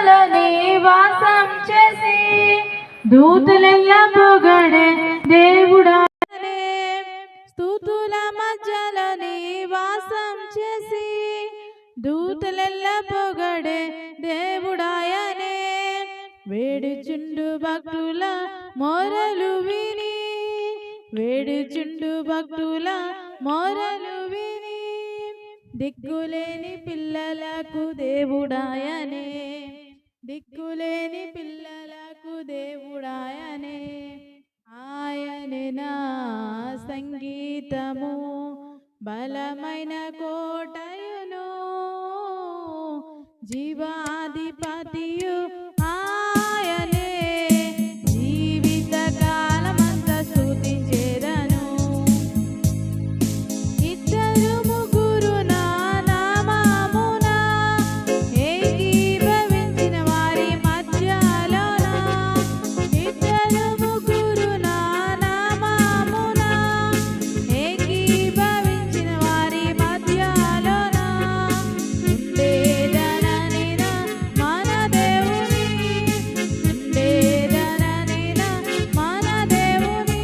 మధ్యలో నివాసం చేసి దూతలెల్లా పొగడే దేవుడాయనే. స్తుతుల మధ్యలో నివాసం చేసి దూతలెల్లా పొగడే దేవుడాయనే. వేడుచుండు భక్తుల మొరలు విని వేడుచుండు భక్తుల మొరలు విని దిక్కులేని పిల్లలకు దేవుడాయనే. దిక్కులేని పిల్లలకు దేవుడాయనే. ఆయనే నా సంగీతము బలమైన కోటయును జీవాధిపతియు ఆయనే. జీవిత కాలమంతా స్తుతించెదను. ఇద్దరు ముగ్గురు నా నామమున ఏకీభవించిన వారి మధ్యలోన ఇద్దరు ముగ్గురు నా నామమున ఏకీభవించిన వారి మధ్యలోన ఉండేదనని మన దేవుని ఉండేదనని మన దేవుని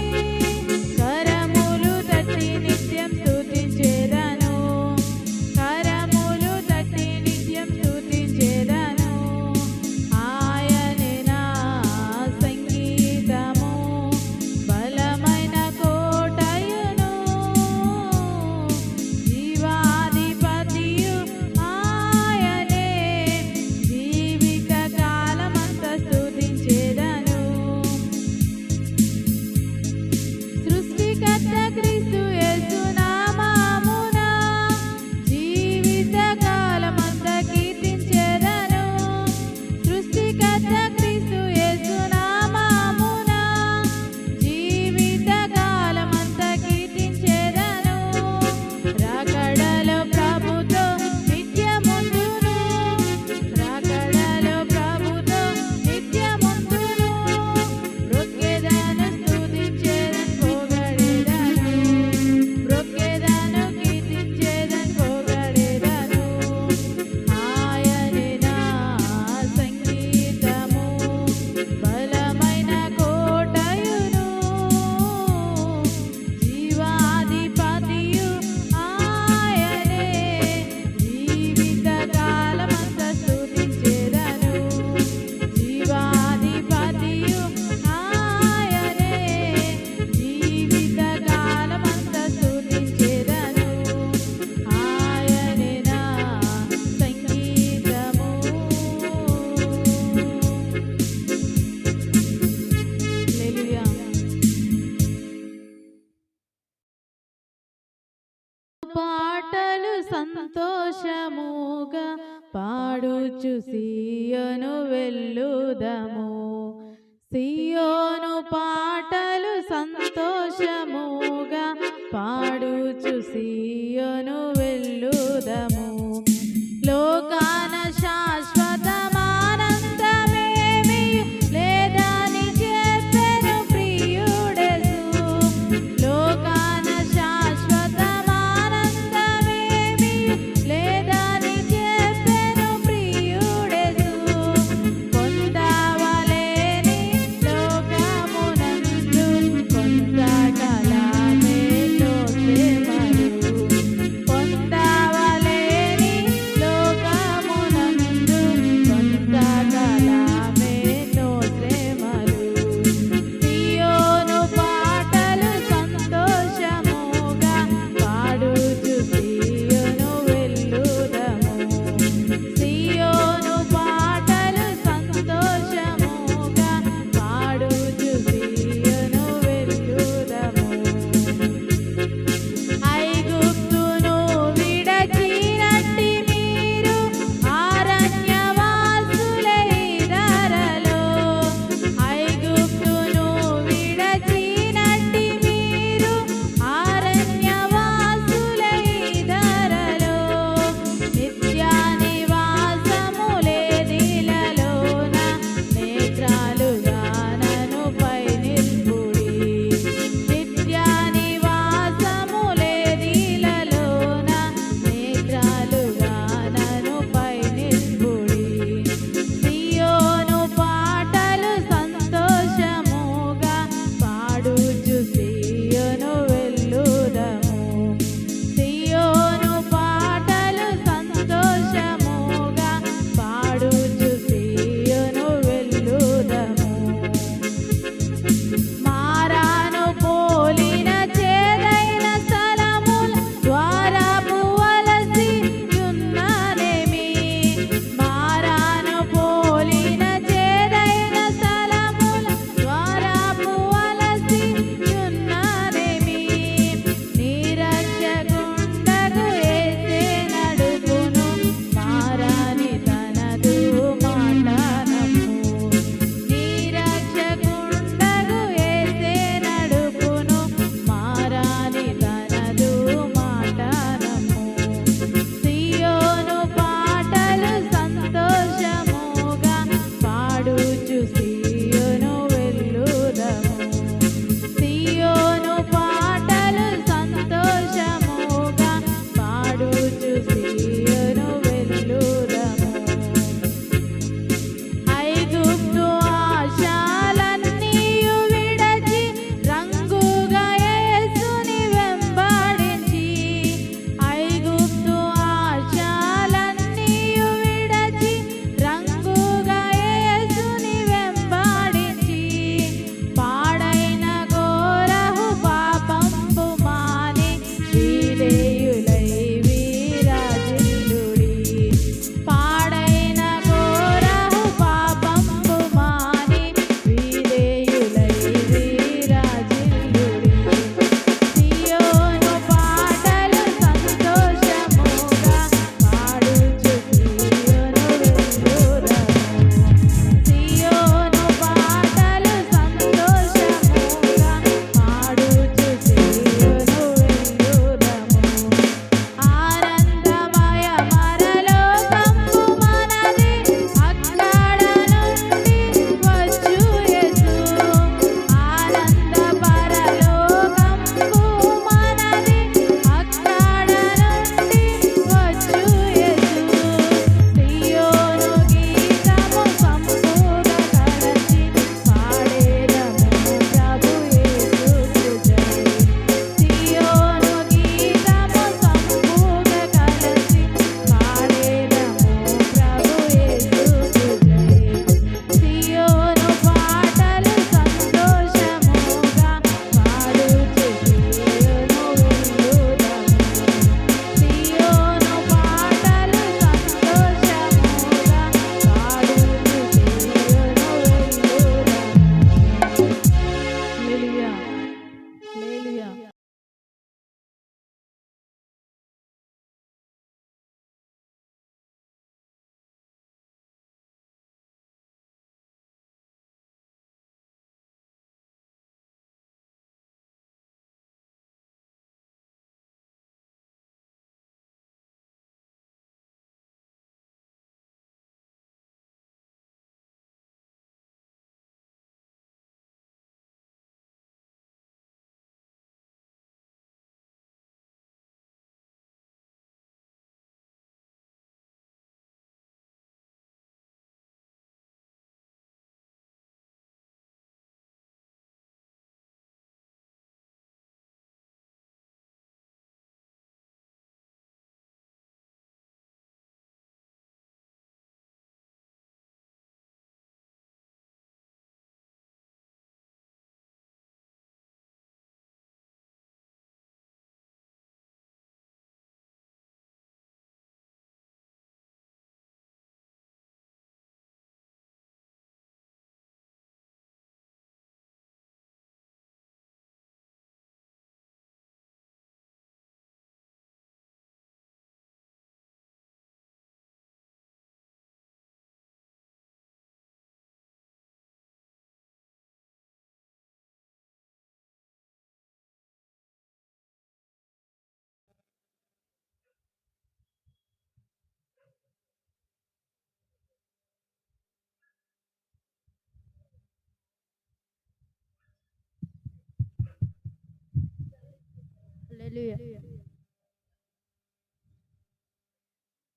కరములు తట్టి నిత్యం స్తుతించెదను. కరములు తట్టి నిత్యం స్తుతించెదను. ఆయనే నా సంగీతము బలమైన కోటయును జీవాధిపతియు ఆయనే. జీవిత కాలమంతా స్తుతించెదను. సృష్టికర్త క్రీస్తు యేసు నామమున జీవిత కాలమంతా కీర్తించెదను. సృష్టికర్త క్రీస్తు యేసు నామమున జీవిత కాలమంతా కీర్తించెదను. రాకడలో ప్రభుతో నిత్యముందును. రాకడలో ప్రభుతో నిత్యముందును. బ్రొక్కెదను స్తుతించెదను పొగడెదను. బ్రొక్కెదను కీర్తించెదను పొగడెదను. ఆయనే నా సంగీతము బలమైన కోటయును జీవాధిపతియు ఆయనే. జీవిత కాలమంతా స్తుతించెదను. జీవాధిపతియు ఆయనే. జీవిత కాలమంతా స్తుతించెదను. ఆయనే నా సంగీతము. హల్లెలూయా. పాటలు సంతోషముగా పాడుచు సియోను వెళ్ళుదము. సియోను పాటలు సంతోషముగా పాడుచు సియోను వెళ్ళుదము. లోకాన శాశ్వతమానందమేమి లేదని చెప్పెను ప్రియుడేసు. లోకాన శాశ్వతమానందమేమి లేదని చెప్పెను ప్రియుడేసు. పొందవలేని లోకమునందు కొంతకాలమే తోచెమరు. పొందవలేని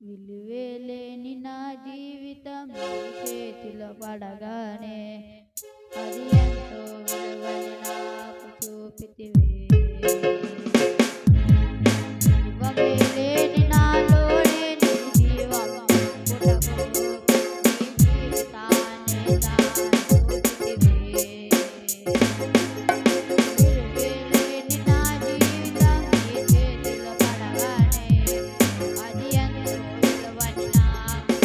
విలువేలేని నా జీవితం నీ చేతిలో పడగానే అది ఎంతో విలువని నాకు చూపితివి. ఇవ్వలేని నాలోనే నీ జీవం పుటకు నీ జీవితాన్ని దాచితివి. విలువేలేని నా జీవితం నీ చేతిలో పడగానే అది ఎంతో విలువని నాకు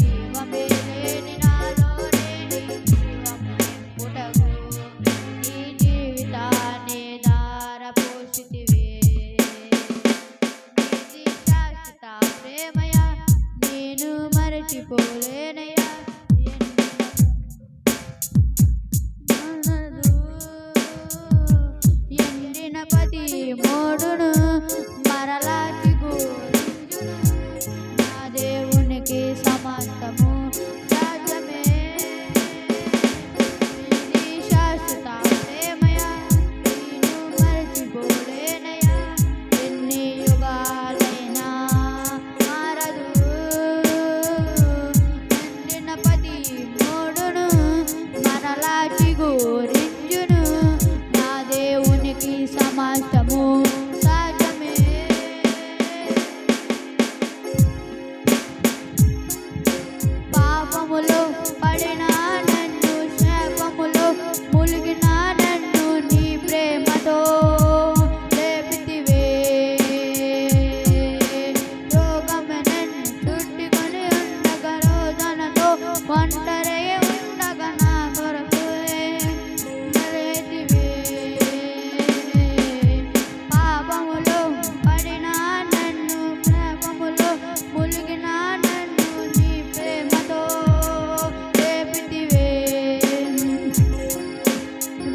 జీవమే లేని నాలోనే నీ జీవం నింపుటకు నీ జీవితాన్ని ధారపోసితివి. నీది శాశ్వత ప్రేమయ నేను మరచిపోలేనయ్యా. ఎండిన పది మోడును మరలా చిగురించును. నా దేవునికి సమస్తము సాధ్యమే. నీది శాశ్వత ప్రేమయ నేను మరచిపోలేనయ్యా. ఎన్ని యుగాలైనా మారదు. ఎండిన పది మోడును మరలా చిగురించును. నా దేవునికి సమస్తము సాధ్యమే. పాపములో పడిన నన్ను శాపములో ములిగిన నన్ను నీ ప్రేమతో లేపితివే. రోగము నన్ను చుట్టుకొని ఉండగా రోదనతో ఒంటరి ఉండగా నా కొరకు మరేతివే. పాపములో పడిన నన్ను శాపములో ములిగిన నన్ను నీ ప్రేమతో లేపితివే.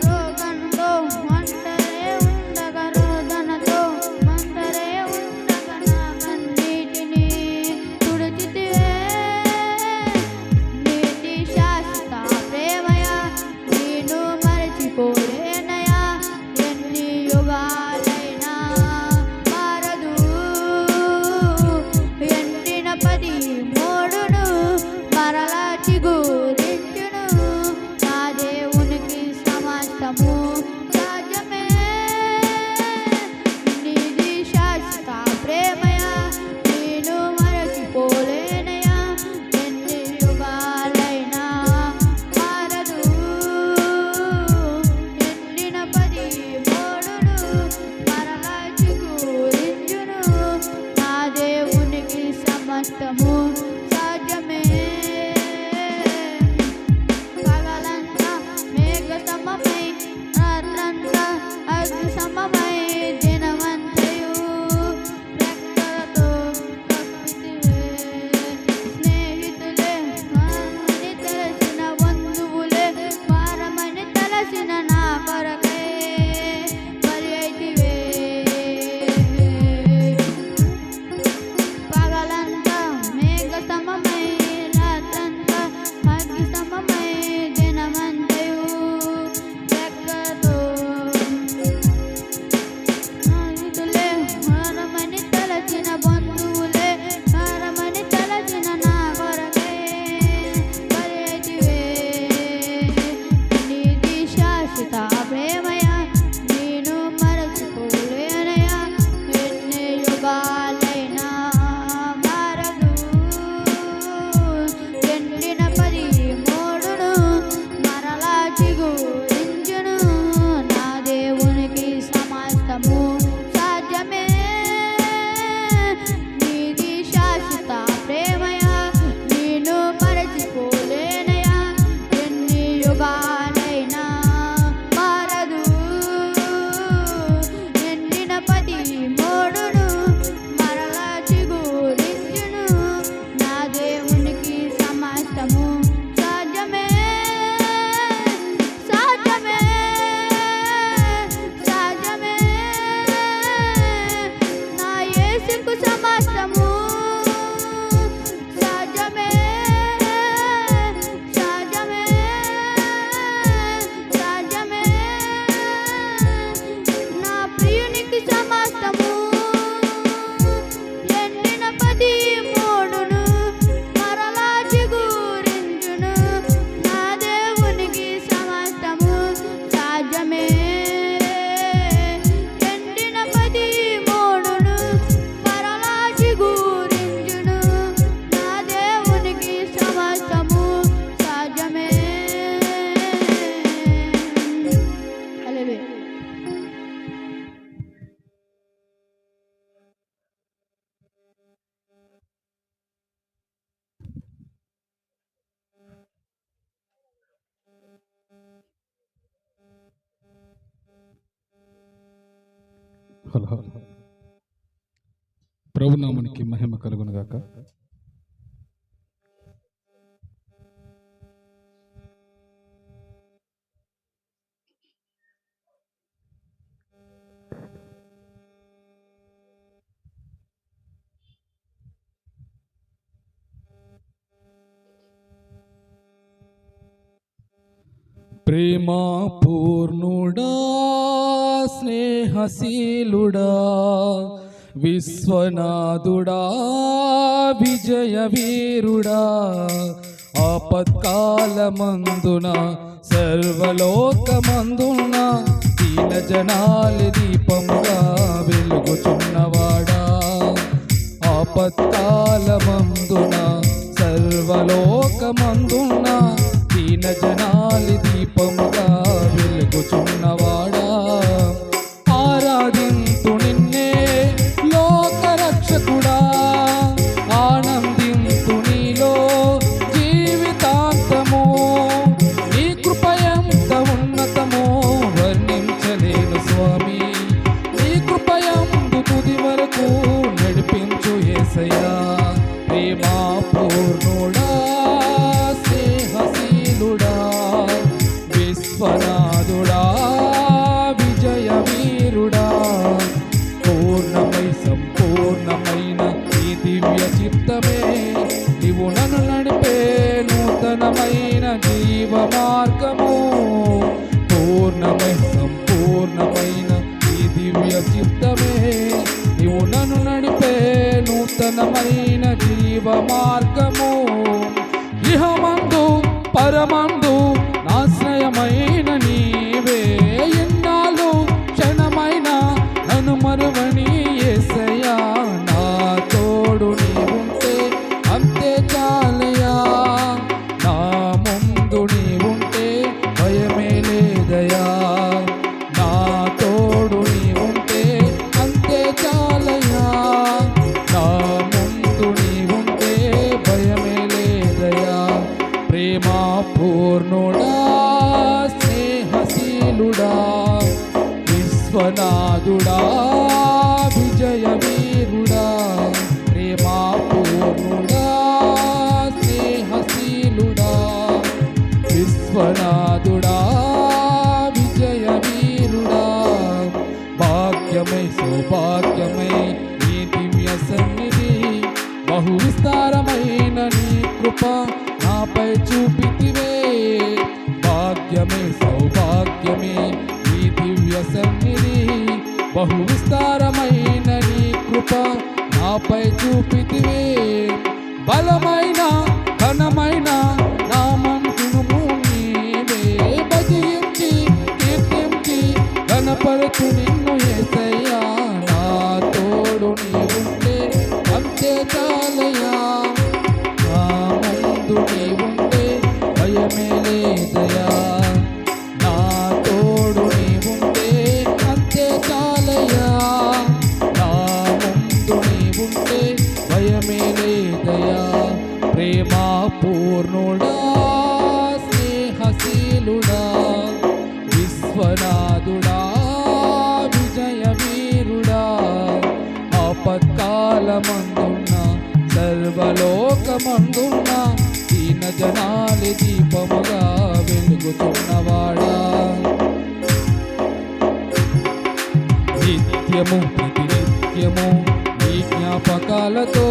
రోగంతో ఒంటరి ఉండగా రోదనతో ఒంటరి ఉండగా నా కన్నీటిని తుడిచితివే. నీతి శాశ్వత ప్రేమయ నేను మరచిపోలేనయా. ఎన్ని యుగాలైనా మారదు. ఎండిన పది మోడును మరలా చిగురించును. నా దేవునికి సమస్తము సాధ్యమే. నీది శాశ్వత ప్రేమయ నేను మరచిపోలేనయా. ఎన్ని యుగాలైనా మారదు. ఎండిన పది మోడును మరలా చిగురించును. నా దేవునికి సమస్తము సాధ్యమే. పగలంతా మేఘ సమమై రాత్రంతా అగ్ని సమమై దినమంతయు రెక్కలతో కప్పితివే. స్నేహితులే వారమని తలసిన బంధువులే వారమని తలసిన నా కొరకై బలి అయితివే. పగలంతా మేఘ సమమై హలో. ప్రభునామానికి మహిమ కలుగును గాక. ప్రేమా పూర్ణుడా, స్నేహశీలుడా, విశ్వనాథుడా, విజయవీరుడా, ఆపత్కాలమందున సర్వలోకమందున దీన జనాలి దీపముగా వెలుగుచున్నవాడా, ఆపత్కాలమందున సర్వలోకమందున దీన జనాలి దీపముగా వెలుగుచున్నవాడా, ఆరాధింతు నిన్నే లోకరక్షకుడా, ఆనందింతు నీలో జీవితాంతము, నీ కృప ఎంత ఉన్నతమో వర్ణించలేను స్వామి, నీ కృప యందు తుది వరకు నడిపించు యేసయ్యా. ప్రేమా పూర్ణుడా, విశ్వనాథుడా, విజయవీరుడా, పూర్ణమై సంపూర్ణమైన ఈ దివ్య చిత్తమే నీవు నన్ను నడిపే నూతనమైన జీవ మార్గము, పూర్ణమై సంపూర్ణమైన ఈ దివ్య చిత్తమే నీవు నన్ను నడిపే నూతనమైన జీవ మార్గము, ఇహమందు పరమందు ఆశ్రయమైన నీవే, ఎన్నాళ్ళు క్షణమైన నన్ను మరువని యేసయ్యా, నా తోడు నీవుంటే అంతే చాలయ్యా, నా ముందు నీవుంటే భయమే లేదయ్యా, నా తోడు నీవుంటే అంతే చాలయ్యా, నా ముందు నీవుంటే భయమే లేదయ్యా. ప్రేమా పూర్ణుడా, స్నేహశీలుడా, విశ్వనాథుడా, విజయవీరుడా, ప్రేమా పూర్ణుడా, స్నేహశీలుడా, విశ్వనాథుడా, విజయవీరుడా, భాగ్యమై సౌభాగ్యమై నీ దివ్య సన్నిధి, బహు విస్తారమైన నీ కృప నాపై చూపితివే, భాగ్యమే సౌభాగ్యమే ఈ దివ్య సన్నిధి, బహు విస్తారమైన నీ కృప నాపై చూపితివే, బలమైన ఘనమైన నామమును నీవే, భజించి కీర్తించి ఘనపరచు నిన్ను యేసయ్యా, నా తోడు నీవుంటే అంతే చాలయ్యా, నీవుంటే భయమే లేదయా, నా తోడు నీవుంటే అంతే చాలయ్యా, నా ముందు నీవుంటే భయమే లేదయా. ప్రేమా పూర్ణుడా, స్నేహశీలుడా, విశ్వనాథుడా, విజయవీరుడా, ఆపత్కాలమందున్న సర్వలోకమందున్న దీన జనాలి దీపముగా వెలుగుతున్నవాడా, నిత్యము ప్రతినిత్యము నీ జ్ఞాపకాలతో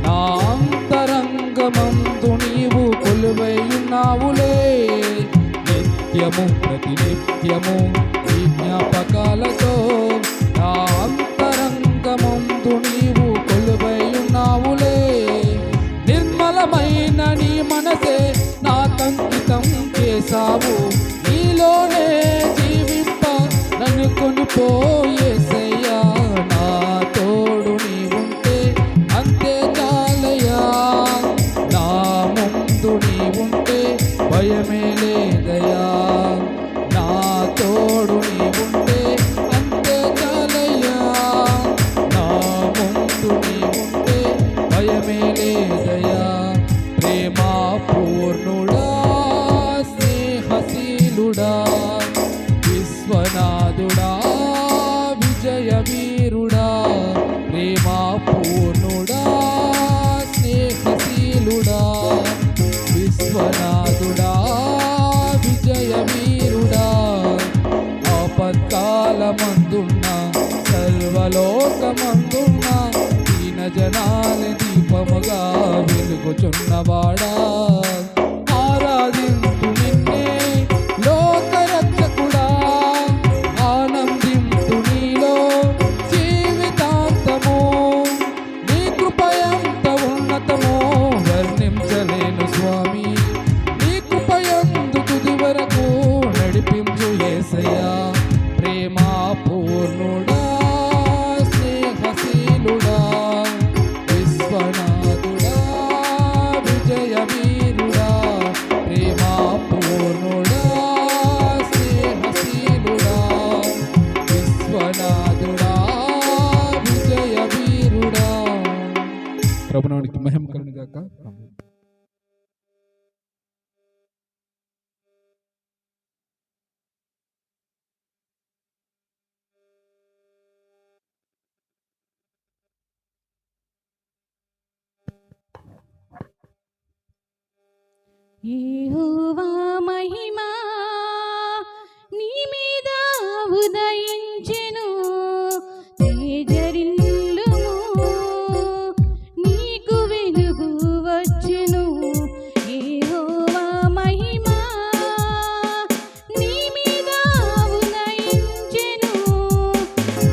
నా అంతరంగమందు నీవు కొలువై ఉన్నావులే, నిత్యము ప్రతినిత్యము నీ జ్ఞాపకాలతో నా అంతరంగమందు నీవు కొలువై ఉన్నావులే, నిర్మలమైన నీ మనసే నాకంకితం చేశావు, నీలోనే జీవింప నన్ను కొనిపోయేసయ్యా, నా తోడు నీవుంటే అంతే చాలయ్యా, నా ముందు నీవుంటే భయమే లేదయ్యా, నా తోడు నీవుంటే అంతే చాలయ్యా, నా ముందు నీవుంటే భయమే లేదయ్యా. ప్రేమా పూర్ణుడా, స్నేహశీలుడా, విశ్వనాథుడా, విజయవీరుడా, బ్రతుకుచున్నవాడా ఆరాధింతు నిన్నే లోకరక్షకుడా ఆనందింతు నీలో జీవితాంతము నీ కృప ఎంత ఉన్నతమో వర్ణించలేను స్వామి నీ కృప యందు తుది వరకు నడిపించు యేసయ్యా ప్రేమా పూర్ణుడా స్నేహశీలుడా విశ్వనాథుడా విజయ వీరుడా ప్రేమా పూర్ణుడా స్నేహశీలుడా విశ్వనాథుడా విజయ వీరుడా ప్రభునానికి మహిమ కలుగును గాక ఆమేన్. యెహోవా మహిమా నీ మీద ఉదయించెను తేజరిల్లుము నీకు వెలుగు వచ్చెను యెహోవా మహిమా నీ మీద ఉదయించెను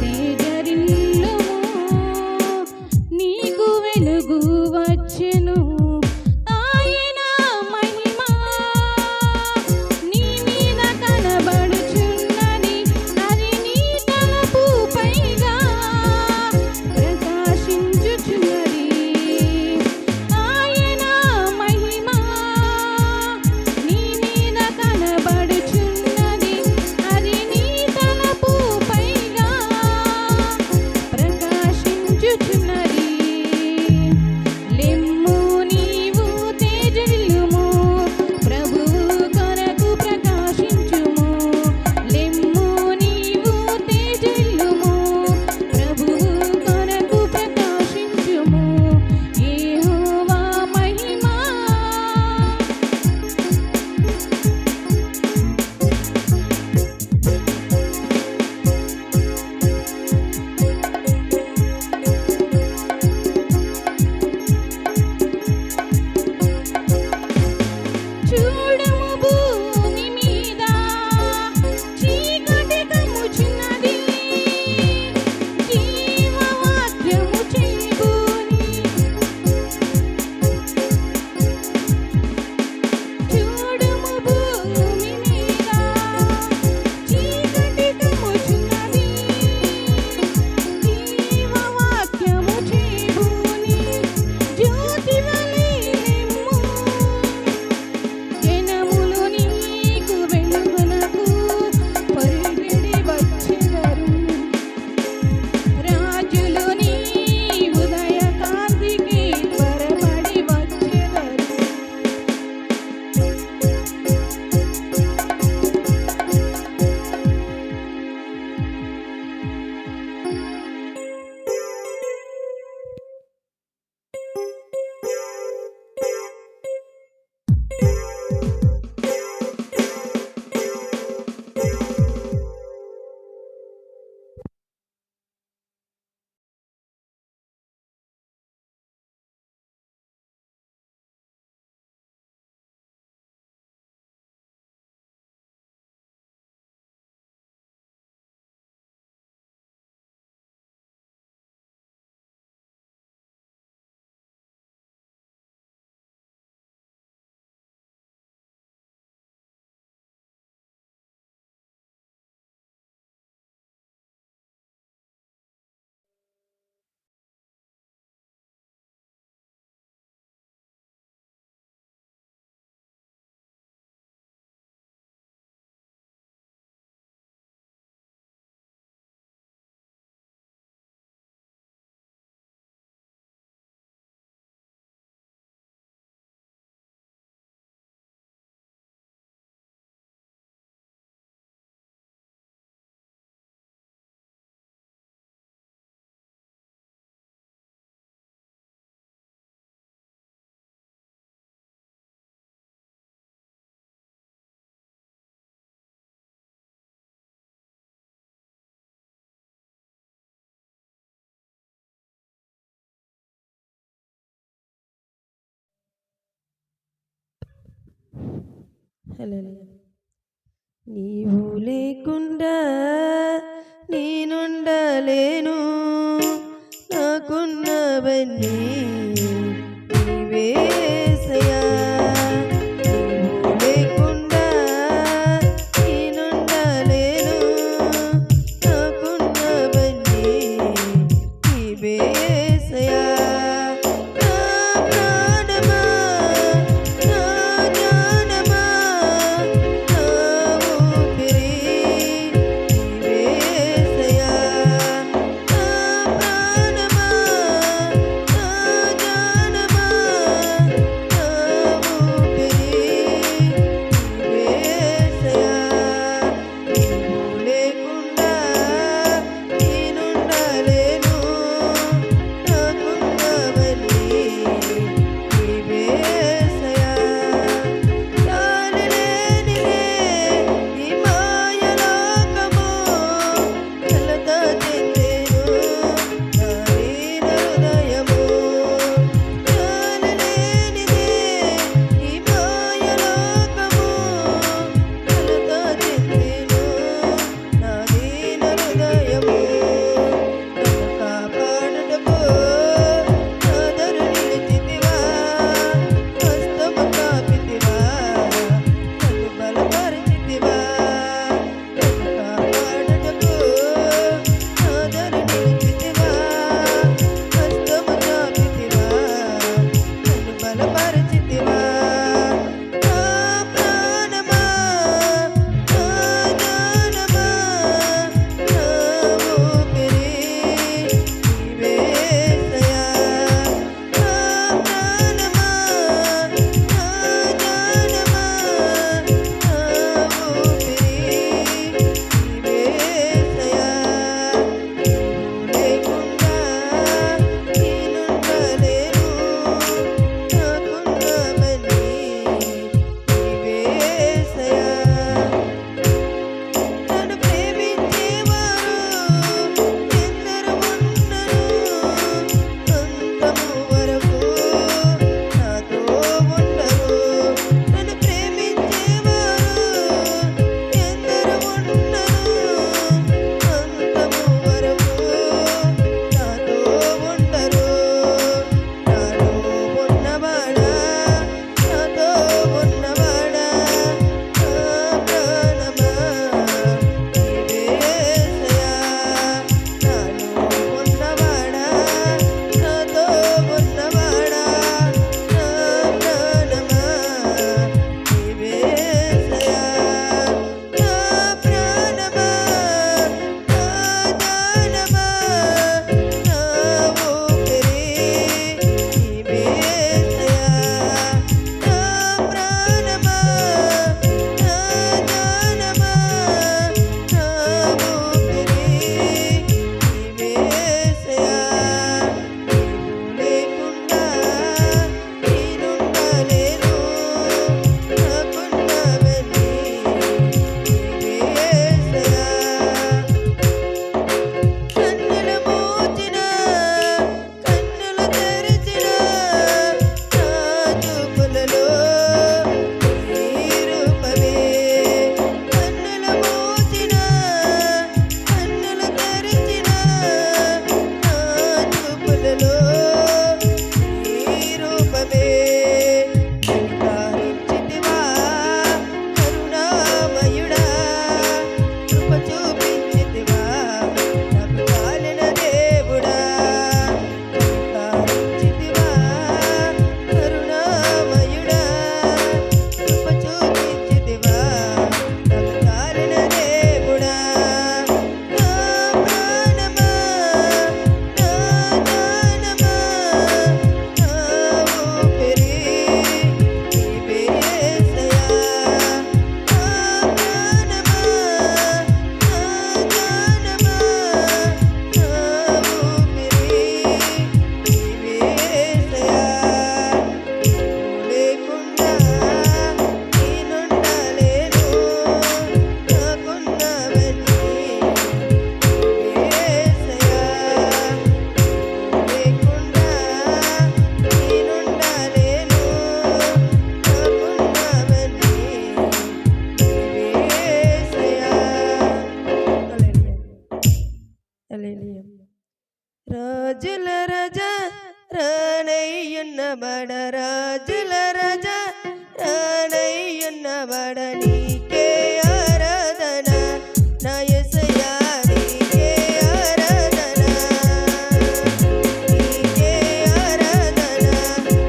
తేజరిల్లుము నీకు వెలుగు వచ్చెను ఆయన మహిమా హల్లెలూయా. నీవు లేకుండా నేనుండలేను, నాకున్నవన్నీ నీవే యేసయ్యా. నీవు లేకుండా నేనుండలేను, నాకున్నవన్నీ నీవే యేసయ్యా. నా ప్రాణమా, నా జ్ఞానమా, నా ఊపిరి నీవే యేసయ్యా. నా ప్రాణమా, నా జ్ఞానమా, రాజుల రాజా రానయ్యున్నవాడ నీకే ఆరాధన నా యేసయ్యా నీకే ఆరాధన నీకే ఆరాధన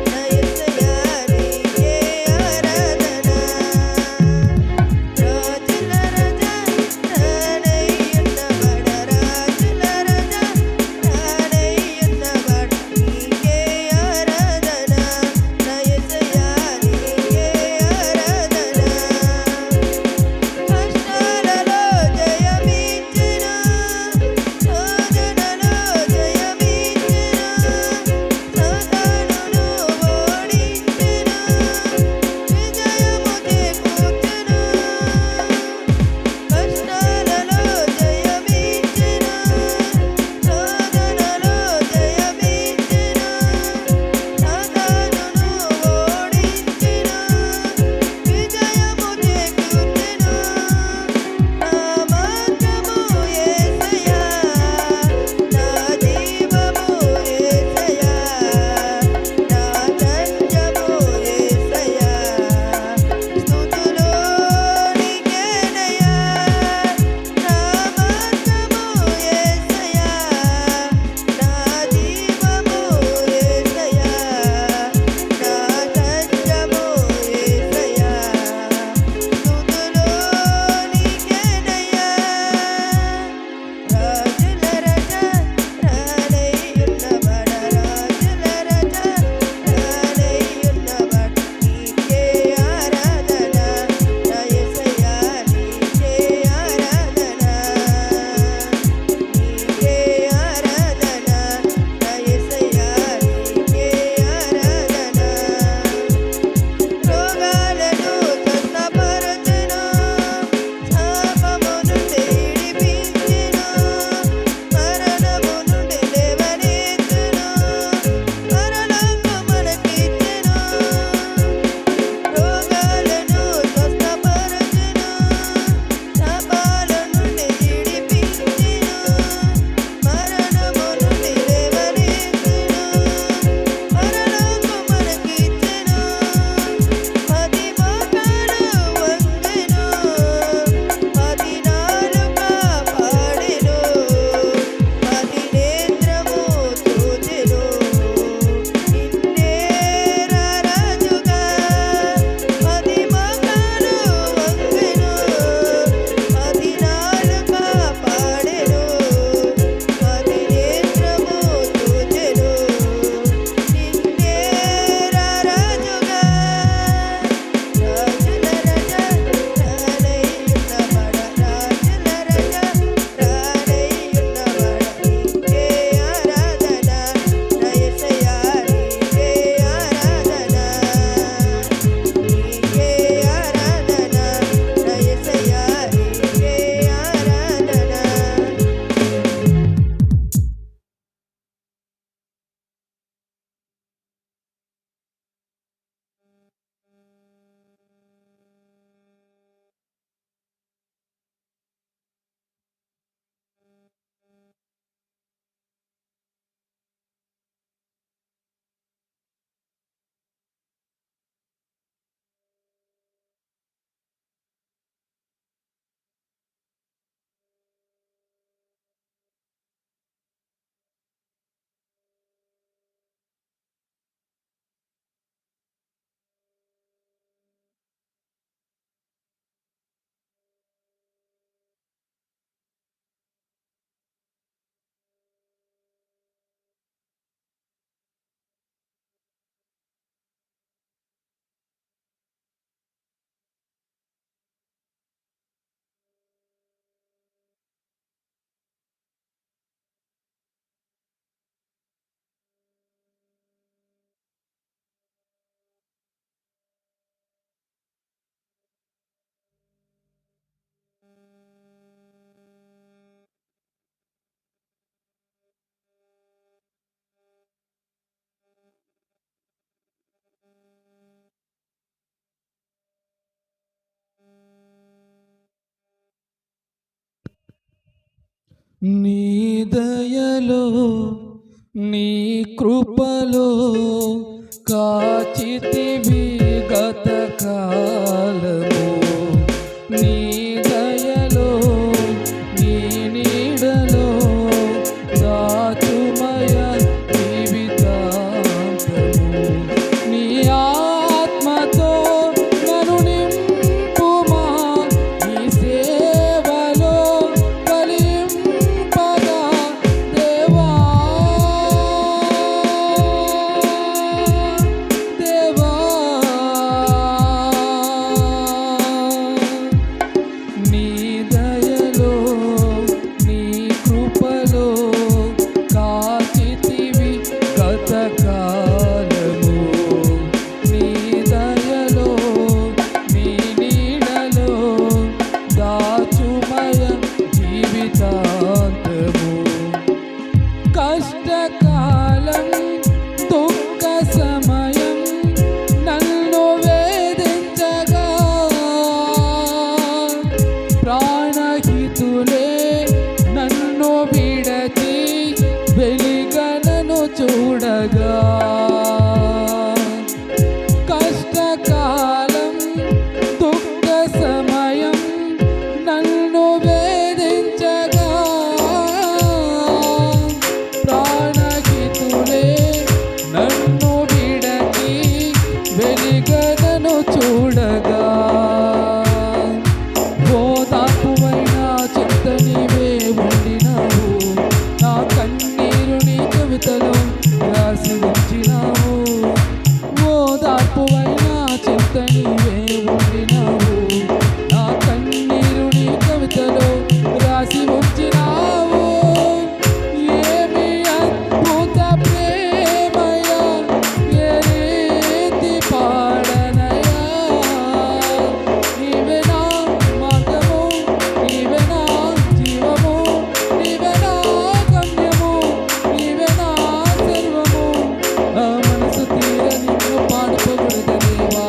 నా యేసయ్యా నీకే ఆరాధన రాజుల రాజా రానయ్యున్నవాడ రాజుల రాజా రానయ్యున్నవాడ నీకే ఆరాధన నా యేసయ్యా నీకే ఆరాధన కష్టాలలో జయమిచ్చెను శోధనలో జయమిచ్చెను సాతానును ఓడించెను విజయము చేకూర్చెను కష్టాలలో జయమిచ్చెను శోధనలో జయమిచ్చెను సాతానును ఓడించెను విజయము చేకూర్చెను నా మార్గము యేసయ్యా నా జీవము యేసయ్యా నా ధన్యము యేసయ్యా స్తుతులు నీకేనయ్యా నా మార్గము యేసయ్యా నా జీవము యేసయ్యా నా ధన్యము యేసయ్యా స్తుతులు నీకేనయ్యా రాజుల రాజా రానయ్యున్నవాడ రాజుల రాజా రానయ్యున్నవాడ నీకే ఆరాధన నా యేసయ్యా నీకే ఆరాధన నీకే ఆరాధన నా యేసయ్యా నీకే ఆరాధన రోగాలను స్వస్థపరచెను శాపము నుండి విడిపించెను మరణము నుండి లేవనెత్తును మరణంకు మనకిచ్చెను రోగాలను స్వస్థపరచెను శాపాల నుండి విడిపించెను మరణము నుండి లేవనెత్తును మరణంకు మనకిచ్చెను పది మోకాలు వంగెను పది నాలుక పాడెను పది నేత్రము చూచెను నిన్నే రారాజుగా పది మోకాలు వంగెను పది నాలుక పాడెను పది నేత్రము చూచెను నిన్నే రారాజుగా రాజుల రాజా రానయ్యున్నవాడ రాజుల రాజా రానయ్యున్నవాడ నీకే ఆరాధన నా యేసయ్యా నీకే ఆరాధన నీకే ఆరాధన నా యేసయ్యా నీకే ఆరాధన నీ దయలో నీ కృపలో కాచితివి గత కాలము నీ దయలో నీ నీడలో దాచుమయ జీవితాంతము నీ ఆత్మతో నన్ను నింపుమా నీ సేవలో ఫలింపగా దేవా దేవా నీ దయలో నీ కృపలో కాచితివి గత కాలము నీ దయలో నీ నీడలో దాచుమయ జీవితాంతము కష్టకాలం దుఃఖ సమయం నన్ను వేధించగా ప్రాణహితులే నన్ను విడచి వెలిగనను చూడగా కష్టకాలం దుఃఖ సమయం నన్ను వేధించగా ప్రాణహితులే నన్ను విడచి వెలిగనను చూడగా ఓదార్పువైన చింత నీవే ఉండినావు నా కన్నీరు నీ కవితలో రాసి ఉంచినావు ఓదార్పువైన చింత నీవే ఉండినావు నా కన్నీరు నీ కవితలో రాసి ఉంచినావు ఏమి అద్భుత ప్రేమయా ఏ రీతి పాడనయా నీవే నా మార్గము నీవే నా జీవము నీవే నా గమ్యము నీవే నా సర్వము నా మనసు తీర నిన్ను పాడుకోకూడదు దేవా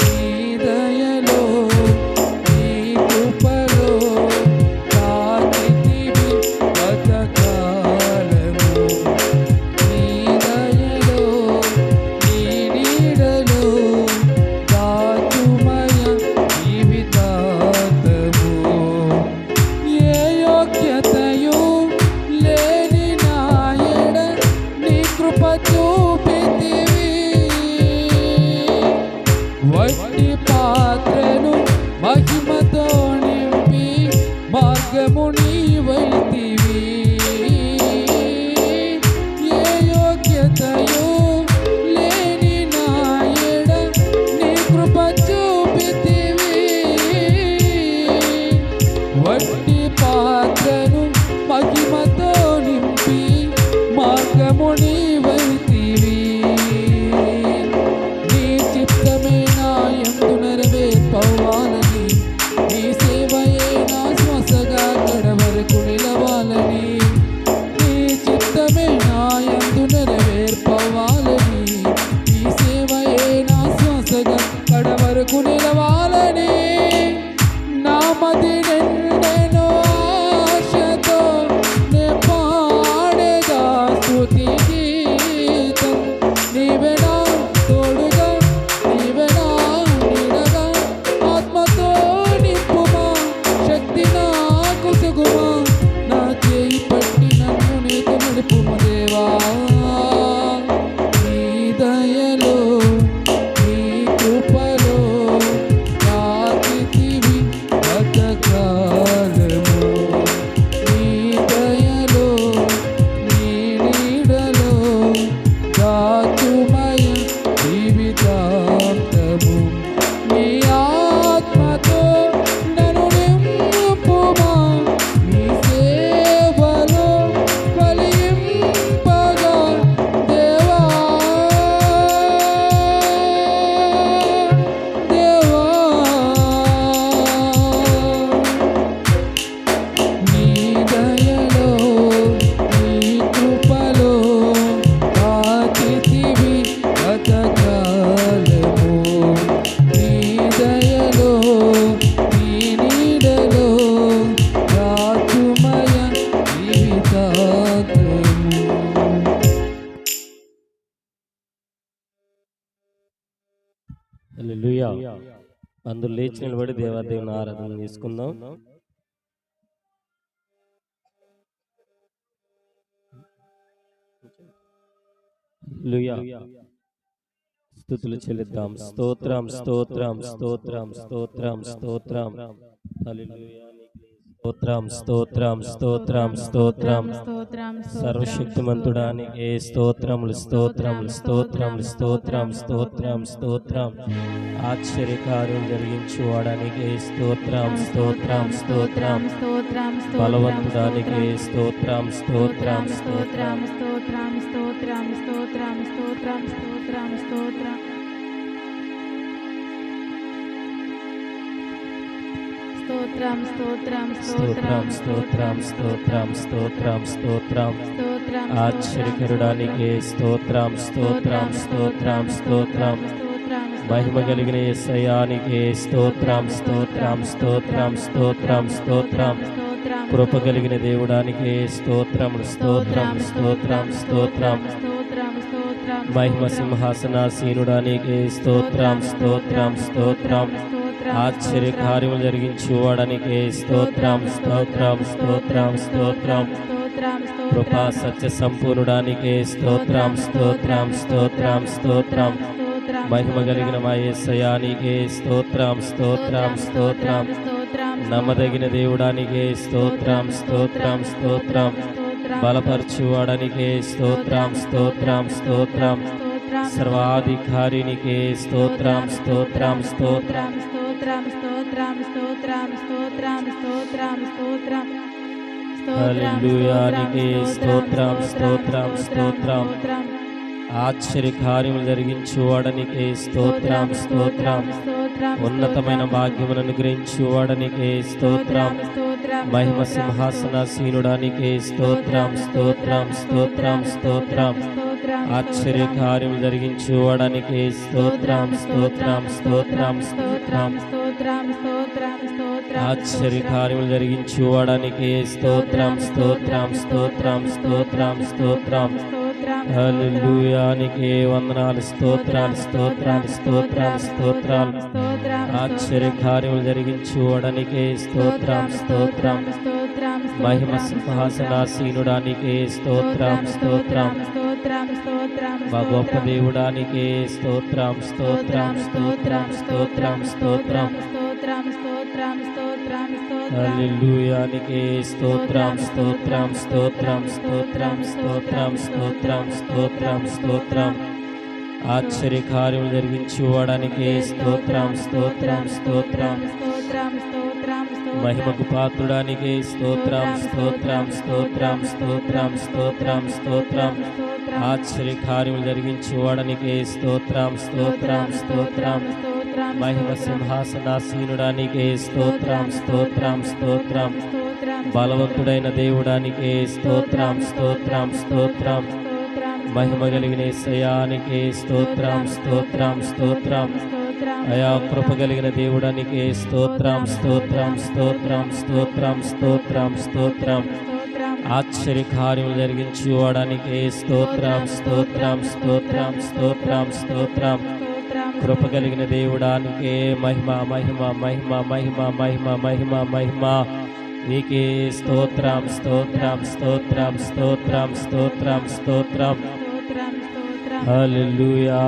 నీ దయలో నీ కృపలో కాచితివి గత కాలము నీ దయలో నీ నీడలో దాచుమయ జీవితాంతము ఏ యోగ్యతయు లేని నా ఎడ నీ కృప చూపితివి వట్టి పాత్రను మహిమతో నింపి మార్గము నీవైతివి ఏ యోగ్యతయు లేని నా ఎడ నీ కృప చూపితివి వట్టి పాత్రను మహిమతో నింపి మార్గము నీవైతివి నీ చిత్తమే నా యందు నెరవేర్పవ్వాలని నీ సేవయే నా శ్వాసగా కడవరకు నిలవాలని నీ చిత్తమే నా యందు నెరవేర్పవ్వాలని నీ సేవయే నా శ్వాసగా కడవరకు నిలవాలని నా మది నిండెను ఆశతో నే పాడేదా స్తుతి గీతం నీవే నా తోడుగా నీవే నా నీడగా ఆత్మతో నింపుమా శక్తి నాకు సుగుమా నా చేయి పట్టి నన్ను నీకు నడుపుము దేవా నీ దయలో నీ కృపలో హల్లెలూయా. అందరూ లేచి నిలబడి దేవాదేవుని ఆరాధన చేసుకుందాం. హల్లెలూయా. స్తుతులు చెల్లిద్దాం. స్తోత్రం స్తోత్రం స్తోత్రం స్తోత్రం స్తోత్రం. హల్లెలూయా. స్తోత్రం స్తోత్రం స్తోత్రం స్తోత్రం. సర్వశక్తిమంతుడానికి స్తోత్రములు స్తోత్రములు స్తోత్రములు స్తోత్రం స్తోత్రం స్తోత్రం. ఆశ్చర్యకార్యం జరిగించువాడానికి స్తోత్రం స్తోత్రం స్తోత్రం. బలవంతుడానికి స్తోత్రం స్తోత్రం స్తోత్రం. స్తోత్రం స్తోత్రం స్తోత్రం స్తోత్రం స్తోత్రం స్తోత్రం స్తోత్రం. ఆశ్చర్యకరుడానికి స్తోత్రం స్తోత్రం స్తోత్రం స్తోత్రం. మహిమ కలిగిన యేసయ్యానికి స్తోత్రం స్తోత్రం స్తోత్రం స్తోత్రం స్తోత్రం. కృప కలిగిన దేవుడానికి స్తోత్రములు స్తోత్రం స్తోత్రం స్తోత్రం. మహిమ సింహాసనాసీనుడానికి స్తోత్రం స్తోత్రం స్తోత్రం. ఆశ్చర్యకార్యములు జరిగించువాడానికి స్తోత్రం స్తోత్రం స్తోత్రం స్తోత్రం. కృపా సత్య సంపూర్ణుడానికి స్తోత్రం స్తోత్రం స్తోత్రం స్తోత్రం. మహిమ కలిగిన మా యేసయ్యానికి స్తోత్రం స్తోత్రం స్తోత్రం. నమ్మదగిన దేవుడానికి స్తోత్రం స్తోత్రం స్తోత్రం. బలపరచువాడానికి స్తోత్రం స్తోత్రం స్తోత్రం. సర్వాధికారినికి స్తోత్రం స్తోత్రం స్తోత్రం. హల్లెలూయానికి స్తోత్రం స్తోత్రం స్తోత్రం. ఆశ్చర్యకార్యములు జరిగించువాడానికి స్తోత్రం స్తోత్రం. ఉన్నతమైన భాగ్యమును అనుగ్రహించువాడానికి స్తోత్రం. మహిమ సింహాసనాసీనుడానికి స్తోత్రం స్తోత్రం స్తోత్రం స్తోత్రం. ఆశ్చర్యకార్యములు జరిగించువాడానికి స్తోత్రం స్తోత్రం స్తోత్రం స్తోత్రం. ఆశ్చర్యకార్యములు జరిగించువాడానికి స్తోత్రం స్తోత్రం స్తోత్రం స్తోత్రం స్తోత్రం. హల్లెలూయానికి వందనాలు స్తోత్రాలు స్తోత్రాలు స్తోత్రాలు స్తోత్రాలు. ఆశ్చర్యకార్యములు జరిగించువాడానికి స్తోత్రం స్తోత్రం. మహిమ సింహాసనాసీనుడానికి స్తోత్రం స్తోత్రం. మా గొప్ప దేవుడానికి స్తోత్రం స్తోత్రం స్తోత్రం స్తోత్రం స్తోత్రం. హల్లెలూయానికి స్తోత్రం స్తోత్రం స్తోత్రం స్తోత్రం స్తోత్రం స్తోత్రం స్తోత్రం స్తోత్రం. ఆశ్చర్యకార్యములు జరిగించువాడానికి స్తోత్రం స్తోత్రం స్తోత్రం. మహిమకు పాత్రుడానికి స్తోత్రం స్తోత్రం స్తోత్రం స్తోత్రం స్తోత్రం స్తోత్రం. ఆశ్చర్యకార్యములు జరిగించువాడానికి స్తోత్రం స్తోత్రం స్తోత్రం. మహిమ సింహాసనాసీనుడానికి స్తోత్రం స్తోత్రం స్తోత్రం. బలవంతుడైన దేవుడానికి స్తోత్రం స్తోత్రం స్తోత్రం. మహిమ కలిగిన యేసయ్యానికి స్తోత్రం స్తోత్రం స్తోత్రం. అయా కృప కలిగిన దేవుడానికి స్తోత్రం స్తోత్రం స్తోత్రం స్తోత్రం స్తోత్రం స్తోత్రం. ఆశ్చర్యకార్యములు జరిగించువాడానికి స్తోత్రం స్తోత్రం స్తోత్రం స్తోత్రం స్తోత్రం. కృప కలిగిన దేవుడానికి మహిమ మహిమ మహిమ మహిమ మహిమ మహిమ మహిమ. నీకే స్తోత్రం స్తోత్రం స్తోత్రం స్తోత్రం స్తోత్రం స్తోత్రం. హల్లెలూయా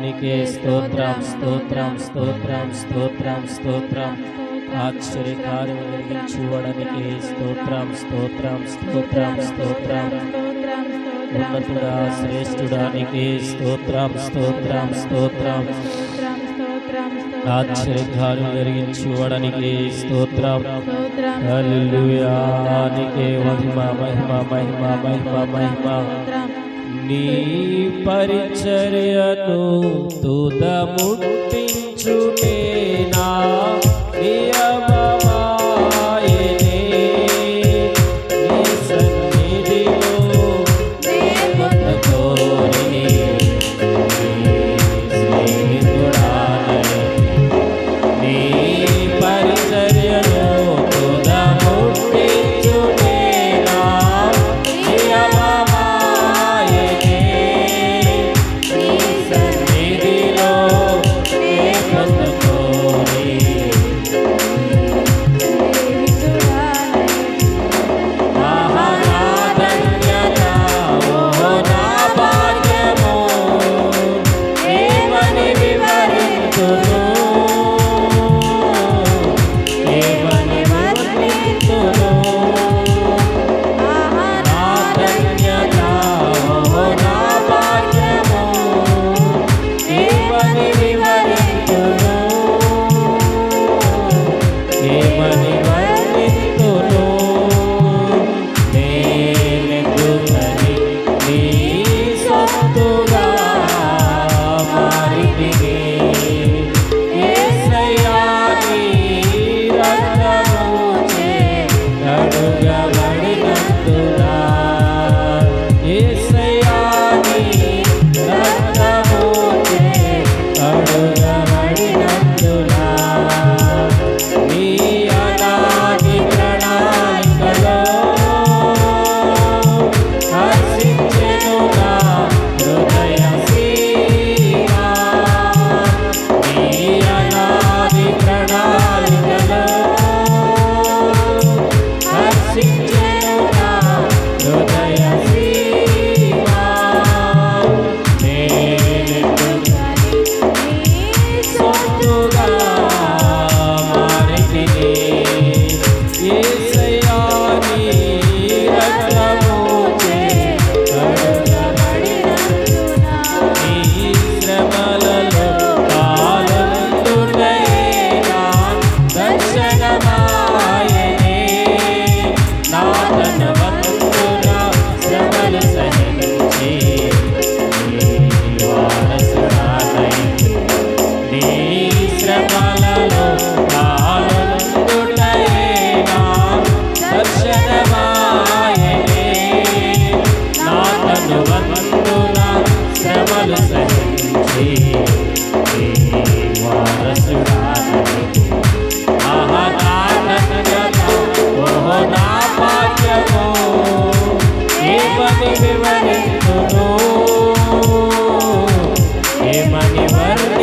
నీకే స్తోత్రం స్తోత్రం స్తోత్రం స్తోత్రం స్తోత్రం. ఆశ్చర్యకార్యములు జరిగించువాడానికి స్తోత్రం స్తోత్రం స్తోత్రం స్తోత్రం. ఉన్నతుడా శ్రేష్ఠుడానికి స్తోత్రం స్తోత్రం స్తోత్రం. ఆశ్చర్యకార్యం జరిగించువాడానికి స్తోత్రం. హల్లెలూయా నీకే మహిమ మహిమ మహిమ మహిమ మహిమ. నీ పరిచర్యను తుదముట్టించుటే నా నియమమాయెనే. నీ సన్నిధిలో నే పొందుకోరి నీ స్నేహితుడానని. నీ పరిచర్యను తుదముట్టించుటే నా నియమమాయెనే. నీ సన్నిధిలో నే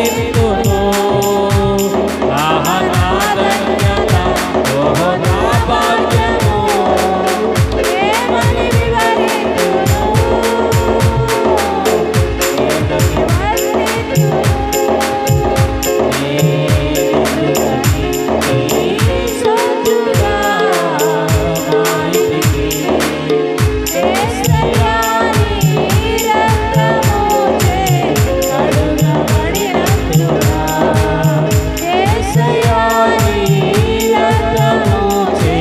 వివరింతును ఆహా నా ధన్యత ఓహో నా భాగ్యము ఏమని వివరింతును సొంతుగా యేసయ్యా నీ రక్తముచే కడుగబడినందున యేసయ్యా నీ రక్తముచే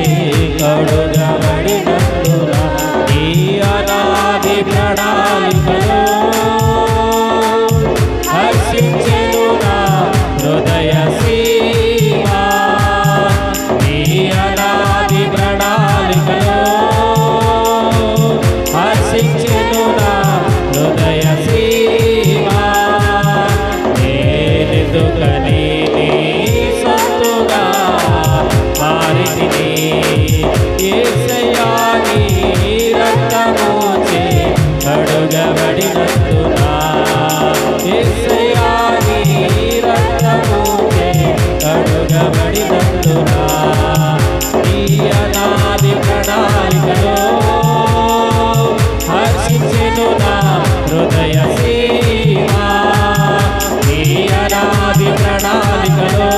కడుగబడినందున నీ అనాది ప్రణాళికలో హర్షించెను నా హృదయ సీమ నీ అనాది ప్రణాళికలో హర్షించెను నా హృదయ సీమ నేనెందుకని నీ సొత్తుగా మారితిని యేసయ్యా నీ రక్తముచే కడుగబడినందున యేసయ్యా నీ రక్తముచే కడుగబడినందున నీ అనాది ప్రణాళికలో హర్షించెను నా హృదయ సీమ నీ అనాది ప్రణాళికలో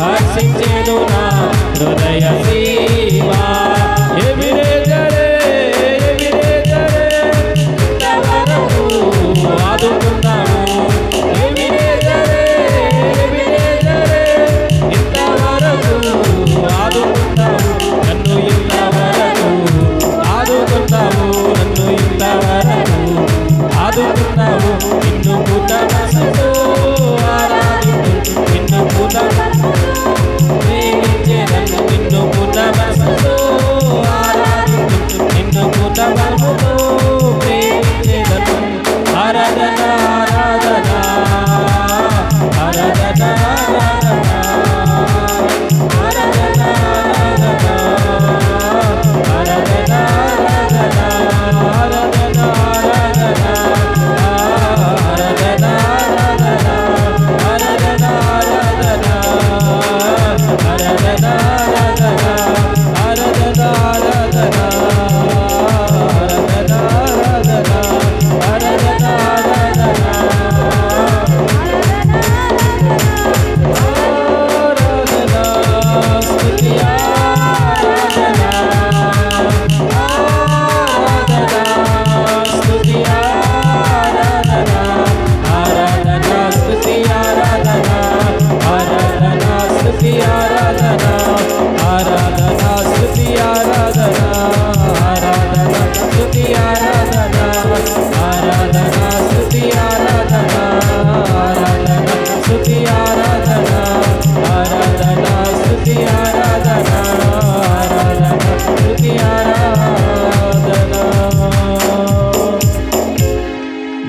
హర్షించెను నా హృదయ సీమ ఎవిరేజరే ఇంతవరకు ఆదుకున్నావు ఎవిరేజరే ఇంతవరకు ఆదుకున్నావు నన్ను ఇంతవరకు ఆదుకున్నావు నన్ను ఇంతవరకు ఆదుకున్నావు నిన్ను పూత మనసుతో ఆరాధించు నిన్ను పూత ప్రేమించేదను నిన్ను పూత మనసుతో ఆరాధించు నిన్ను పూత మనసుతో ప్రేమించేదను ఆరాధన ఆరాధన ఆరాధన ఆరాధన ఆరాధన ఆరాధన ఆరాధన ఆరాధన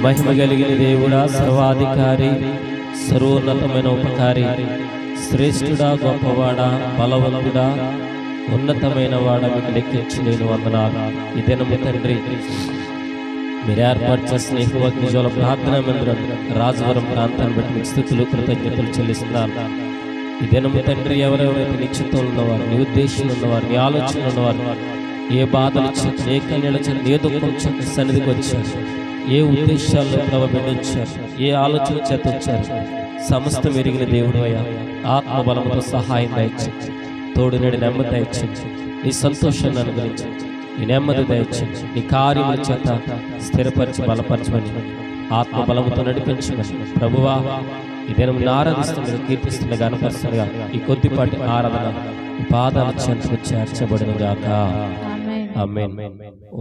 మహిమ కలిగిన దేవుడా, సర్వాధికారి, సర్వోన్నతమైన ఉపకారి, శ్రేష్ఠుడా, గొప్పవాడా, బలవంతుడా, ఉన్నతమైన వాడా, మీకు లెక్కించి నేను వందనాలు. ఈ దినము తండ్రి మీరు ఏర్పాటు చేసిన యెహోవాగ్నిజ్వాల ప్రార్థనా మందిరం రాజవరం ప్రాంతాన్ని బట్టి మీకు స్తుతులు కృతజ్ఞతలు చెల్లిస్తున్నాను. ఈ దినము తండ్రి ఎవరెవరైతే నిశ్చితం ఉన్నవారు, నీ ఉద్దేశం ఉన్నవారు, నీ ఆలోచన ఉన్నవారు, ఏ బాధలు చేత, ఏ కన్యల చేత, ఏ దుఃఖం చేత సన్నిధికి వచ్చారు, ఏ ఉద్దేశాల్లో ప్రవబించారు, ఏ ఆలోచన చేత వచ్చారు, సమస్తం ఎరిగిన దేవుడు అయ్యా, ఆత్మబలముతో సహాయం దయచేసి, తోడు నేడు నెమ్మది దయచేసి, నీ సంతోషాన్ని అనుగ్రహించండి, నీ నెమ్మది దయచేసి, నీ కార్యముల చేత స్థిరపరిచి బలపరచమని, ఆత్మబలముతో నడిపించమని ప్రభువా, ఈ దినం ఆరాధిస్తుండగా, కీర్తిస్తుండగా, గణపరుస్తుండగా ఈ కొద్దిపాటి ఆరాధన ఈ పాదాల చెంతకు చేర్చబడిన గాక. ఆమేన్.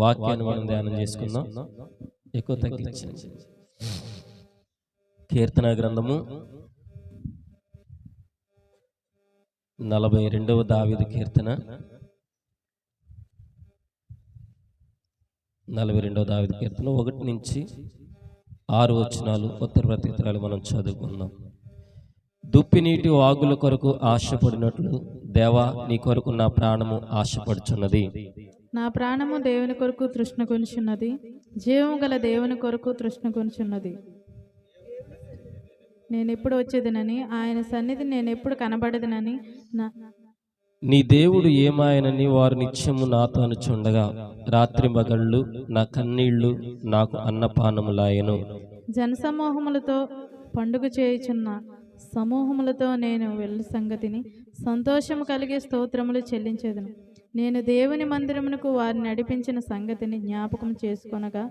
వాక్యాన్ని మనం ధ్యానం చేసుకుందాం. ఎక్కువ తగ్గించండి. కీర్తన గ్రంథము 42వ దావీదు కీర్తన 42వ దావీదు కీర్తన 1 నుంచి 6 వచనాలు ఉత్తర ప్రత్యుత్తరాలు మనం చదువుకుందాం. దుప్పినీటి వాగుల కొరకు ఆశపడినట్లు దేవా, నీ కొరకు నా ప్రాణము ఆశపడుచున్నది. నా ప్రాణము దేవుని కొరకు తృష్ణ కొనుచున్నది, జీవము గల దేవుని కొరకు తృష్ణ కొనుచున్నది. నేను ఎప్పుడు వచ్చేదనని, ఆయన సన్నిధి నేను ఎప్పుడు కనబడదనని నీ దేవుడు ఏమాయనని వారు నిత్యము నాతో అనుచుండగా రాత్రి మగళ్ళు నా కన్నీళ్లు నాకు అన్నపానములాయను. జనసమూహములతో పండుగ చేయుచున్న సమూహములతో నేను వెళ్ళి సంగతిని సంతోషము కలిగే స్తోత్రములు చెల్లించేదను. నేను దేవుని మందిరమునకు వారిని నడిపించిన సంగతిని జ్ఞాపకం చేసుకొనగా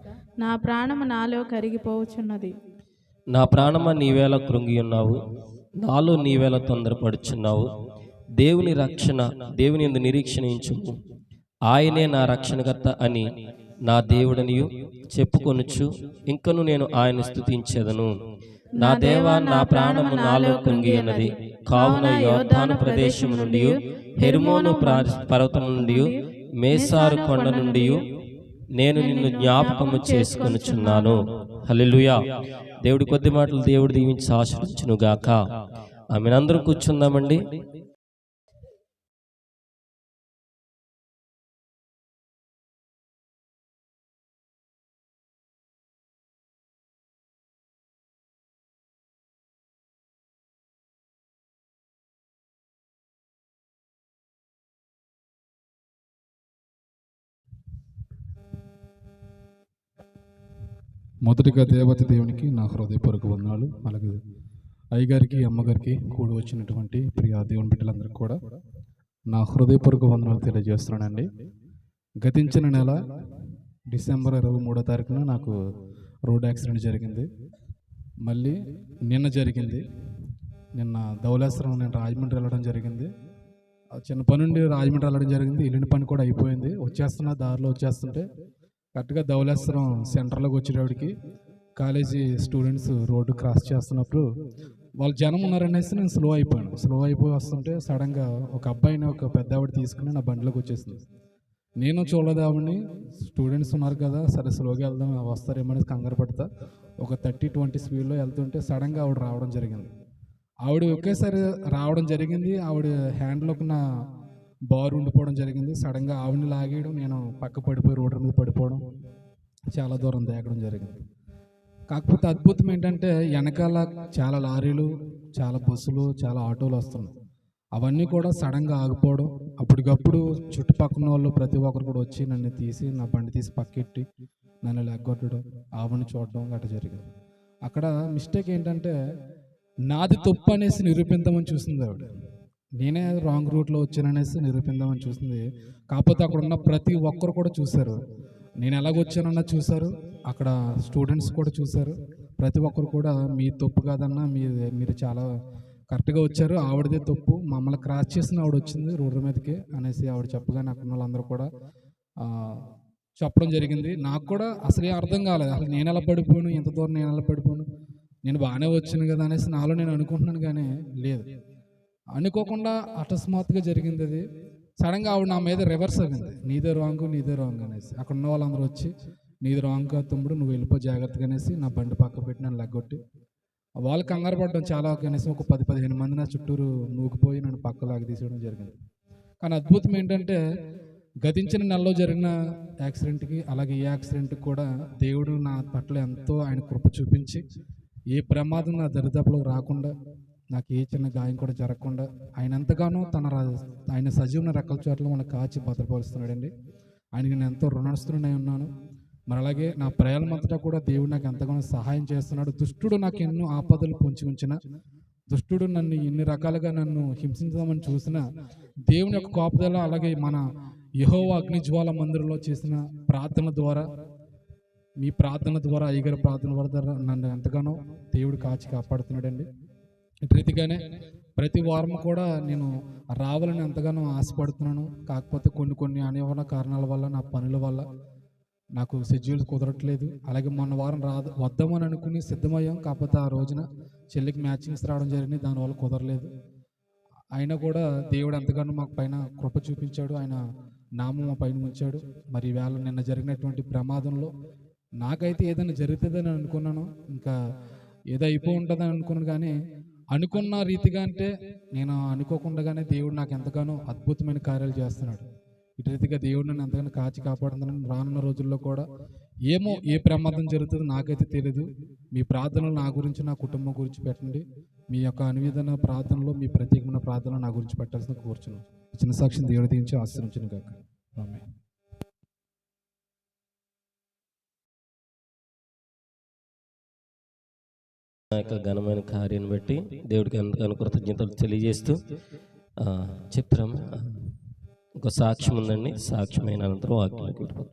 నా ప్రాణము నాలో కరిగిపోవచున్నది. నా ప్రాణమ నీవేళ కృంగి ఉన్నావు, నాలో నీవేళ తొందరపడుచున్నావు. దేవుని రక్షణ, దేవుని యందు నిరీక్షణించుము. ఆయనే నా రక్షణకర్త అని నా దేవుడనియు చెప్పుకొనుచు ఇంకను నేను ఆయన స్తుతించెదను. నా దేవా, నా ప్రాణము నాలో కృంగి ఉన్నది. కావున యోర్దాను ప్రదేశము నుండి, హెర్మోను పర్వతం నుండి, మేసారు కొండ నుండి నేను నిన్ను జ్ఞాపకము చేసుకొనుచున్నాను. హల్లెలూయా. దేవుడి కొద్ది మాటలు దేవుడు దీవించి ఆశీర్వదించును గాక. ఆమెను అందరూ కూర్చుందామండి. మొదటిగా దేవత దేవునికి నా హృదయపూర్వక వందనాలు. అలాగే అయ్యగారికి, అమ్మగారికి, కూడి వచ్చినటువంటి ప్రియ దేవుని బిడ్డలందరికీ కూడా నా హృదయపూర్వక వందనాలు తెలియజేస్తున్నానండి. గతించిన నెల డిసెంబర్ 23వ తారీఖున నాకు రోడ్ యాక్సిడెంట్ జరిగింది. మళ్ళీ నిన్న జరిగింది. నిన్న ధవళేశ్వరం నేను రాజమండ్రి వెళ్ళడం జరిగింది. చిన్న పని నుండి రాజమండ్రి వెళ్ళడం జరిగింది. వెళ్ళిన పని కూడా అయిపోయింది. దారిలో వచ్చేస్తుంటే కరెక్ట్గా ధవళేశ్వరం సెంటర్లోకి వచ్చేటప్పటికి కాలేజీ స్టూడెంట్స్ రోడ్డు క్రాస్ చేస్తున్నప్పుడు వాళ్ళు జనం ఉన్నారనేసి నేను స్లో అయిపోయి వస్తుంటే సడన్గా ఒక అబ్బాయిని, ఒక పెద్ద ఆవిడ తీసుకుని నా బండిలోకి వచ్చేసింది. నేను చూడలేదు ఆవిడని. స్టూడెంట్స్ ఉన్నారు కదా, సరే స్లోగా వెళ్దాం, వస్తారేమో అనేసి కంగారు పడతా ఒక 30-20 స్పీడ్లో వెళ్తుంటే సడన్గా ఆవిడ రావడం జరిగింది. ఆవిడ ఒకేసారి రావడం జరిగింది. ఆవిడ హ్యాండ్లోకి నా బారు ఉండిపోవడం జరిగింది. సడన్గా ఆవిడని లాగేయడం, నేను పక్క పడిపోయి రోడ్డు మీద పడిపోవడం, చాలా దూరం దేగడం జరిగింది. కాకపోతే అద్భుతం ఏంటంటే వెనకాల చాలా లారీలు, చాలా బస్సులు, చాలా ఆటోలు వస్తున్నాయి. అవన్నీ కూడా సడన్గా ఆగిపోవడం, అప్పటికప్పుడు చుట్టుపక్కల వాళ్ళు ప్రతి ఒక్కరు కూడా వచ్చి నన్ను తీసి, నా బండి తీసి పక్కెట్టి నన్ను లెగ్గొట్టడం, ఆవిడని చూడడం గట్రా జరిగింది. అక్కడ మిస్టేక్ ఏంటంటే నాది తప్పు అనేసి నిరూపిద్దామని చూసింది ఆవిడ. నేనే రాంగ్ రూట్లో వచ్చాననేసి నిరూపిద్దామని చూసింది. కాకపోతే అక్కడ ఉన్న ప్రతి ఒక్కరు కూడా చూశారు, నేను ఎలాగొచ్చానన్నా చూశారు. అక్కడ స్టూడెంట్స్ కూడా చూశారు. ప్రతి ఒక్కరు కూడా మీ తప్పు కాదన్నా, మీరు చాలా కరెక్ట్గా వచ్చారు, ఆవిడదే తప్పు, మమ్మల్ని క్రాస్ చేసిన ఆవిడ వచ్చింది రోడ్డు మీదకి అనేసి ఆవిడ చెప్పగానే అక్కడ వాళ్ళందరూ కూడా చెప్పడం జరిగింది. నాకు కూడా అసలు ఏం అర్థం కాలేదు. అసలు నేను ఎలా పడిపోయాను, ఇంత దూరం నేను ఎలా పడిపోయాను, నేను బాగానే వచ్చాను కదా అనేసి నాలో నేను అనుకుంటున్నాను. కానీ లేదు, అనుకోకుండా అకస్మాత్తుగా జరిగింది అది. సడన్గా ఆవిడ నా మీద రివర్స్ అయింది, నీదే రాంగ్ అనేసి. అక్కడ ఉన్న వాళ్ళందరూ వచ్చి నీది రాంగ్ కాదు తమ్ముడు, నువ్వు వెళ్ళిపో జాగ్రత్తగా అనేసి నా బండి పక్క పెట్టి నన్ను లెగ్గొట్టి వాళ్ళు కంగారు పడడం, చాలా కనీసం ఒక 10-15 మంది నా చుట్టూరు నూకిపోయి నన్ను పక్క లాగి తీసేయడం జరిగింది. కానీ అద్భుతం ఏంటంటే గతించిన నెలలో జరిగిన యాక్సిడెంట్కి అలాగే ఈ యాక్సిడెంట్కి కూడా దేవుడు నా పట్ల ఎంతో ఆయన కృప చూపించి ఏ ప్రమాదం నా దరిదాపులో రాకుండా, నాకు ఏ చిన్న గాయం కూడా జరగకుండా ఆయన ఎంతగానో ఆయన సజీవన రెక్కల చోట్ల మనకు కాచి భద్రపరుస్తున్నాడండి. ఆయనకి నేను ఎంతో రుణస్తున్నై ఉన్నాను. మరి అలాగే నా ప్రయాణమంతటా కూడా దేవుడు నాకు ఎంతగానో సహాయం చేస్తున్నాడు. దుష్టుడు నాకు ఎన్నో ఆపదలు పొంచి ఉంచిన, దుష్టుడు నన్ను ఎన్ని రకాలుగా నన్ను హింసించదామని చూసిన, దేవుని యొక్క కాపుదల అలాగే మన యెహోవా అగ్నిజ్వాల మందిరంలో చేసిన ప్రార్థన ద్వారా, మీ ప్రార్థన ద్వారా, అయ్యగారి ప్రార్థన ద్వారా నన్ను ఎంతగానో దేవుడు కాచి కాపాడుతున్నాడండి. ఇటు రీతిగానే ప్రతి వారం కూడా నేను రావాలని ఎంతగానో ఆశపడుతున్నాను. కాకపోతే కొన్ని అనివార్య కారణాల వల్ల, నా పనుల వల్ల నాకు షెడ్యూల్ కుదరట్లేదు. అలాగే మొన్న వారం వద్దామని అనుకుని సిద్ధమయ్యాం. కాకపోతే ఆ రోజున చెల్లికి మ్యాచింగ్స్ రావడం జరిగింది, దానివల్ల కుదరలేదు. అయినా కూడా దేవుడు ఎంతగానో మాకు పైన కృప చూపించాడు, ఆయన నామం మా పైన ఉంచాడు. మరి ఈవేళ నిన్న జరిగినటువంటి ప్రమాదంలో నాకైతే ఏదైనా జరుగుతుందని అనుకున్నాను, ఇంకా ఏదో అయిపోయి ఉంటుందని అనుకున్నాను. కానీ అనుకున్న రీతిగా అంటే నేను అనుకోకుండానే దేవుడు నాకు ఎంతగానో అద్భుతమైన కార్యాలు చేస్తున్నాడు. ఇటు రీతిగా దేవుడు నన్ను ఎంతగానో కాచి కాపాడుతున్నాను. రానున్న రోజుల్లో కూడా ఏమో ఏ ప్రమాదం జరుగుతుందో నాకైతే తెలియదు. మీ ప్రార్థనలు నా గురించి, నా కుటుంబం గురించి పెట్టండి. మీ యొక్క అనువేదన ప్రార్థనలో, మీ ప్రత్యేకమైన ప్రార్థన నా గురించి పెట్టాల్సిన కోరుచున్నాను. చిన్న సాక్షిని దేవుడి దీవించి ఆశీర్వదించును గాక. ఆమేన్. ఆ యొక్క ఘనమైన కార్యాన్ని బట్టి దేవుడికి ఎంతగానో కృతజ్ఞతలు తెలియజేస్తూ చిత్రం ఒక సాక్ష్యం ఉందండి. సాక్ష్యమైన అనంతరం వాక్యానికి వెళ్ళిపోతాం.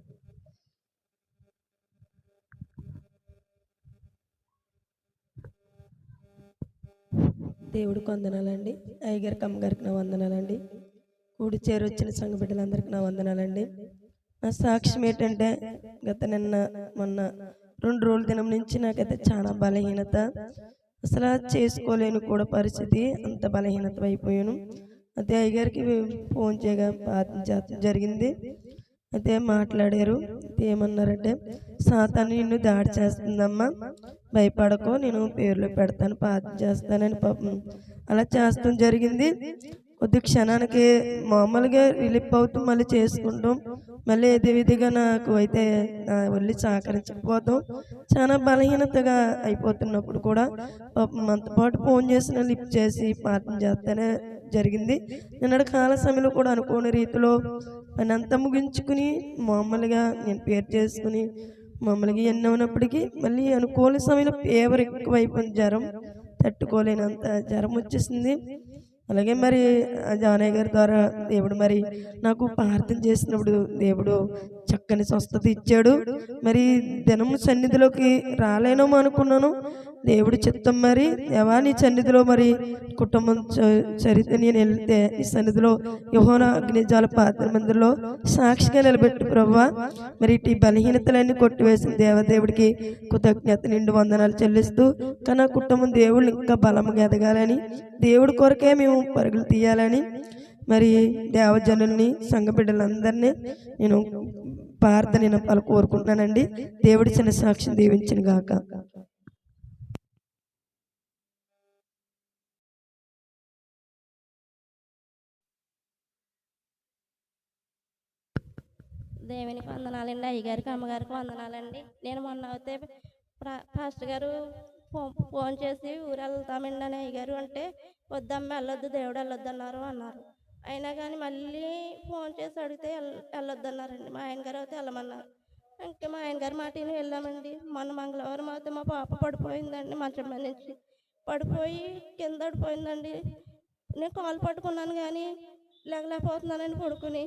దేవుడికి వందనాలండి. అయ్యగారికి అమ్మగారికి నా వందనాలండి. కూడి చేరొచ్చిన సంఘ బిడ్డలందరికీ నా వందనాలండి. నా సాక్ష్యం ఏంటంటే గత నిన్న మొన్న 2 రోజుల దినం నుంచి నాకైతే చాలా బలహీనత, అసలు చేసుకోలేని కూడా పరిస్థితి, అంత బలహీనత అయిపోయాను. అయితే అయ్యగారికి ఫోన్ చేయగా ప్రార్థన జరిగింది. అయితే మాట్లాడారు. ఏమన్నారంటే, సాతాను నిన్ను దాడి చేస్తుందమ్మా, భయపడకో, నేను పేర్లు పెడతాను, ప్రార్థన చేస్తానని పాపం అలా చేస్తాం జరిగింది. కొద్ది క్షణానికి మామూలుగా రిలీఫ్ అవుతూ మళ్ళీ చేసుకుంటాం. మళ్ళీ ఏదే విధిగా నాకు అయితే వెళ్ళి సహకరించకపోతాం. చాలా బలహీనతగా అయిపోతున్నప్పుడు కూడా పాపం మనతో పాటు ఫోన్ చేసిన లిఫ్ట్ చేసి ప్రార్థన చేస్తేనే జరిగింది. నిన్నటి కాల సమయంలో కూడా అనుకోని రీతిలో పని అంతా ముగించుకుని మామూలుగా నేను పేరు చేసుకుని మామూలుగా ఎన్ని ఉన్నప్పటికీ మళ్ళీ అనుకోని సమయంలో ఫీవర్ ఎక్కువైపోయింది, జ్వరం తట్టుకోలేనంత జ్వరం వచ్చేసింది. అలాగే మరి జానయ్య గారి ద్వారా దేవుడు మరి నాకు ప్రార్థన చేసినప్పుడు దేవుడు చక్కని స్వస్థత ఇచ్చాడు. మరి దినము సన్నిధిలోకి రాలేనేమో అనుకున్నాను. దేవుడి చిత్తం మరి దేవా నీ సన్నిధిలో మరి కుటుంబం చరిత్ర నేను వెళ్తే ఈ సన్నిధిలో యెహోవా అగ్నిజ్వాల పాత్ర మందిరంలో సాక్షిగా నిలబెట్టు ప్రభువా. మరి ఇటు బలహీనతలన్నీ కొట్టివేసిన దేవదేవుడికి కృతజ్ఞత నిండు వందనాలు చెల్లిస్తూ, కానీ ఆ కుటుంబం దేవుళ్ళు ఇంకా బలంగా ఎదగాలని, దేవుడి కొరకే మేము పరుగులు తీయాలని మరి దేవజనుల్ని సంఘ బిడ్డలందరినీ నేను ప్రార్థన కోరుకుంటున్నానండి. దేవుడి చిన్న సాక్షిని దీవించిన గాక. దేవునికి వందనాలండి. అయ్యగారికి అమ్మగారికి వందనాలండి. నేను మొన్న అయితే పాస్టర్ గారు ఫోన్ చేసి ఊరు వెళ్తామండి అని అయ్యగారు అంటే, వద్దమ్మ వెళ్ళొద్దు, దేవుడు వెళ్ళొద్దు అన్నారు. అయినా కానీ మళ్ళీ ఫోన్ చేసి అడిగితే వెళ్ళొద్దు అన్నారండి. మా ఆయన గారు అయితే వెళ్ళమన్నారు. ఇంకా మా ఆయన గారు మాటని వెళ్ళామండి. మొన్న మంగళవారం అయితే మా పాప పడిపోయిందండి, మంచం మీద నుంచి పడిపోయి కింద పడిపోయిందండి. నేను కాలు పట్టుకున్నాను కానీ లేకపోతున్నానండి. పడుకుని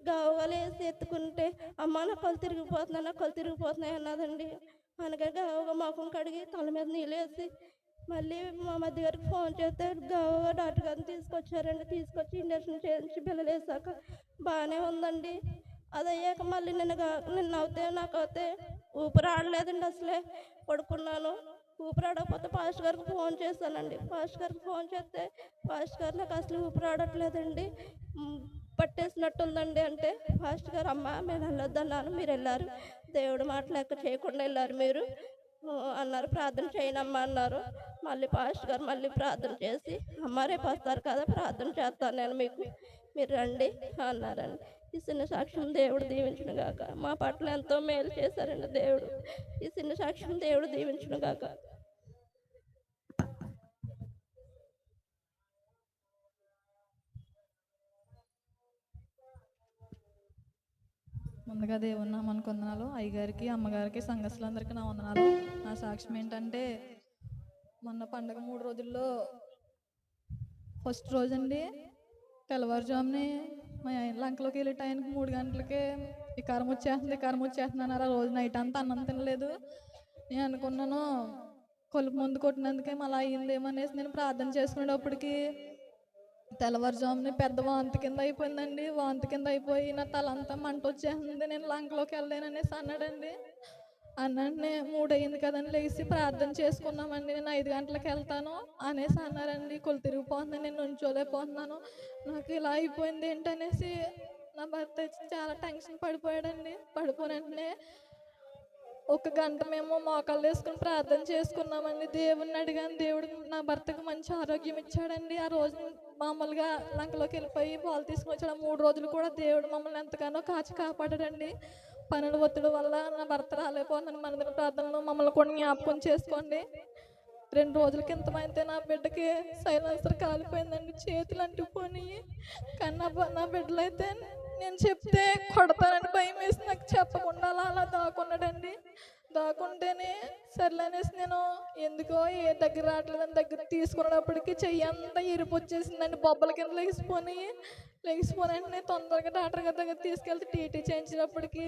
గావలేసి ఎత్తుకుంటే, అమ్మ నా కళ్ళు తిరిగిపోతున్నాయి అన్నదండి. అనగా గావగా ముఖం కడిగి తల మీద నీళ్ళు వేసి మళ్ళీ మా మధ్య గారికి ఫోన్ చేస్తే గావగా డాక్టర్ గారిని తీసుకొచ్చారండి. తీసుకొచ్చి ఇంజక్షన్ చేయించి బిల్లలు వేసాక బాగానే ఉందండి. అది అయ్యాక మళ్ళీ నిన్న అవుతే నాకు అయితే ఊపిరి ఆడలేదండి. అసలే పడుకున్నాను. ఊపిరి ఆడకపోతే పాస్టర్ గారికి ఫోన్ చేశానండి. పాస్టర్ గారికి ఫోన్ చేస్తే పాస్టర్ గారు నాకు అసలు ఊపిరి ఆడట్లేదండి, పట్టేసినట్టుందండి అంటే, పాస్టర్ గారు అమ్మ మేము వెళ్ళొద్దన్నాను, మీరు వెళ్ళారు, దేవుడు మాట లెక్క చేయకుండా వెళ్ళారు మీరు అన్నారు, ప్రార్థన చేయనమ్మా అన్నారు. మళ్ళీ పాస్టర్ గారు మళ్ళీ ప్రార్థన చేసి, అమ్మ రేపు వస్తారు కదా ప్రార్థన చేస్తాను నేను మీకు, మీరు రండి అన్నారండి. ఈ చిన్న సాక్ష్యం దేవుడు దీవించును గాక. మా పట్ల ఎంతో మేలు చేశారండి దేవుడు. ఈ చిన్న సాక్ష్యం దేవుడు దీవించును గాక. ముందుగా దేవుని నామానికి వందనాలు. అయ్యగారికి అమ్మగారికి సంఘస్థులందరికీ నా వందనాలు. నా సాక్ష్యం ఏంటంటే, మొన్న పండగ 3 రోజుల్లో ఫస్ట్ రోజు అండి తెల్లవారుజామునే మా లంకలోకి వెళ్ళే టైంకి 3 గంటలకే ఈ కరం వచ్చేస్తుంది అన్నారు. ఆ రోజు నైట్ అంతా అన్నం తినలేదు. నేను అనుకున్నాను కొలుపు ముందు కొట్టినందుకే మళ్ళీ అయ్యిందేమనేసి నేను ప్రార్థన చేసుకునేటప్పటికి తెల్లవారుజామున పెద్ద వాంతి కింద అయిపోయిందండి. వాంతి కింద అయిపోయి నా తలంతా మంట వచ్చేసింది. నేను లంకలోకి వెళ్ళలేననేసి అన్నాడండి. అన్నంటే 3 అయింది కదండి, లేచి ప్రార్థన చేసుకున్నామండి. నేను 5 గంటలకు వెళ్తాను అనేసి అన్నారండి. కొలు తిరిగిపోతుంది, నేను నుంచోలేకపోతున్నాను, నాకు ఇలా అయిపోయింది ఏంటనేసి నా భర్త చాలా టెన్షన్ పడిపోయాడండి. పడిపోయిన వెంటనే 1 గంట మేము మోకాళ్ళు వేసుకుని ప్రార్థన చేసుకున్నామండి. దేవుడిని అడిగాను, దేవుడు నా భర్తకు మంచి ఆరోగ్యం ఇచ్చాడండి. ఆ రోజు మామూలుగా లంకలోకి వెళ్ళిపోయి పాలు తీసుకుని వచ్చాడు. 3 రోజులు కూడా దేవుడు మమ్మల్ని ఎంతగానో కాచి కాపాడాడండి. పనుల ఒత్తిడి వల్ల నా భర్త రాలేకపోతున్నాను. మన దగ్గర ప్రార్థనలో మమ్మల్ని కూడా జ్ఞాపకం చేసుకోండి. 2 రోజుల క్రితమైతే నా బిడ్డకి సైలెన్సర్ కాలిపోయిందండి, చేతులు అంటుకుపోయి. కానీ నా బిడ్డలు అయితే నేను చెప్తే కొడతానని భయం వేసి నాకు చెప్పకుండా అలా దాక్కున్నాడండి. దాక్కుంటేనే సర్లేనేసి నేను ఎందుకో ఏ దగ్గర రావట్లేదని దగ్గర తీసుకునేటప్పటికి చెయ్యి అంతా ఇరుపు వచ్చేసిందండి. బొబ్బల కింద లెగిసిపోనండి. తొందరగా డాక్టర్ గారి దగ్గర తీసుకెళ్తే టీటీ చేయించినప్పటికి,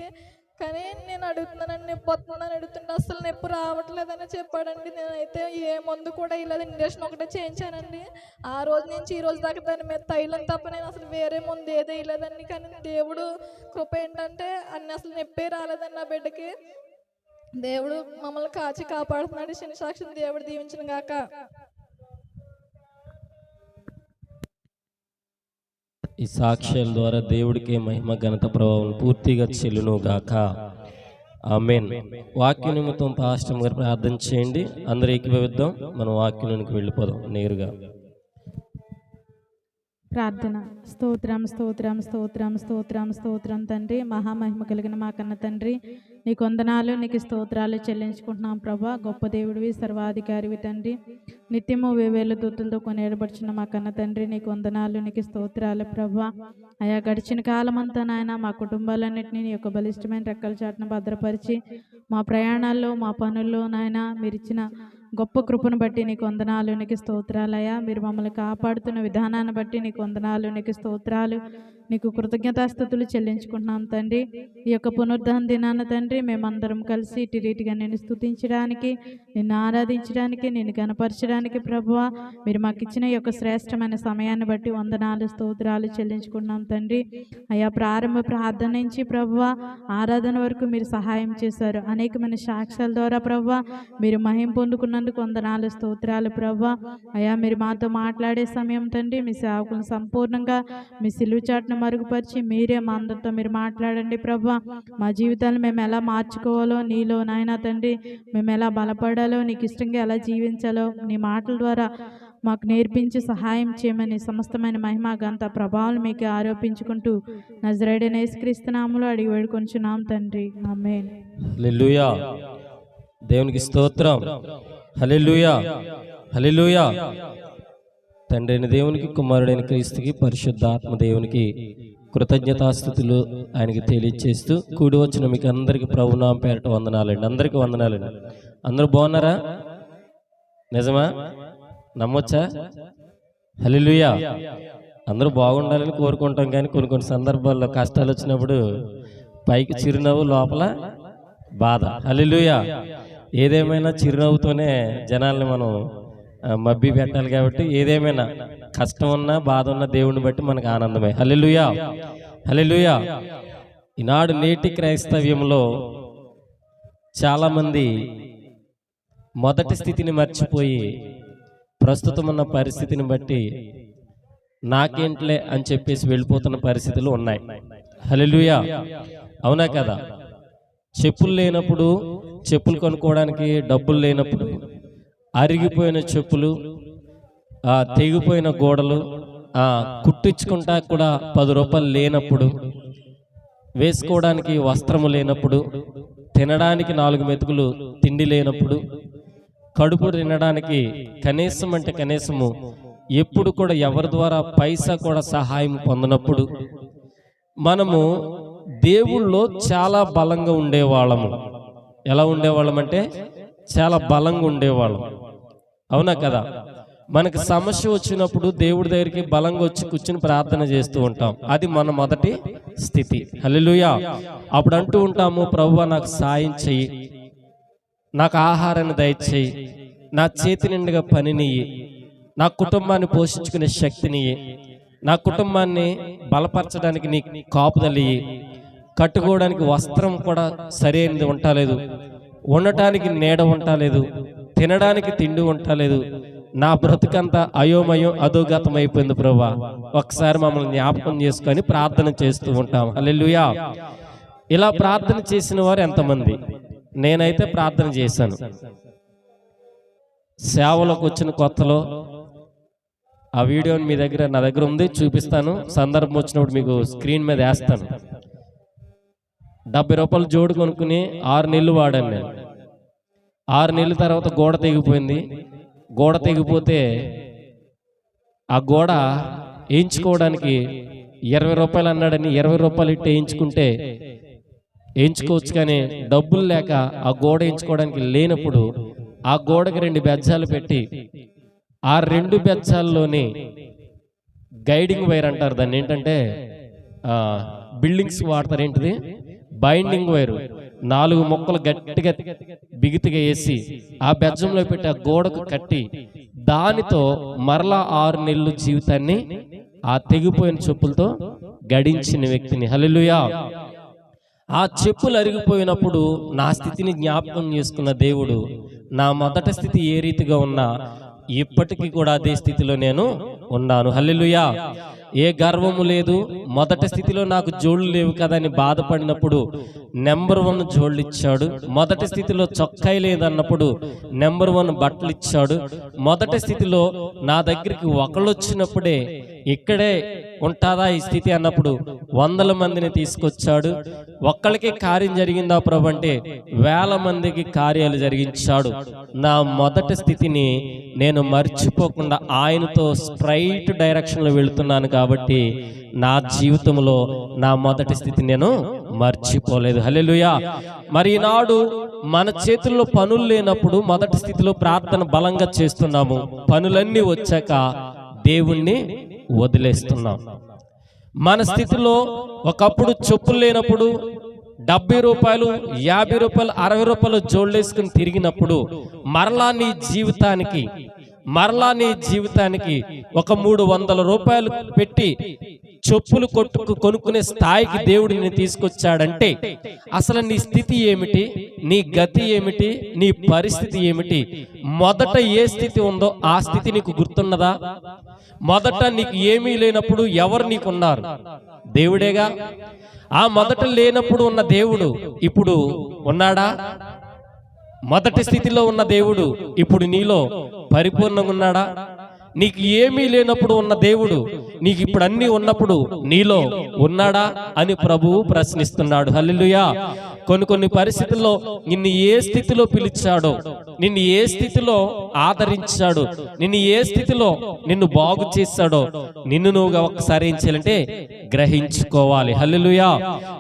కానీ నేను అడుగుతున్నానండి, నొప్పి వస్తుందని అడుగుతుంటే అసలు నొప్పి రావట్లేదని చెప్పాడండి. నేనైతే ఏ మందు కూడా ఇలాది ఇంజక్షన్ ఒకటే చేయించానండి. ఆ రోజు నుంచి ఈ రోజు దాకా దాని మీద తైలం తప్ప నేను అసలు వేరే మందు ఏదో ఇలాదండి. కానీ దేవుడు కృప ఏంటంటే అన్ని అసలు నొప్పి రాలేదండి నా బిడ్డకి. దేవుడు మమ్మల్ని కాచి కాపాడుతున్నాడు. చిన్న సాక్షిని దేవుడు దీవించిన గాక. ఈ సాక్ష్యాల ద్వారా దేవుడికి మహిమ ఘనత ప్రభావం పూర్తిగా చెల్లును గాక. ఆమేన్. వాక్య నిమిత్తం పాస్టర్ గారు ప్రార్థన చేయండి. అందరూ ఏకీభవిద్దాం. మనం వాక్యంలోనికి వెళ్ళిపోదాం నేరుగా. ప్రార్థన. స్తోత్రం స్తోత్రం స్తోత్రం స్తోత్రం స్తోత్రం తండ్రి, మహామహిమ కలిగిన మా కన్న తండ్రి, నీకు వందనాలు, నీకు స్తోత్రాలు చెల్లించుకుంటున్నాం ప్రభా. గొప్ప దేవుడివి, సర్వాధికారివి తండ్రి, నిత్యము 1000 దూతలతో కొనేయబడుచున్న మా కన్న తండ్రి, నీకు వందనాలు, నీకు స్తోత్రాలు ప్రభా. అయా గడిచిన కాలం అంతా నాయన మా కుటుంబాలన్నింటినీ నీ యొక్క బలిష్టమైన రెక్కల చాటును భద్రపరిచి మా ప్రయాణాల్లో మా పనుల్లో నాయన మీరు ఇచ్చిన గొప్ప కృపను బట్టి నీకు వందనాలు, నీకు స్తోత్రాలయ్యా. మీరు మమ్మల్ని కాపాడుతున్న విధానాన్ని బట్టి నీకు వందనాలు, నీకు స్తోత్రాలు, నీకు కృతజ్ఞతాస్తుతులు చెల్లించుకుంటున్నాం తండ్రి. ఈ యొక్క పునరుద్ధరణ దినాన తండ్రి మేమందరం కలిసి ఇటు రీతిగా నేను స్తుతించడానికి, నిన్ను ఆరాధించడానికి, నిన్ను కనపరచడానికి ప్రభువా మీరు మాకు ఇచ్చిన ఈ యొక్క శ్రేష్టమైన సమయాన్ని బట్టి వందనాలు స్తోత్రాలు చెల్లించుకుంటున్నాం తండ్రి. అయ్యా ప్రారంభ ప్రార్థన నుంచి ప్రభువా ఆరాధన వరకు మీరు సహాయం చేశారు. అనేకమైన సాక్ష్యాల ద్వారా ప్రభువా మీరు మహిమ పొందుకున్నందుకు వందనాలు స్తోత్రాలు ప్రభువా. అయ్యా మీరు మాతో మాట్లాడే సమయం తండ్రి మీ సేవకులను సంపూర్ణంగా మీ సిలువ చాటును మరుగుపరిచి మీరే మా అందరితో మీరు మాట్లాడండి ప్రభువా. మా జీవితాలను మేము ఎలా మార్చుకోవాలో నీలో నాయనా తండ్రి, మేము ఎలా బలపడాలో, నీకు ఇష్టంగా ఎలా జీవించాలో నీ మాటల ద్వారా మాకు నేర్పించి సహాయం చేయమని సమస్తమైన మహిమ ఘనత ప్రభావం మీకు ఆరోపించుకుంటూ నజరేయుడైన యేసుక్రీస్తు నామములో అడిగి వేడుకొంచున్నాం తండ్రి. ఆమేన్. హల్లెలూయా. దేవునికి స్తోత్రం. హల్లెలూయా. హల్లెలూయా. తండ్రి అయిన దేవునికి, కుమారుడైన క్రీస్తుకి, పరిశుద్ధాత్మ దేవునికి కృతజ్ఞతాస్తుతులు ఆయనకి తెలియజేస్తూ కూడి వచ్చిన మీకు అందరికీ ప్రభునామ పేరట వందనాలండి. అందరికీ వందనాలండి. అందరూ బాగున్నారా? నిజమా? నమ్మొచ్చా? హల్లెలూయా. అందరూ బాగుండాలని కోరుకుంటాం, కానీ కొన్ని సందర్భాల్లో కష్టాలు వచ్చినప్పుడు పైకి చిరునవ్వు, లోపల బాధ. హల్లెలూయా. ఏదేమైనా చిరునవ్వుతోనే జనాల్ని మనం మబ్బి పెట్టాలి. కాబట్టి ఏదేమైనా కష్టం ఉన్నా బాధ ఉన్నా దేవుడిని బట్టి మనకు ఆనందమే. హల్లెలూయా. హల్లెలూయా. ఈనాడు నేటి క్రైస్తవ్యంలో చాలామంది మొదటి స్థితిని మర్చిపోయి ప్రస్తుతం ఉన్న పరిస్థితిని బట్టి నాకేంట్లే అని చెప్పేసి వెళ్ళిపోతున్న పరిస్థితులు ఉన్నాయి. హల్లెలూయా. అవునా కదా? చెప్పులు లేనప్పుడు, చెప్పులు కొనుక్కోవడానికి డబ్బులు లేనప్పుడు, అరిగిపోయిన చెప్పులు, తెగిపోయిన గోడలు, కుట్టించుకుంటా కూడా 10 రూపాయలు లేనప్పుడు, వేసుకోవడానికి వస్త్రము లేనప్పుడు, తినడానికి 4 మెతుకులు తిండి లేనప్పుడు, కడుపు తినడానికి కనీసము ఎప్పుడు కూడా ఎవరి ద్వారా పైసా కూడా సహాయం పొందనప్పుడు మనము దేవుళ్ళో చాలా బలంగా ఉండేవాళ్ళము. ఎలా ఉండేవాళ్ళం అంటే చాలా బలంగా ఉండేవాళ్ళం. అవునా కదా? మనకు సమస్య వచ్చినప్పుడు దేవుడి దగ్గరికి బలంగా వచ్చి కూర్చుని ప్రార్థన చేస్తూ ఉంటాం. అది మన మొదటి స్థితి. హల్లెలూయా. అప్పుడు అంటూ ఉంటాము, ప్రభువా నాకు సాయం చెయ్యి, నాకు ఆహారాన్ని దయచేయి, నా చేతి నిండుగా పనినియ్యి, నా కుటుంబాన్ని పోషించుకునే శక్తినియ్యి, నా కుటుంబాన్ని బలపరచడానికి నీ కాపుదలియ్యి, కట్టుకోవడానికి వస్త్రం కూడా సరైనది ఉండలేదు, ఉండటానికి నీడ ఉండలేదు, తినడానికి తిండి ఉండలేదు, నా బ్రతుకంతా అయోమయం అధోగతం అయిపోయింది ప్రభువా. ఒకసారి మమ్మల్ని జ్ఞాపకం చేసుకొని ప్రార్థన చేస్తూ ఉంటాం. హల్లెలూయా. ఇలా ప్రార్థన చేసిన వారు ఎంతమంది? నేనైతే ప్రార్థన చేశాను. సేవలోకి వచ్చిన కొత్తలో ఆ వీడియోని నా దగ్గర ఉంది, చూపిస్తాను. సందర్భం వచ్చినప్పుడు మీకు స్క్రీన్ మీద వేస్తాను. 70 రూపాయలు జోడు కొనుక్కుని 6 నెలలు వాడాను నేను. 6 నెలల తర్వాత గోడ తెగిపోయింది. గోడ తెగిపోతే ఆ గోడ వేయించుకోవడానికి 20 రూపాయలు అన్నాడని 20 రూపాయలు ఇట్టి వేయించుకుంటే వేయించుకోవచ్చు, కానీ డబ్బులు లేక ఆ గోడ వేయించుకోవడానికి లేనప్పుడు ఆ గోడకి 2 బెజ్జాలు పెట్టి ఆ 2 బెజ్జాల్లోని గైడింగ్ వైర్ అంటారు దాన్ని, ఏంటంటే బిల్డింగ్స్ వాడతారు, ఏంటిది బైండింగ్ వైరు, 4 ముక్కలు గట్టిగా బిగితిగా వేసి ఆ బెజ్జంలో పెట్టి ఆ గోడకు కట్టి దానితో మరలా 6 నెలలు జీవితాన్ని ఆ తెగిపోయిన చెప్పులతో గడించిన వ్యక్తిని. హల్లెలూయా. ఆ చెప్పులు అరిగిపోయినప్పుడు నా స్థితిని జ్ఞాపకం చేసుకున్న దేవుడు నా మొదటి స్థితి ఏ రీతిగా ఉన్నా ఇప్పటికీ కూడా అదే స్థితిలో నేను ఉన్నాను. హల్లెలూయా. ఏ గర్వము లేదు. మొదటి స్థితిలో నాకు జోళ్ళు లేవు కదా అని బాధపడినప్పుడు నెంబర్ 1 జోళ్ళు ఇచ్చాడు. మొదటి స్థితిలో చొక్కాయి లేదన్నప్పుడు నెంబర్ 1 బట్టలు ఇచ్చాడు. మొదటి స్థితిలో నా దగ్గరికి ఒకళ్ళు వచ్చినప్పుడే ఇక్కడే ఉంటుందా ఈ స్థితి అన్నప్పుడు 100 మందిని తీసుకొచ్చాడు. ఒక్కళ్ళకి కార్యం జరిగిందా ప్రభు అంటే 1000 మందికి కార్యాలు జరిగించాడు. నా మొదటి స్థితిని నేను మర్చిపోకుండా ఆయనతో స్ట్రైట్ డైరెక్షన్లో వెళుతున్నాను కాబట్టి నా జీవితంలో నా మొదటి స్థితి నేను మర్చిపోలేదు. హల్లెలూయా. మరి ఈనాడు మన చేతుల్లో పనులు లేనప్పుడు మొదటి స్థితిలో ప్రార్థన బలంగా చేస్తున్నాము. పనులన్నీ వచ్చాక దేవుణ్ణి వదిలేస్తున్నాం. మన స్థితిలో ఒకప్పుడు చెప్పులు లేనప్పుడు 70 రూపాయలు 50 రూపాయలు 60 రూపాయలు జోళ్ళేసుకుని తిరిగినప్పుడు మరలా నీ జీవితానికి ఒక 300 రూపాయలు పెట్టి చెప్పులు కొనుక్కునే స్థాయికి దేవుడు నిన్ను తీసుకొచ్చాడంటే అసలు నీ స్థితి ఏమిటి, నీ గతి ఏమిటి, నీ పరిస్థితి ఏమిటి? మొదట ఏ స్థితి ఉందో ఆ స్థితి నీకు గుర్తున్నదా? మొదట నీకు ఏమీ లేనప్పుడు ఎవరు నీకున్నారు? దేవుడేగా. ఆ మొదట లేనప్పుడు ఉన్న దేవుడు ఇప్పుడు ఉన్నాడా? మొదటి స్థితిలో ఉన్న దేవుడు ఇప్పుడు నీలో పరిపూర్ణంగా ఉన్నాడా? నీకు ఏమీ లేనప్పుడు ఉన్న దేవుడు నీకు ఇప్పుడు అన్ని ఉన్నప్పుడు నీలో ఉన్నాడా అని ప్రభువు ప్రశ్నిస్తున్నాడు. హల్లెలూయా. కొన్ని పరిస్థితుల్లో నిన్ను ఏ స్థితిలో పిలిచాడో, నిన్ను ఏ స్థితిలో ఆదరించాడో, నిన్ను ఏ స్థితిలో నిన్ను బాగు చేశాడో నిన్ను నువ్వుగా ఒక్కసారి ఏం చేయాలంటే గ్రహించుకోవాలి. హల్లెలూయా.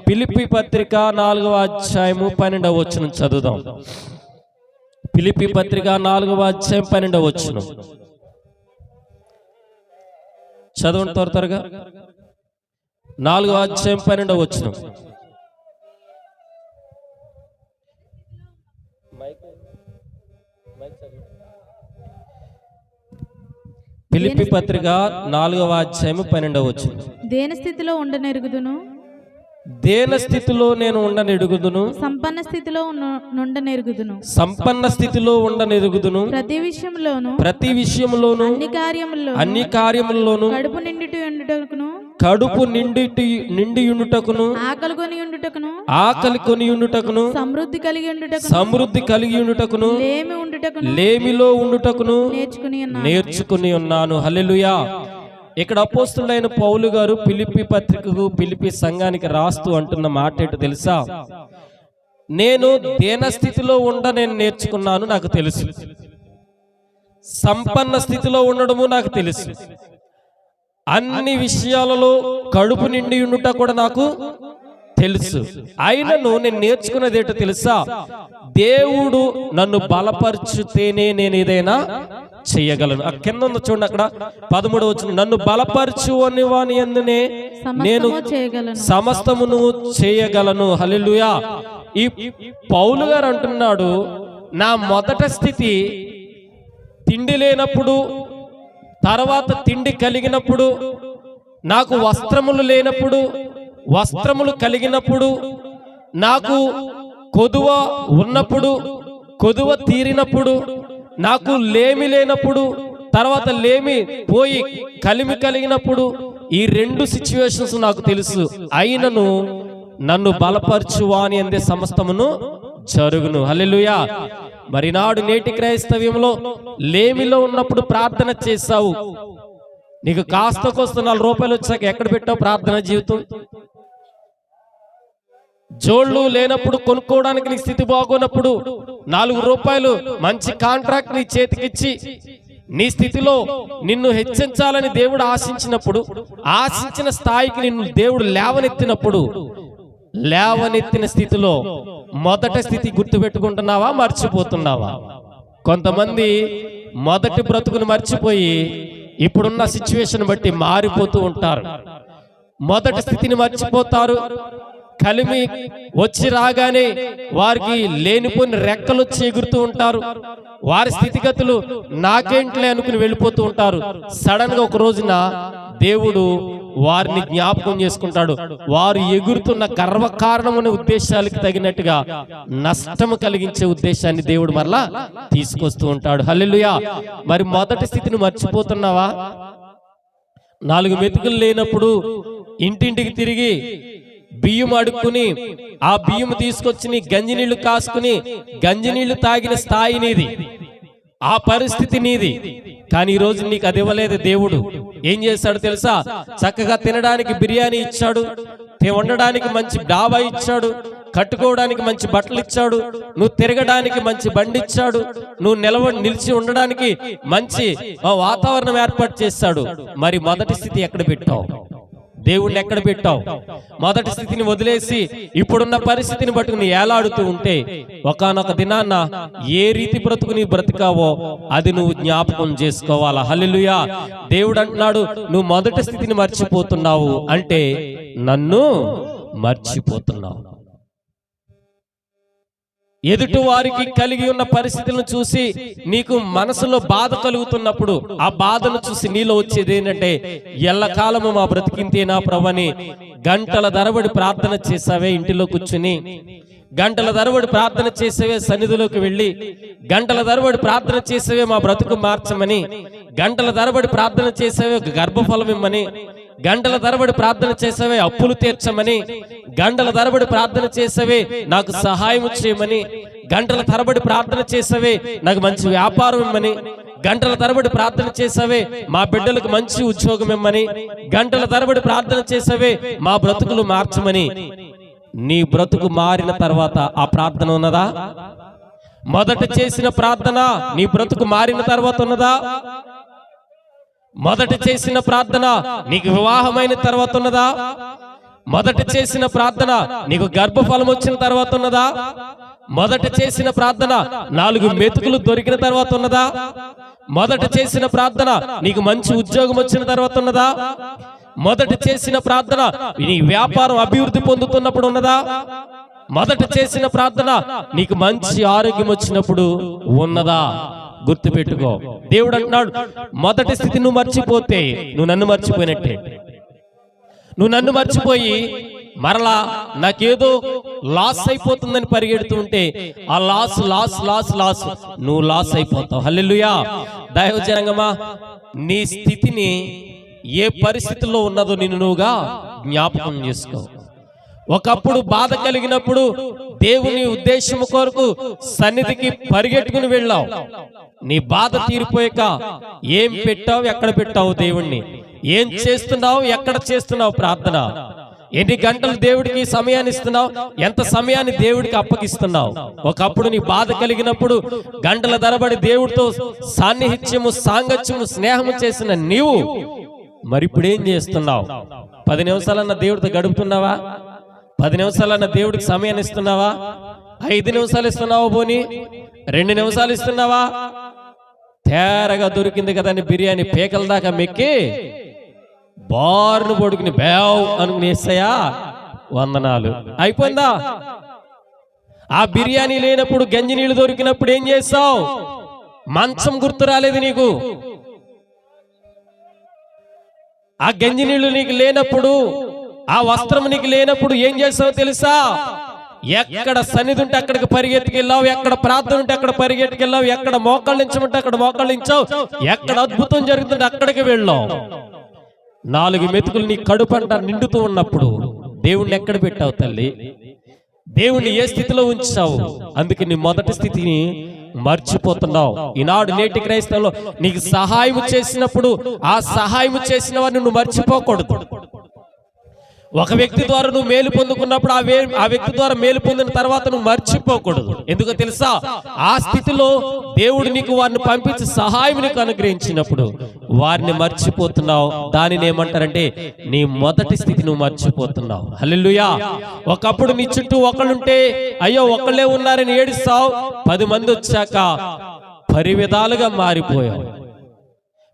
ఫిలిప్పీ పత్రిక 4వ అధ్యాయము 12వ వచనం చదువుదాం. ఫిలిప్పీ పత్రిక 4వ అధ్యాయం 12వ వచనం చదవండి త్వరగా. 4వ అధ్యాయం 12వ వచనం. ఫిలిప్పీ పత్రిక 4వ అధ్యాయం 12వ వచనం. దేని స్థితిలో ఉండనెరుగుదును, దేన స్థితిలో నేను ఉండనెరుగుదును, సంపన్న స్థితిలో నుండనెరుగుదును, సంపన్న స్థితిలో ఉండనెరుగుదును, ప్రతి విషయంలోను అన్ని కార్యముల్లోను కడుపు నిండి ఉండుటకును ఆకలి కొని ఉండుటకును సమృద్ధి కలిగి ఉండుటకును లేమిలో ఉండుటకును నేర్చుకుని ఉన్నాను. హల్లెలూయా. ఇక్కడ అపోస్తలుడైన పౌలు గారు ఫిలిప్పీ పత్రికకు ఫిలిప్పీ సంఘానికి రాస్తూ అంటున్న మాట ఏంటో తెలుసా? నేను దేన స్థితిలో నేను నేర్చుకున్నాను, నాకు తెలుసు. సంపన్న స్థితిలో ఉండడము నాకు తెలుసు. అన్ని విషయాలలో కడుపు నిండి ఉండుట కూడా నాకు తెలుసు. అయినను నేను నేర్చుకున్నది ఏంటో తెలుసా? దేవుడు నన్ను బలపరచుతేనే నేను ఏదైనా చెయ్యగలను. ఆ కింద ఉంది చూడండి, అక్కడ 13వ వచనం. నన్ను బలపరచు అని వాని యందునే నేను సమస్తమును చేయగలను. హల్లెలూయా. ఈ పౌలు గారు అంటున్నాడు, నా మొదట స్థితి తిండి లేనప్పుడు, తర్వాత తిండి కలిగినప్పుడు, నాకు వస్త్రములు లేనప్పుడు, వస్త్రములు కలిగినప్పుడు, నాకు కొదువ ఉన్నప్పుడు, కొదువ తీరినప్పుడు, నాకు లేమి లేనప్పుడు, తర్వాత లేమి పోయి కలిమి కలిగినప్పుడు, ఈ 2 సిచ్యువేషన్స్ నాకు తెలుసు. అయినను నన్ను బలపరచువాని అందే సమస్తమును జరుగును. హల్లెలూయా. మరి నాడు నేటి క్రైస్తవ్యంలో లేమిలో ఉన్నప్పుడు ప్రార్థన చేశావు, నీకు కాస్త కోస్త 4 రూపాయలు వచ్చాక ఎక్కడ పెట్టావు ప్రార్థన జీవితం? జోళ్ళు లేనప్పుడు, కొనుక్కోవడానికి నీ స్థితి బాగోనప్పుడు 4 రూపాయలు మంచి కాంట్రాక్ట్ నీ చేతికిచ్చి నీ స్థితిలో నిన్ను హెచ్చించాలని దేవుడు ఆశించినప్పుడు, ఆశించిన స్థాయికి నిన్ను దేవుడు లేవనెత్తినప్పుడు, లేవనెత్తిన స్థితిలో మొదటి స్థితి గుర్తుపెట్టుకుంటున్నావా, మర్చిపోతున్నావా? కొంతమంది మొదటి బ్రతుకును మర్చిపోయి ఇప్పుడున్న సిచ్యువేషన్ బట్టి మారిపోతూ ఉంటారు. మొదటి స్థితిని మర్చిపోతారు. కలిమి వచ్చి రాగానే వారికి లేనిపోయిన రెక్కలు వచ్చి ఎగురుతూ ఉంటారు. వారి స్థితిగతులు నాకేంట్లే అనుకుని వెళ్ళిపోతూ ఉంటారు. సడన్ గా ఒక రోజున దేవుడు వారిని జ్ఞాపకం చేసుకుంటాడు. వారు ఎగురుతున్న గర్వకారణమైన ఉద్దేశాలకు తగినట్టుగా నష్టము కలిగించే ఉద్దేశాన్ని దేవుడు మరలా తీసుకొస్తూ ఉంటాడు. హల్లెలూయా. మరి మొదటి స్థితిని మర్చిపోతున్నావా? 4 మెతుకులు లేనప్పుడు ఇంటింటికి తిరిగి బియ్యం అడుక్కుని ఆ బియ్యం తీసుకొచ్చి గంజి నీళ్లు కాసుకుని గంజి నీళ్లు తాగిన స్థాయి నీది, ఆ పరిస్థితి నీది. కానీ ఈ రోజు నీకు అది ఇవ్వలేదు. దేవుడు ఏం చేశాడు తెలుసా? చక్కగా తినడానికి బిర్యానీ ఇచ్చాడు, ఉండడానికి మంచి డాబా ఇచ్చాడు, కట్టుకోవడానికి మంచి బట్టలు ఇచ్చాడు, నువ్వు తిరగడానికి మంచి బండి ఇచ్చాడు, నువ్వు నిలిచి ఉండడానికి మంచి వాతావరణం ఏర్పాటు చేశాడు. మరి మొదటి స్థితి ఎక్కడ పెట్టావు? దేవుణ్ణి ఎక్కడ పెట్టావు? మొదటి స్థితిని వదిలేసి ఇప్పుడున్న పరిస్థితిని పట్టుకుని ఏలాడుతూ ఉంటే ఒకానొక దినాన్న ఏ రీతి బ్రతుకు నీ బ్రతికావో అది నువ్వు జ్ఞాపకం చేసుకోవాలా. హల్లెలూయా. దేవుడు అంటున్నాడు, నువ్వు మొదటి స్థితిని మర్చిపోతున్నావు అంటే నన్ను మర్చిపోతున్నావు. ఎదుటి వారికి కలిగి ఉన్న పరిస్థితులను చూసి నీకు మనసులో బాధ కలుగుతున్నప్పుడు ఆ బాధను చూసి నీలో వచ్చేది ఏంటంటే, ఎల్లకాలము మా బ్రతికింతేనా ప్రభువని గంటల తరబడి ప్రార్థన చేసావే ఇంటిలో కూర్చుని, గంటల తరబడి ప్రార్థన చేసేవే సన్నిధిలోకి వెళ్ళి, గంటల తరబడి ప్రార్థన చేసేవే మా బ్రతుకు మార్చమని, గంటల తరబడి ప్రార్థన చేసేవే గర్భఫలం ఇమ్మని, గంటల తరబడి ప్రార్థన చేసేవే అప్పులు తీర్చమని, గంటల తరబడి ప్రార్థన చేసేవే నాకు సహాయం చేయమని, గంటల తరబడి ప్రార్థన చేసేవే నాకు మంచి వ్యాపారం ఇమ్మని, గంటల తరబడి ప్రార్థన చేసేవే మా బిడ్డలకు మంచి ఉద్యోగం ఇమ్మని, గంటల తరబడి ప్రార్థన చేసేవే మా బ్రతుకులు మార్చమని. నీ బ్రతుకు మారిన తర్వాత ఆ ప్రార్థన ఉన్నదా? మొదట చేసిన ప్రార్థన నీ బ్రతుకు మారిన తర్వాత ఉన్నదా? మొదట చేసిన ప్రార్థన నీకు వివాహమైన తర్వాత ఉన్నదా? మొదట చేసిన ప్రార్థన నీకు గర్భఫలం వచ్చిన తర్వాత ఉన్నదా? మొదట చేసిన ప్రార్థన 4 మెతుకులు దొరికిన తర్వాత ఉన్నదా? మొదట చేసిన ప్రార్థన నీకు మంచి ఉద్యోగం వచ్చిన తర్వాత ఉన్నదా? మొదట చేసిన ప్రార్థన నీ వ్యాపారం అభివృద్ధి పొందుతున్నప్పుడు ఉన్నదా? మొదట చేసిన ప్రార్థన నీకు మంచి ఆరోగ్యం వచ్చినప్పుడు ఉన్నదా? గుర్తుపెట్టుకో. దేవుడు అంటున్నాడు, మొదటి స్థితి నువ్వు మర్చిపోతే నువ్వు నన్ను మర్చిపోయినట్టే. నువ్వు నన్ను మర్చిపోయి మరలా నాకేదో లాస్ అయిపోతుందని పరిగెడుతూ ఉంటే ఆ లాస్ లాస్ లాస్ లాస్ నువ్వు లాస్ అయిపోతావు. హల్లెలూయా. దైవజనంగమా, నీ స్థితిని ఏ పరిస్థితుల్లో ఉన్నదో నిన్ను నువ్వుగా జ్ఞాపకం చేసుకో. ఒకప్పుడు బాధ కలిగినప్పుడు దేవుని ఉద్దేశము కొరకు సన్నిధికి పరిగెట్టుకుని వెళ్ళావు. నీ బాధ తీరిపోయాక ఏం పెట్టావు, ఎక్కడ పెట్టావు దేవుణ్ణి? ఏం చేస్తున్నావు, ఎక్కడ చేస్తున్నావు ప్రార్థన? ఎన్ని గంటలు దేవుడికి సమయాన్ని ఇస్తున్నావు, ఎంత సమయాన్ని దేవుడికి అప్పగిస్తున్నావు? ఒకప్పుడు నీ బాధ కలిగినప్పుడు గంటల తరబడి దేవుడితో సాన్నిహిత్యము, సాంగత్యము, స్నేహము చేసిన నీవు మరి ఇప్పుడు ఏం చేస్తున్నావు? 10 నిమిషాలన్న దేవుడితో గడుపుతున్నావా? 10 నిమిషాలన్న దేవుడికి సమయాన్ని ఇస్తున్నావా? 5 నిమిషాలు ఇస్తున్నావా? పోనీ 2 నిమిషాలు ఇస్తున్నావా? తేరగా దొరికింది కదా అని బిర్యానీ పేకల దాకా మెక్కి బారును పొడుకుని బేవ్ అనుకుని వేస్తాయా? వందనాలు. అయిపోయిందా? ఆ బిర్యానీ లేనప్పుడు గంజి నీళ్లు దొరికినప్పుడు ఏం చేస్తావు? మంచం గుర్తు రాలేదు నీకు. ఆ గంజి నీళ్లు నీకు లేనప్పుడు, ఆ వస్త్రం నీకు లేనప్పుడు ఏం చేస్తావో తెలుసా? ఎక్కడ సన్నిధి ఉంటే అక్కడికి పరిగెత్తుకెళ్ళావు, ఎక్కడ ప్రార్థన ఉంటే అక్కడ పరిగెత్తుకెళ్ళావు, ఎక్కడ మోకాళ్ళించమంటే అక్కడ మోకాళ్ళించావు, ఎక్కడ అద్భుతం జరుగుతుంటే అక్కడికి వెళ్ళావు. 4 మెతుకులు నీ కడుపంట నిండుతూ ఉన్నప్పుడు దేవుణ్ణి ఎక్కడ పెట్టావు తల్లి? దేవుణ్ణి ఏ స్థితిలో ఉంచావు? అందుకే నీ మొదటి స్థితిని మర్చిపోతున్నావు. ఈనాడు నేటి క్రైస్తవులో నీకు సహాయం చేసినప్పుడు ఆ సహాయం చేసిన వారిని నువ్వు మర్చిపోకూడదు. ఒక వ్యక్తి ద్వారా నువ్వు మేలు పొందుకున్నప్పుడు ఆ వ్యక్తి ద్వారా మేలు పొందిన తర్వాత నువ్వు మర్చిపోకూడదు. ఎందుకో తెలుసా? ఆ స్థితిలో దేవుడు నీకు వారిని పంపించి సహాయం నీకు అనుగ్రహించినప్పుడు వారిని మర్చిపోతున్నావు. దానిని ఏమంటారంటే నీ మొదటి స్థితి నువ్వు మర్చిపోతున్నావు. హల్లెలూయా. ఒకప్పుడు నీ చుట్టూ ఒకళ్ళుంటే అయ్యో ఒకళ్ళే ఉన్నారని ఏడుస్తావు. 10 మంది వచ్చాక పరివిధాలుగా మారిపోయావు.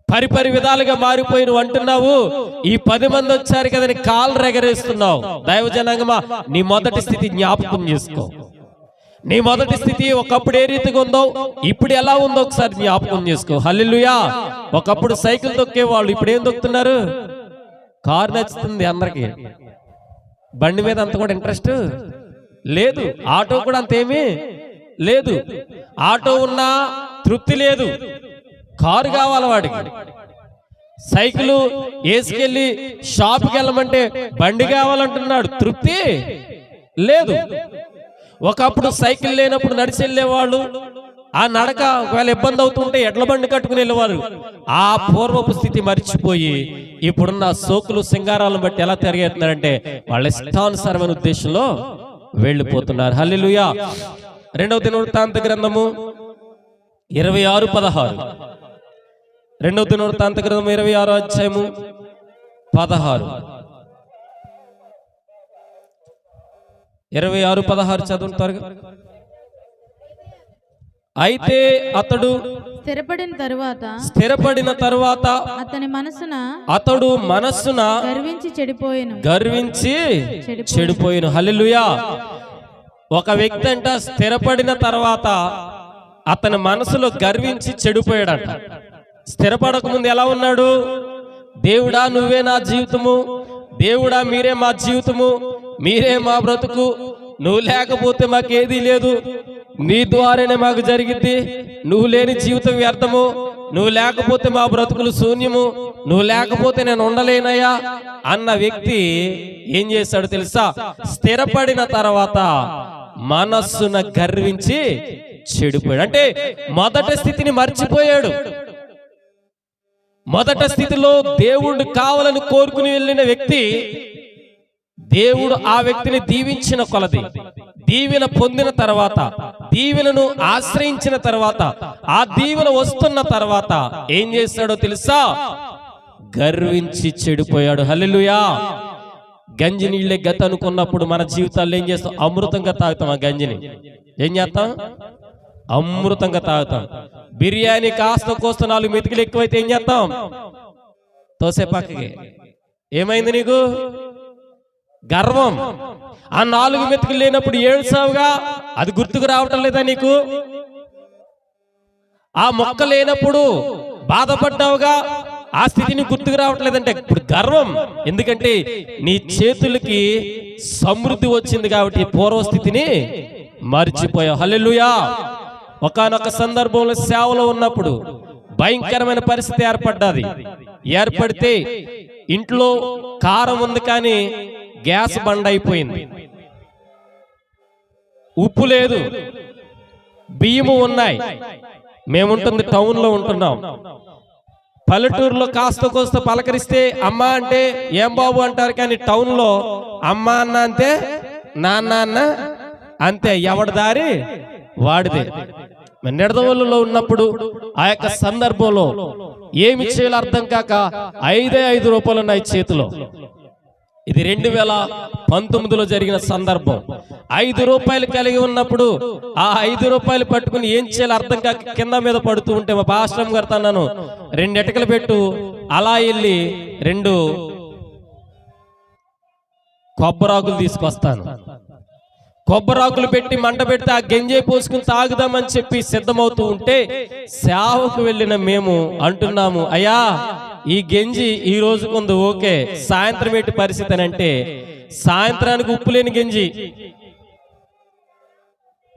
పరిపరి విధాలుగా మారిపోయి నువ్వు అంటున్నావు ఈ 10 మంది వచ్చారు కదని కాళ్ళు ఎగరేస్తున్నావు. దైవజనాంగమా, నీ మొదటి స్థితి జ్ఞాపకం చేసుకో. నీ మొదటి స్థితి ఒకప్పుడు ఏ రీతిగా ఉందో ఇప్పుడు ఎలా ఉందో ఒకసారి జ్ఞాపకం చేసుకో. హల్లెలూయా. ఒకప్పుడు సైకిల్ తొక్కేవాళ్ళు ఇప్పుడు ఏం తొక్కుతున్నారు? కారు నచ్చుతుంది అందరికి, బండి మీద అంత కూడా ఇంట్రెస్ట్ లేదు. ఆటో కూడా అంతేమీ లేదు. ఆటో ఉన్నా తృప్తి లేదు, కారు కావాలి వాడికి. సైకిల్ వేసుకెళ్ళి షాప్కి వెళ్ళమంటే బండి కావాలంటున్నాడు, తృప్తి లేదు. ఒకప్పుడు సైకిల్ లేనప్పుడు నడిచి వెళ్ళేవాళ్ళు, ఆ నడక ఒకవేళ ఇబ్బంది అవుతుంటే ఎడ్ల బండి కట్టుకుని వెళ్ళేవారు. ఆ పూర్వపు స్థితి మర్చిపోయి ఇప్పుడున్న సోకులు సింగారాలను బట్టి ఎలా తిరిగేస్తున్నారంటే వాళ్ళ ఇష్టానుసారమైన ఉద్దేశంలో వెళ్ళిపోతున్నారు. హల్లెలూయా. 2వ దినవృత్తాంత గ్రంథము 26:16. 2వ దినవృత్తాంత గ్రంథం 26వ అధ్యాయము 16. 26:16 చదువుతారు. అయితే అతడు స్థిరపడిన తరువాత అతడు మనస్సున గర్వించి చెడిపోయిను. హల్లెలూయా. ఒక వ్యక్తి అంట స్థిరపడిన తర్వాత అతని మనసులో గర్వించి చెడిపోయాడంట. స్థిరపడక ముందు ఎలా ఉన్నాడు? దేవుడా నువ్వే నా జీవితము, దేవుడా మీరే మా జీవితము, మీరే మా బ్రతుకు, నువ్వు లేకపోతే మాకేదీ లేదు, నీ ద్వారానే మాకు జరిగింది, నువ్వు లేని జీవితం వ్యర్థము, నువ్వు లేకపోతే మా బ్రతుకులు శూన్యము, నువ్వు లేకపోతే నేను ఉండలేనయ్యా అన్న వ్యక్తి ఏం చేశాడు తెలుసా? స్థిరపడిన తర్వాత మనస్సున గర్వించి చెడిపోయాడు. అంటే మొదటి స్థితిని మర్చిపోయాడు. మొదటి స్థితిలో దేవుడు కావాలని కోరుకుని వెళ్ళిన వ్యక్తి, దేవుడు ఆ వ్యక్తిని దీవించిన కొలది, దీవెన పొందిన తర్వాత, దీవెనను ఆశ్రయించిన తర్వాత, ఆ దీవెన వస్తున్న తర్వాత ఏం చేస్తాడో తెలుసా? గర్వించి చెడిపోయాడు. హల్లెలూయా. గంజి నీళ్ళే గత అనుకున్నప్పుడు మన జీవితాల్లో ఏం చేస్తాం? అమృతంగా తాగుతాం. ఆ గంజిని ఏం చేస్తాం? అమృతంగా తాగుతాం. బిర్యానీ కాస్త కోస్త 4 మెతుకులు ఎక్కువైతే ఏం చేస్తాం? తోసే పక్కకి. ఏమైంది నీకు? గర్వం. ఆ 4 మెతుకులు లేనప్పుడు ఏడ్చావుగా, అది గుర్తుకు రావటం లేదా నీకు? ఆ మొక్క లేనప్పుడు బాధపడ్డావుగా, ఆ స్థితిని గుర్తుకు రావట్లేదంటే ఇప్పుడు గర్వం. ఎందుకంటే నీ చేతులకి సమృద్ధి వచ్చింది కాబట్టి పూర్వస్థితిని మర్చిపోయావు. హల్లెలూయా. ఒకానొక సందర్భంలో సేవలో ఉన్నప్పుడు భయంకరమైన పరిస్థితి ఏర్పడితే ఇంట్లో కారం ఉంది కానీ గ్యాస్ బండ్ అయిపోయింది, ఉప్పు లేదు, బియ్యము ఉన్నాయి. మేముంటుంది టౌన్లో ఉంటున్నాం. పల్లెటూరులో కాస్త కోస్త పలకరిస్తే అమ్మ అంటే ఏం బాబు అంటారు, కానీ టౌన్లో అమ్మ అన్న అంతే, నాన్న అన్న అంతే, ఎవడి దారి వాడిదే. నిడదవోలులో ఉన్నప్పుడు ఆ యొక్క సందర్భంలో ఏమి చేయాలో అర్థం కాక 5 రూపాయలు ఉన్నాయి చేతిలో. ఇది 2019లో జరిగిన సందర్భం. 5 రూపాయలు కలిగి ఉన్నప్పుడు ఆ 5 రూపాయలు పట్టుకుని ఏం చేయాలో అర్థం కాక కింద మీద పడుతూ ఉంటే మా పాస్టర్ గారు తన్నాను 2 ఎటకలు పెట్టు, అలా వెళ్ళి 2 కొబ్బరాకులు తీసుకొస్తాను, కొబ్బరాకులు పెట్టి మంట పెడితే ఆ గంజే పోసుకుని తాగుదామని చెప్పి సిద్ధమవుతూ ఉంటే సేవకు వెళ్ళిన మేము అంటున్నాము, అయ్యా ఈ గంజి ఈ రోజు కొంత ఓకే, సాయంత్రం ఏంటి పరిస్థితి అని అంటే సాయంత్రానికి ఉప్పు లేని గంజి.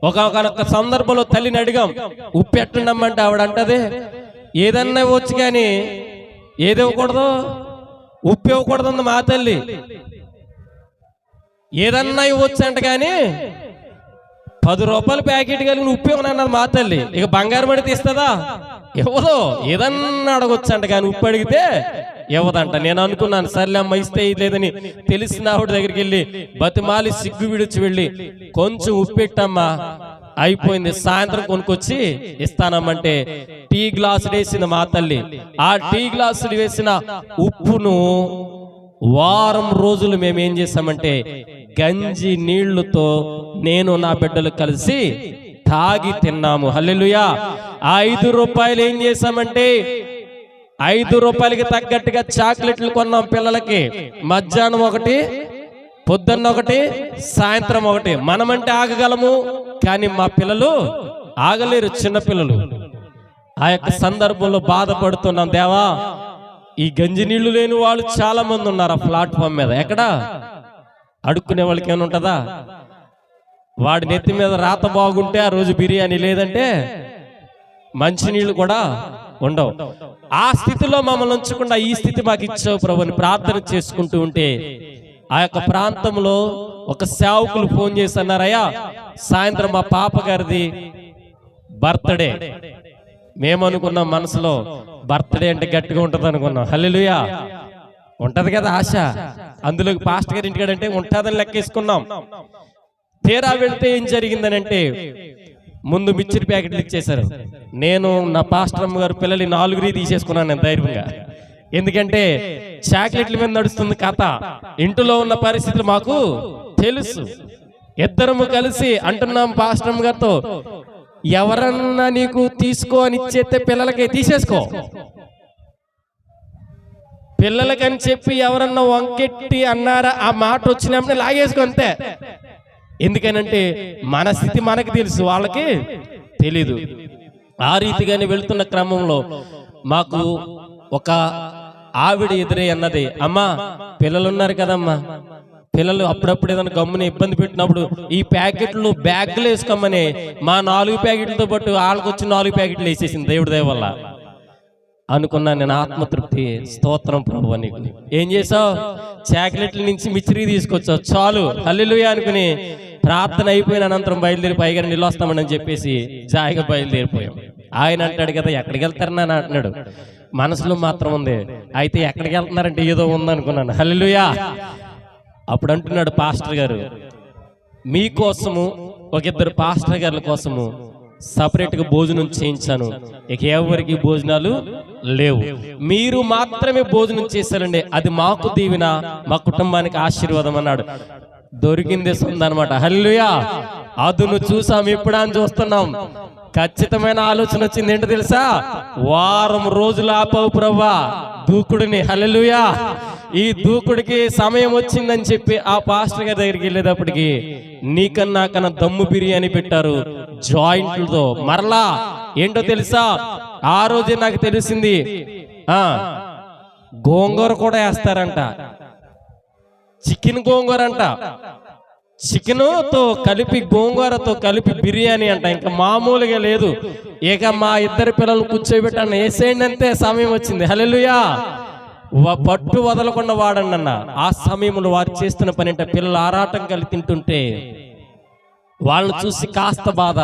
ఒక సందర్భంలో తల్లిని అడిగాం ఉప్పు ఎట్టుండమ్మంటే ఆవిడ అంటది ఏదన్నా ఇవ్వచ్చు కానీ ఏది ఇవ్వకూడదు, ఉప్పు ఇవ్వకూడదు మా తల్లి. ఏదన్నా ఇవ్వచ్చు అంట కానీ 10 రూపాయల ప్యాకెట్ కలిగిన ఉప్పు ఇవ్వనన్నది మా తల్లి. ఇక బంగారం పడి తీస్తుందా? ఇవ్వదు. ఏదన్నా అడగొచ్చు అంట, కానీ ఉప్పు అడిగితే ఇవ్వదంట. నేను అనుకున్నాను సర్లే అమ్మ ఇస్తే లేదని తెలిసిన ఆవిడ దగ్గరికి వెళ్ళి బతిమాలి సిగ్గు విడిచి వెళ్ళి కొంచెం ఉప్పు పెట్టమ్మా, అయిపోయింది. సాయంత్రం కొనుక్కొచ్చి ఇస్తానమ్మంటే టీ గ్లాసులు వేసిన మా తల్లి ఆ టీ గ్లాసులు వేసిన ఉప్పును వారం రోజులు మేము ఏం చేసామంటే గంజి నీళ్లతో నేను నా బిడ్డలు కలిసి తాగి తిన్నాము. హల్లెలూయా. 5 రూపాయలు ఏం చేసామంటే 5 రూపాయలకి తగ్గట్టుగా చాక్లెట్లు కొన్నాం పిల్లలకి. మధ్యాహ్నం ఒకటి, పొద్దున్న ఒకటి, సాయంత్రం ఒకటి. మనమంటే ఆగగలము, కానీ మా పిల్లలు ఆగలేరు, చిన్నపిల్లలు. ఆ యొక్క సందర్భంలో బాధపడుతున్నాం. దేవా, ఈ గంజి నీళ్లు లేని వాళ్ళు చాలా మంది ఉన్నారు ఆ ప్లాట్ఫామ్ మీద. ఎక్కడ అడుక్కునే వాళ్ళకి ఏమైనా ఉంటుందా? వాడి నెత్తి మీద రాత బాగుంటే ఆ రోజు బిర్యానీ, లేదంటే మంచినీళ్ళు కూడా ఉండవు. ఆ స్థితిలో మమ్మల్ని ఉంచకుండా ఈ స్థితి మాకు ఇచ్చావు ప్రభు అని ప్రార్థన చేసుకుంటూ ఉంటే ఆ యొక్క ప్రాంతంలో ఒక సేవకులు ఫోన్ చేసి అన్నారయ్యా, సాయంత్రం మా పాప గారిది బర్త్డే. మేమనుకున్నాం మనసులో బర్త్డే అంటే గట్టిగా ఉంటుంది అనుకున్నాం. హల్లెలూయా. ఉంటది కదా ఆశ, అందులో పాస్టర్ గారి ఇంటికాడంటే ఉంటుందని లెక్కేసుకున్నాం. తీరా వెళ్తే ఏం జరిగిందనంటే ముందు మిక్చర్ ప్యాకెట్లు ఇచ్చేశారు. నేను నా పాస్టర్ అమ్మ గారు పిల్లలు 4 తీసేసుకున్నాను నేను ధైర్యంగా. ఎందుకంటే చాక్లెట్ల మీద నడుస్తుంది కథ. ఇంట్లో ఉన్న పరిస్థితులు మాకు తెలుసు. ఇద్దరము కలిసి అంటున్నాం పాస్టర్ అమ్మ గారితో, ఎవరన్నా నీకు తీసుకో అని ఇచ్చేస్తే పిల్లలకి తీసేసుకో, పిల్లలకని చెప్పి ఎవరన్నా వంకెట్టి అన్నారా ఆ మాట వచ్చినప్పుడు లాగేసుకో అంతే. ఎందుకనంటే మన స్థితి మనకి తెలుసు, వాళ్ళకి తెలీదు. ఆ రీతిగానే వెళ్తున్న క్రమంలో మాకు ఒక ఆవిడ ఎదురే అన్నది, అమ్మా పిల్లలు ఉన్నారు కదమ్మా, పిల్లలు అప్పుడప్పుడు ఏదైనా గమ్ముని ఇబ్బంది పెట్టినప్పుడు ఈ ప్యాకెట్లు బ్యాగ్లు వేసుకోమని మా 4 ప్యాకెట్లతో పాటు వాళ్ళకి వచ్చి 4 ప్యాకెట్లు వేసేసింది దేవుడి దయ వల్ల. అనుకున్నా నేను, ఆత్మతృప్తి, స్తోత్రం ప్రభు. నీకు ఏం చేసావు? చాక్లెట్ల నుంచి మిక్చరీ తీసుకొచ్చావు, చాలు హల్లెలూయా అనుకుని ప్రార్థన అయిపోయిన అనంతరం బయలుదేరి పైగా నీళ్ళు వస్తామని చెప్పేసి జాయిగా బయలుదేరిపోయాం. ఆయన అంటాడు కదా, ఎక్కడికి వెళ్తారని అని అంటున్నాడు. మనసులో మాత్రం ఉంది, అయితే ఎక్కడికి వెళ్తున్నారంటే ఏదో ఉందనుకున్నాను. హల్లెలూయా. అప్పుడు అంటున్నాడు పాస్టర్ గారు, మీకోసము ఒక 2 పాస్టర్ గారుల కోసము సపరేట్గా భోజనం చేయించాను, ఇక ఎవరికి భోజనాలు లేవు, మీరు మాత్రమే భోజనం చేశారండి, అది మాకు దీవెన, మా కుటుంబానికి ఆశీర్వాదం అన్నాడు. దొరికింది ఉందన్నమాట. హల్లెలూయా. అదును చూసాం, ఇప్పుడు అని చూస్తున్నాం. ఖచ్చితమైన ఆలోచన వచ్చింది. ఏంటో తెలుసా? వారం రోజులు ఆపవు ప్రభా దూకుడిని. హల్లెలూయా. ఈ దూకుడికి సమయం వచ్చిందని చెప్పి ఆ పాస్టర్ గారి దగ్గరికి వెళ్ళేటప్పటికి నీకన్నా కన్నా దమ్ము బిర్యానీ పెట్టారు జాయింట్లతో. మరలా ఏంటో తెలుసా, ఆ రోజే నాకు తెలిసింది గోంగూర కూడా వేస్తారంట. చికెన్ గోంగూర అంట, చికెన్ తో కలిపి గోంగూరతో కలిపి బిర్యానీ అంట. ఇంకా మామూలుగా లేదు. ఇక మా 2 పిల్లలు కూర్చోబెట్టాను, వేసేయండి అంతే, సమయం వచ్చింది. హల్లెలూయా. పట్టు వదలకుండా వాడండి అన్న. ఆ సమయంలో వారు చేస్తున్న పని అంటే పిల్లలు ఆరాటం కలిగి తింటుంటే వాళ్ళని చూసి కాస్త బాధ.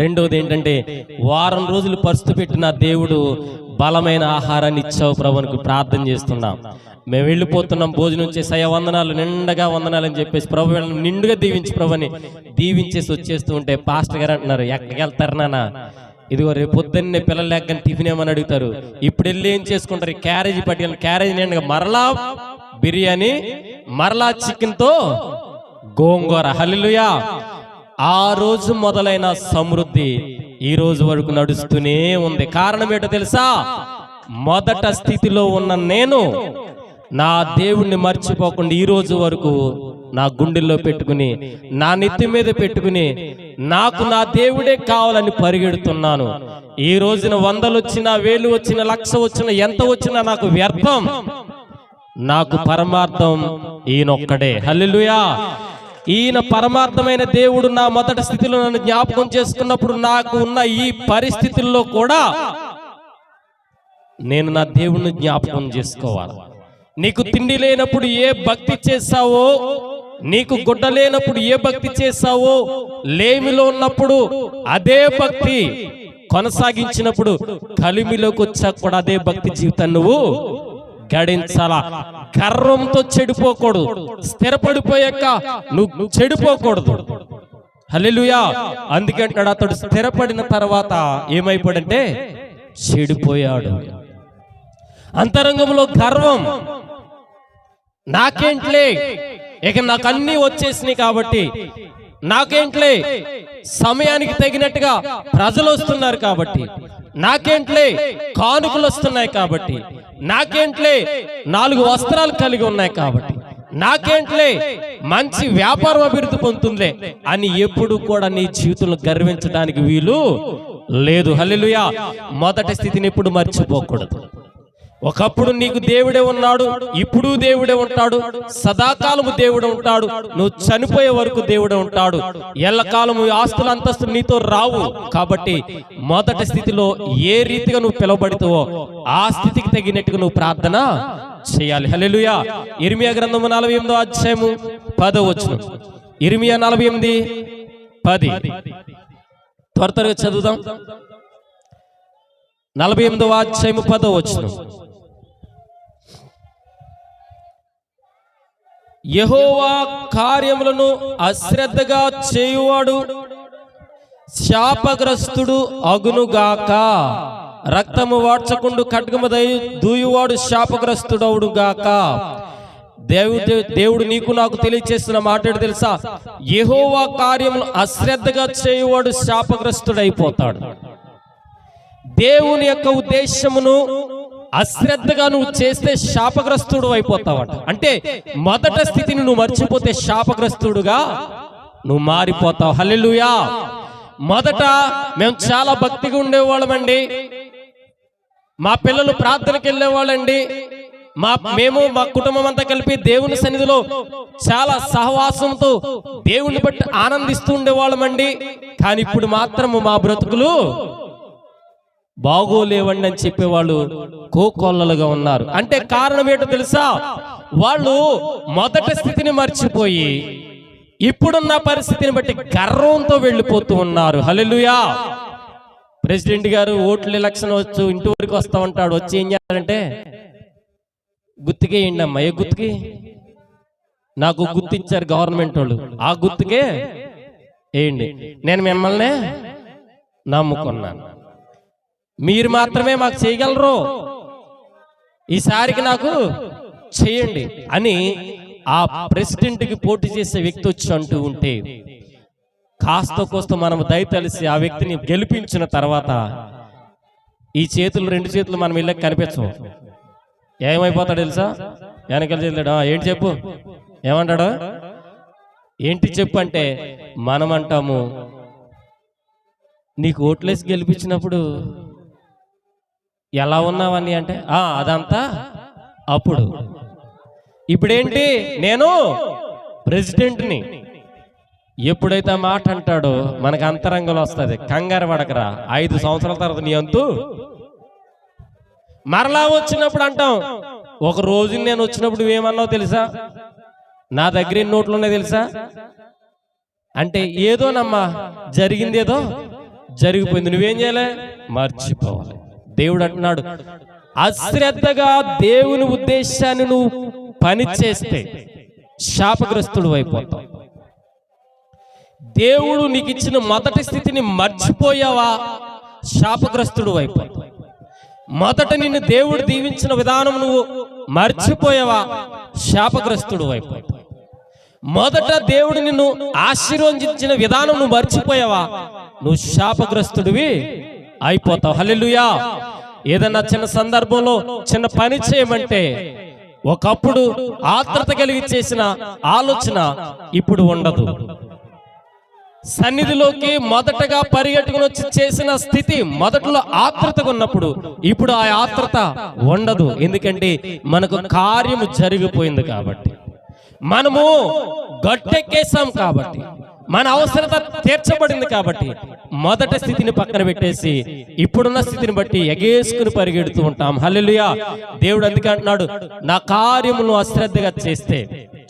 రెండోది ఏంటంటే వారం రోజులు పరుస్తు పెట్టిన దేవుడు బలమైన ఆహారాన్ని ఇచ్చావు ప్రభువునికి ప్రార్థన చేస్తున్నాం. మేము వెళ్ళిపోతున్నాం, భోజనం చేసి వందనాలు, నిండగా వందనాలు అని చెప్పేసి ప్రభు వీళ్ళని నిండుగా దీవించి ప్రభుని దీవించేసి వచ్చేస్తూ ఉంటే పాస్టర్ గారు అంటున్నారు, ఎక్కడికి వెళ్తారు నాన్న? ఇదిగో రేపు పొద్దున్నే పిల్లలు లేకని టిఫిన్ ఏమని అడుగుతారు, ఇప్పుడు వెళ్ళి ఏం చేసుకుంటారు? క్యారేజీ పట్టుకెళ్ళి క్యారేజీ నిండుగా మరలా బిర్యానీ, మరలా చికెన్ తో గోంగూర. హల్లెలూయా. ఆ రోజు మొదలైన సమృద్ధి ఈ రోజు వరకు నడుస్తూనే ఉంది. కారణం ఏంటో తెలుసా? మొదట స్థితిలో ఉన్న నేను నా దేవుణ్ణి మర్చిపోకుండా ఈ రోజు వరకు నా గుండెల్లో పెట్టుకుని, నా నెత్తి మీద పెట్టుకుని, నాకు నా దేవుడే కావాలని పరిగెడుతున్నాను. ఈ రోజున 100 వచ్చినా, 1000 వచ్చినా, 1,00,000 వచ్చినా, ఎంత వచ్చినా నాకు వ్యర్థం. నాకు పరమార్థం ఈయనొక్కడే. హల్లెలూయా. ఈయన పరమార్థమైన దేవుడు నా మొదటి స్థితిలో నన్ను జ్ఞాపకం చేసుకున్నప్పుడు నాకు ఉన్న ఈ పరిస్థితుల్లో కూడా నేను నా దేవుణ్ణి జ్ఞాపకం చేసుకోవాలి. నీకు తిండి లేనప్పుడు ఏ భక్తి చేస్తావో, నీకు గుడ్డ లేనప్పుడు ఏ భక్తి చేస్తావో, లేమిలో ఉన్నప్పుడు అదే భక్తి కొనసాగించినప్పుడు కలిమిలోకి వచ్చాక కూడా అదే భక్తి జీవితాన్ని నువ్వు గడించాలా. గర్వంతో చెడిపోకూడదు. స్థిరపడిపోయాక నువ్వు చెడిపోకూడదు. హల్లెలూయా. అందుకే అంటాడు, అతడు స్థిరపడిన తర్వాత ఏమైపోయాడంటే చెడిపోయాడు. అంతరంగంలో గర్వం, నాకేంట్లే, ఇక నాకు అన్నీ వచ్చేసినాయి కాబట్టి, నాకేంట్లే సమయానికి తగినట్టుగా ప్రజలు వస్తున్నారు కాబట్టి, నాకేంట్లే కానుకలు వస్తున్నాయి కాబట్టి, నాకేంట్లే 4 వస్త్రాలు కలిగి ఉన్నాయి కాబట్టి, నాకేంట్లే మంచి వ్యాపారం అభివృద్ధి పొందుతుందిలే అని ఎప్పుడు కూడా నీ జీవితంలో గర్వించడానికి వీలు లేదు. హల్లెలూయా. మొదటి స్థితిని ఎప్పుడు మర్చిపోకూడదు. ఒకప్పుడు నీకు దేవుడే ఉన్నాడు, ఇప్పుడు దేవుడే ఉంటాడు, సదాకాలము దేవుడే ఉంటాడు, నువ్వు చనిపోయే వరకు దేవుడే ఉంటాడు. ఎల్లకాలము ఆస్తులు అంతస్తులు నీతో రావు. కాబట్టి మొదటి స్థితిలో ఏ రీతిగా నువ్వు పిలువబడితావో ఆ స్థితికి తగినట్టుగా నువ్వు ప్రార్థన చేయాలి. హల్లెలూయా. ఇర్మియా గ్రంథము 48వ అధ్యాయము 10వ వచనం. ఇర్మియా 48:10 త్వరగా చదువుదాం. 48వ అధ్యాయము 10వ వచనం. యెహోవా కార్యములను అశ్రద్ధగా చేయువాడు శాపగ్రస్తుడు అగునుగాక. రక్తము వాడ్చకుండు ఖడ్గము దూయువాడు శాపగ్రస్తుడవుడు గాక. దేవుడు నీకు నాకు తెలియచేస్తున్న మాట తెలుసా? యెహోవా కార్యములు అశ్రద్ధగా చేయువాడు శాపగ్రస్తుడైపోతాడు. దేవుని యొక్క ఉద్దేశమును అశ్రద్ధగా నువ్వు చేస్తే శాపగ్రస్తుడు అయిపోతావట. అంటే మొదట స్థితిని నువ్వు మర్చిపోతే శాపగ్రస్తుడుగా నువ్వు మారిపోతావు. హల్లెలూయా. మొదట మేము చాలా భక్తిగా ఉండేవాళ్ళమండి, మా పిల్లలు ప్రార్థనకి వెళ్ళేవాళ్ళండి, మేము మా కుటుంబం అంతా కలిపి దేవుని సన్నిధిలో చాలా సహవాసంతో దేవుని బట్టి ఆనందిస్తూ ఉండేవాళ్ళమండి. కానీ ఇప్పుడు మాత్రము మా బ్రతుకులు బాగోలేవండి అని చెప్పేవాళ్ళు కోకొల్లలుగా ఉన్నారు. అంటే కారణం ఏంటో తెలుసా? వాళ్ళు మొదటి స్థితిని మర్చిపోయి ఇప్పుడున్న పరిస్థితిని బట్టి గర్వంతో వెళ్ళిపోతూ ఉన్నారు. హల్లెలూయా. ప్రెసిడెంట్ గారు ఓట్ల ఎలక్షన్ వచ్చు ఇంటి వరకు వస్తా ఉంటాడు. వచ్చి ఏం చేయాలంటే గుర్తుకే ఏంటి అమ్మా, ఏ గుర్తుకి? నాకు గుర్తు ఇచ్చారు గవర్నమెంట్ వాళ్ళు, ఆ గుర్తుకే ఏంటి, నేను మిమ్మల్ని నమ్ముకున్నాను, మీరు మాత్రమే మాకు చేయగలరు, ఈసారికి నాకు చేయండి అని ఆ ప్రెసిడెంట్కి పోటీ చేసే వ్యక్తి వచ్చి అంటూ ఉంటే కాస్త కోస్త మనం దయతలిసి ఆ వ్యక్తిని గెలిపించిన తర్వాత ఈ చేతులు 2 చేతులు మనం ఇళ్ళకి కనిపించవు. ఏమైపోతాడు తెలుసా? వెనకాల చేతులు ఏంటి చెప్పు, ఏమంటాడు, ఏంటి చెప్పు అంటే మనం అంటాము, నీకు ఓట్లేసి గెలిపించినప్పుడు ఎలా ఉన్నావని అంటే అదంతా అప్పుడు, ఇప్పుడేంటి నేను ప్రెసిడెంట్ని. ఎప్పుడైతే ఆ మాట అంటాడో మనకు అంతరంగంలో వస్తుంది, కంగారు పడకరా 5 సంవత్సరాల తర్వాత నీ అంతు మరలా వచ్చినప్పుడు అంటాం. ఒక రోజు నేను వచ్చినప్పుడు ఏమన్నావు తెలుసా? నా దగ్గర ఎన్ని నోట్లు ఉన్నాయి తెలుసా అంటే ఏదోనమ్మా జరిగింది, ఏదో జరిగిపోయింది, నువ్వేం చేయాలి? మర్చిపోవాలి. దేవుడు అంటున్నాడు, అశ్రద్ధగా దేవుని ఉద్దేశాన్ని నువ్వు పని చేస్తే శాపగ్రస్తుడు అయిపోతావు. దేవుడు నీకు ఇచ్చిన మొదటి స్థితిని మర్చిపోయావా, శాపగ్రస్తుడు అయిపోతావు. మొదట నిన్ను దేవుడు దీవించిన విధానం నువ్వు మర్చిపోయావా, శాపగ్రస్తుడు అయిపోతావు. మొదట దేవుడు నిన్ను ఆశీర్వదించిన విధానం నువ్వు మర్చిపోయావా, నువ్వు శాపగ్రస్తుడివి అయిపోతావు. హల్లెలూయా. ఏదన్నా చిన్న సందర్భంలో చిన్న పని చేయమంటే ఒకప్పుడు ఆత్రత కలిగి చేసిన ఆలోచన ఇప్పుడు ఉండదు. సన్నిధిలోకి మొదటగా పరిగెట్టుకుని వచ్చి చేసిన స్థితి మొదట్లో ఆత్రతగా ఉన్నప్పుడు ఇప్పుడు ఆ ఆత్రత ఉండదు. ఎందుకంటే మనకు కార్యము జరిగిపోయింది కాబట్టి, మనము గట్టెక్కేసాం కాబట్టి, మన అవసరత తీర్చబడింది కాబట్టి మొదటి స్థితిని పక్కన పెట్టేసి ఇప్పుడున్న స్థితిని బట్టి ఎగేసుకుని పరిగెడుతూ ఉంటాం. హల్లెలూయా. దేవుడు అందుకే అంటున్నాడు, నా కార్యమును అశ్రద్ధగా చేస్తే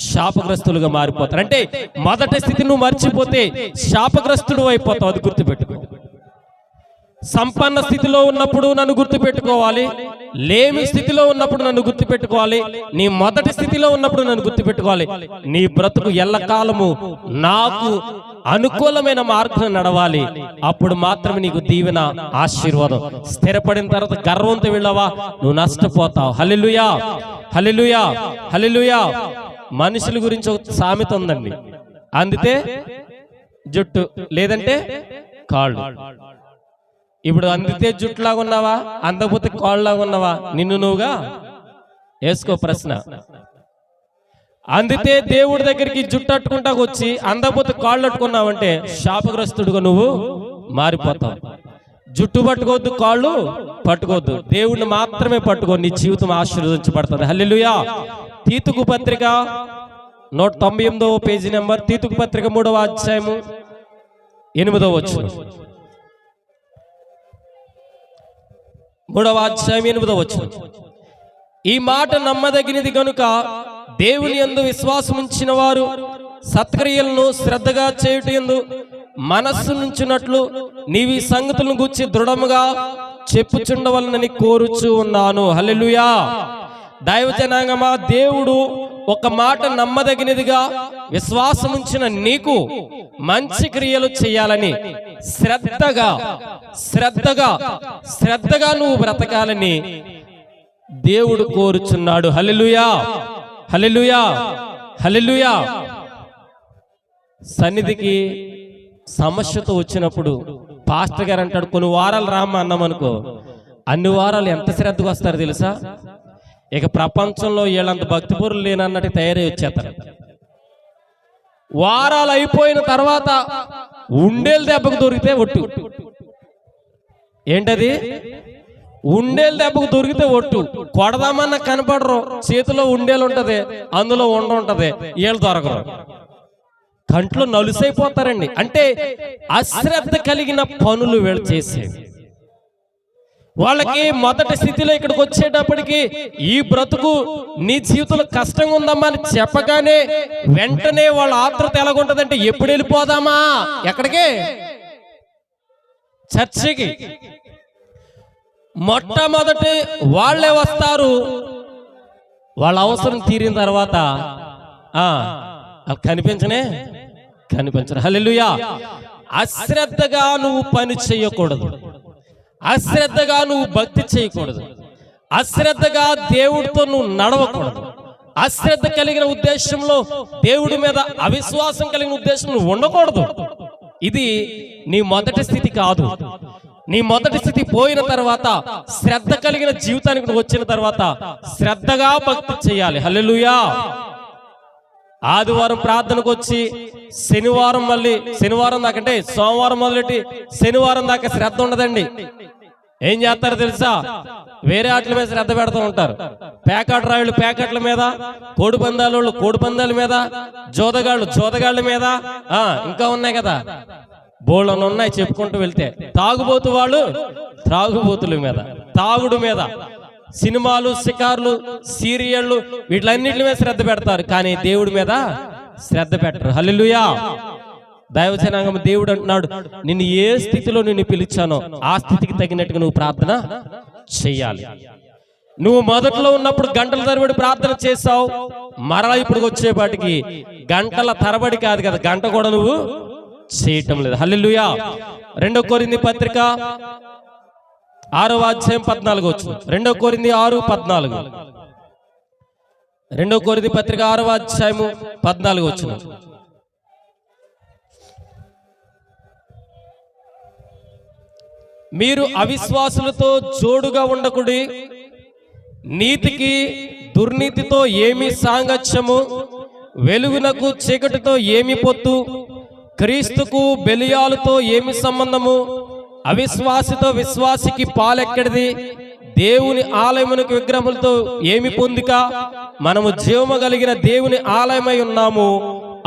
శాపగ్రస్తులుగా మారిపోతారు. అంటే మొదటి స్థితిని నువ్వు మర్చిపోతే శాపగ్రస్తుడు అయిపోతావు. అది గుర్తుపెట్టుకో. సంపన్న స్థితిలో ఉన్నప్పుడు నన్ను గుర్తుపెట్టుకోవాలి, లేమి స్థితిలో ఉన్నప్పుడు నన్ను గుర్తుపెట్టుకోవాలి, నీ మొదటి స్థితిలో ఉన్నప్పుడు నన్ను గుర్తుపెట్టుకోవాలి. నీ బ్రతుకు ఎల్లకాలము నాకు అనుకూలమైన మార్గం నడవాలి. అప్పుడు మాత్రమే నీకు దీవెన, ఆశీర్వాదం. స్థిరపడిన తర్వాత గర్వంతో వెళ్ళవా, నువ్వు నష్టపోతావు. హల్లెలూయా, హల్లెలూయా, హల్లెలూయా. మనుషుల గురించి ఒక సామెత ఉందండి, అందితే జుట్టు లేదంటే కాళ్ళు. ఇప్పుడు అందితే జుట్టులాగా ఉన్నావా, అందకపోతే కాళ్ళలాగా ఉన్నావా? నిన్ను నువ్వుగా వేసుకో ప్రశ్న. అందితే దేవుడి దగ్గరికి జుట్టు అట్టుకుంటా వచ్చి, అందకపోతే కాళ్ళు అట్టుకున్నావంటే శాపగ్రస్తుడుగా నువ్వు మారిపోతావు. జుట్టు పట్టుకోవద్దు, కాళ్ళు పట్టుకోవద్దు, దేవుడిని మాత్రమే పట్టుకో, నీ జీవితం ఆశీర్వదించబడుతుంది. హల్లెలూయా. తీతుకు పత్రిక 198వ పేజీ నెంబర్, తీతుకు పత్రిక 3వ అధ్యాయము 8వ వచనం. 3వ అధ్యాయం 8వ వచనం. ఈ మాట నమ్మదగినది గనుక దేవుని యందు విశ్వాసం ఉంచిన వారు సత్క్రియలను శ్రద్ధగా చేయుట యందు మనస్సు నుంచినట్లు నీవి సంగతులను గూర్చి దృఢముగా చెప్పుచుండవలనని కోరుచూ ఉన్నాను. హల్లెలూయా. దైవ జనాంగమా, దేవుడు ఒక మాట నమ్మదగినదిగా విశ్వాసం ఉంచిన నీకు మంచి క్రియలు చేయాలని, శ్రద్ధగా నువ్వు బ్రతకాలని దేవుడు కోరుచున్నాడు. హల్లెలూయా, హల్లెలూయా, హల్లెలూయా. సన్నిధికి సమస్యతో వచ్చినప్పుడు పాస్టర్ గారు అంటాడు, కొన్ని వారాలు రామ్మ అన్నామనుకో, అన్ని వారాలు ఎంత శ్రద్ధగా వస్తారు తెలుసా? ఇక ప్రపంచంలో వీళ్ళంత భక్తిపూర్లు లేనన్నట్టు తయారై వచ్చేస్తారు. వారాలు అయిపోయిన తర్వాత ఉండేలు దెబ్బకు దొరికితే ఒట్టు. ఏంటది? ఉండేలు దెబ్బకు దొరికితే ఒట్టు. కొడదామన్నా కనపడరు, చేతిలో ఉండేలు ఉంటది, అందులో ఉంటది, వీళ్ళు దొరకరు, కంట్లో నలుసైపోతారండి. అంటే అశ్రద్ధ కలిగిన పనులు వీళ్ళు చేసేవి. వాళ్ళకి మొదటి స్థితిలో ఇక్కడికి వచ్చేటప్పటికి ఈ బ్రతుకు నీ జీవితంలో కష్టంగా ఉందమ్మా అని చెప్పగానే వెంటనే వాళ్ళ ఆత్రత ఎలాగుంటదంటే, ఎప్పుడు వెళ్ళిపోదామా? ఎక్కడికి? చర్చికి. మొట్టమొదటి వాళ్ళే వస్తారు. వాళ్ళ అవసరం తీరిన తర్వాత కనిపించరు. హల్లెలూయా. అశ్రద్ధగా నువ్వు పని చేయకూడదు, అశ్రద్ధగా నువ్వు భక్తి చేయకూడదు, అశ్రద్ధగా దేవుడితో నువ్వు నడవకూడదు. అశ్రద్ధ కలిగిన ఉద్దేశంలో, దేవుడి మీద అవిశ్వాసం కలిగిన ఉద్దేశం నువ్వు ఉండకూడదు. ఇది నీ మొదటి స్థితి కాదు. నీ మొదటి స్థితి పోయిన తర్వాత, శ్రద్ధ కలిగిన జీవితానికి నువ్వు వచ్చిన తర్వాత శ్రద్ధగా భక్తి చేయాలి. హల్లెలూయా. ఆదివారం ప్రార్థనకు వచ్చి శనివారం దాకంటే సోమవారం మొదలెట్టి శనివారం దాకా శ్రద్ధ ఉండదండి. ఏం చేస్తారో తెలుసా? వేరే ఆటల మీద శ్రద్ధ పెడుతూ ఉంటారు. పేకాట రాయుళ్ళు పేకాట్ల మీద, కోడి పందాల మీద, జోదగాళ్ళ మీద, ఇంకా ఉన్నాయి కదా, బోళ్ళను ఉన్నాయి చెప్పుకుంటూ వెళ్తే. తాగుబోతు వాళ్ళు త్రాగుబోతుల మీద, తాగుడు మీద, సినిమాలు, షికార్లు, సీరియళ్ళు, వీటిలన్నిటి మీద శ్రద్ధ పెడతారు, కానీ దేవుడి మీద శ్రద్ధ పెట్టరు. హల్లెలూయా. దైవజనాంగం దేవుడు అంటున్నాడు, నిన్ను ఏ స్థితిలో నిన్ను పిలిచానో ఆ స్థితికి తగినట్టుగా నువ్వు ప్రార్థన చెయ్యాలి. నువ్వు మొదట్లో ఉన్నప్పుడు గంటల తరబడి ప్రార్థన చేసావు, మరలా ఇప్పుడు వచ్చేపాటికి గంటల తరబడి కాదు కదా, గంట కూడా నువ్వు చేయటం లేదు. హల్లెలూయా. 2 కొరింథీ పత్రిక 6వ అధ్యాయం 14 వచ్చు. 2 కొరింథీ 6:14. 2 కొరింథీ పత్రిక 6వ అధ్యాయము 14 వచ్చు. మీరు అవిశ్వాసులతో జోడుగా ఉండకుడి, నీతికి దుర్నీతితో ఏమి సాంగత్యము, వెలుగునకు చీకటితో ఏమి పొత్తు, క్రీస్తుకు బెలియాలతో ఏమి సంబంధము, అవిశ్వాసితో విశ్వాసికి పాలెక్కడిది, దేవుని ఆలయమునకు విగ్రహములతో ఏమి పొందిక, మనము జీవము కలిగిన దేవుని ఆలయమై ఉన్నాము,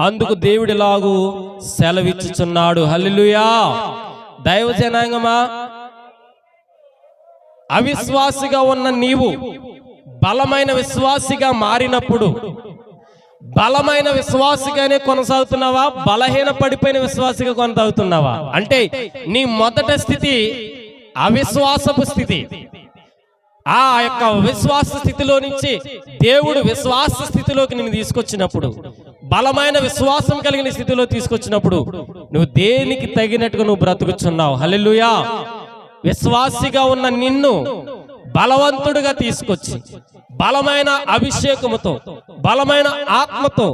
అందుకు దేవుడిలాగు సెలవిచ్చుచున్నాడు. హల్లెలూయా. దైవ జనాంగమా, అవిశ్వాసిగా ఉన్న నీవు బలమైన విశ్వాసిగా మారినప్పుడు, బలమైన విశ్వాసిగానే కొనసాగుతున్నావా, బలహీన పడిపోయిన విశ్వాసిగా కొనసాగుతున్నావా? అంటే నీ మొదటి స్థితి అవిశ్వాసపు స్థితి. ఆ యొక్క విశ్వాస స్థితిలో నుంచి దేవుడు విశ్వాస స్థితిలోకి నిన్ను తీసుకొచ్చినప్పుడు, బలమైన విశ్వాసం కలిగిన స్థితిలో తీసుకొచ్చినప్పుడు నువ్వు దేనికి తగినట్టుగా నువ్వు బ్రతుకుచున్నావు. హల్లెలూయా. విశ్వాసిగా ఉన్న నిన్ను బలవంతుడిగా తీసుకొచ్చి బలమైన అభిషేకముతో, బలమైన ఆత్మతో,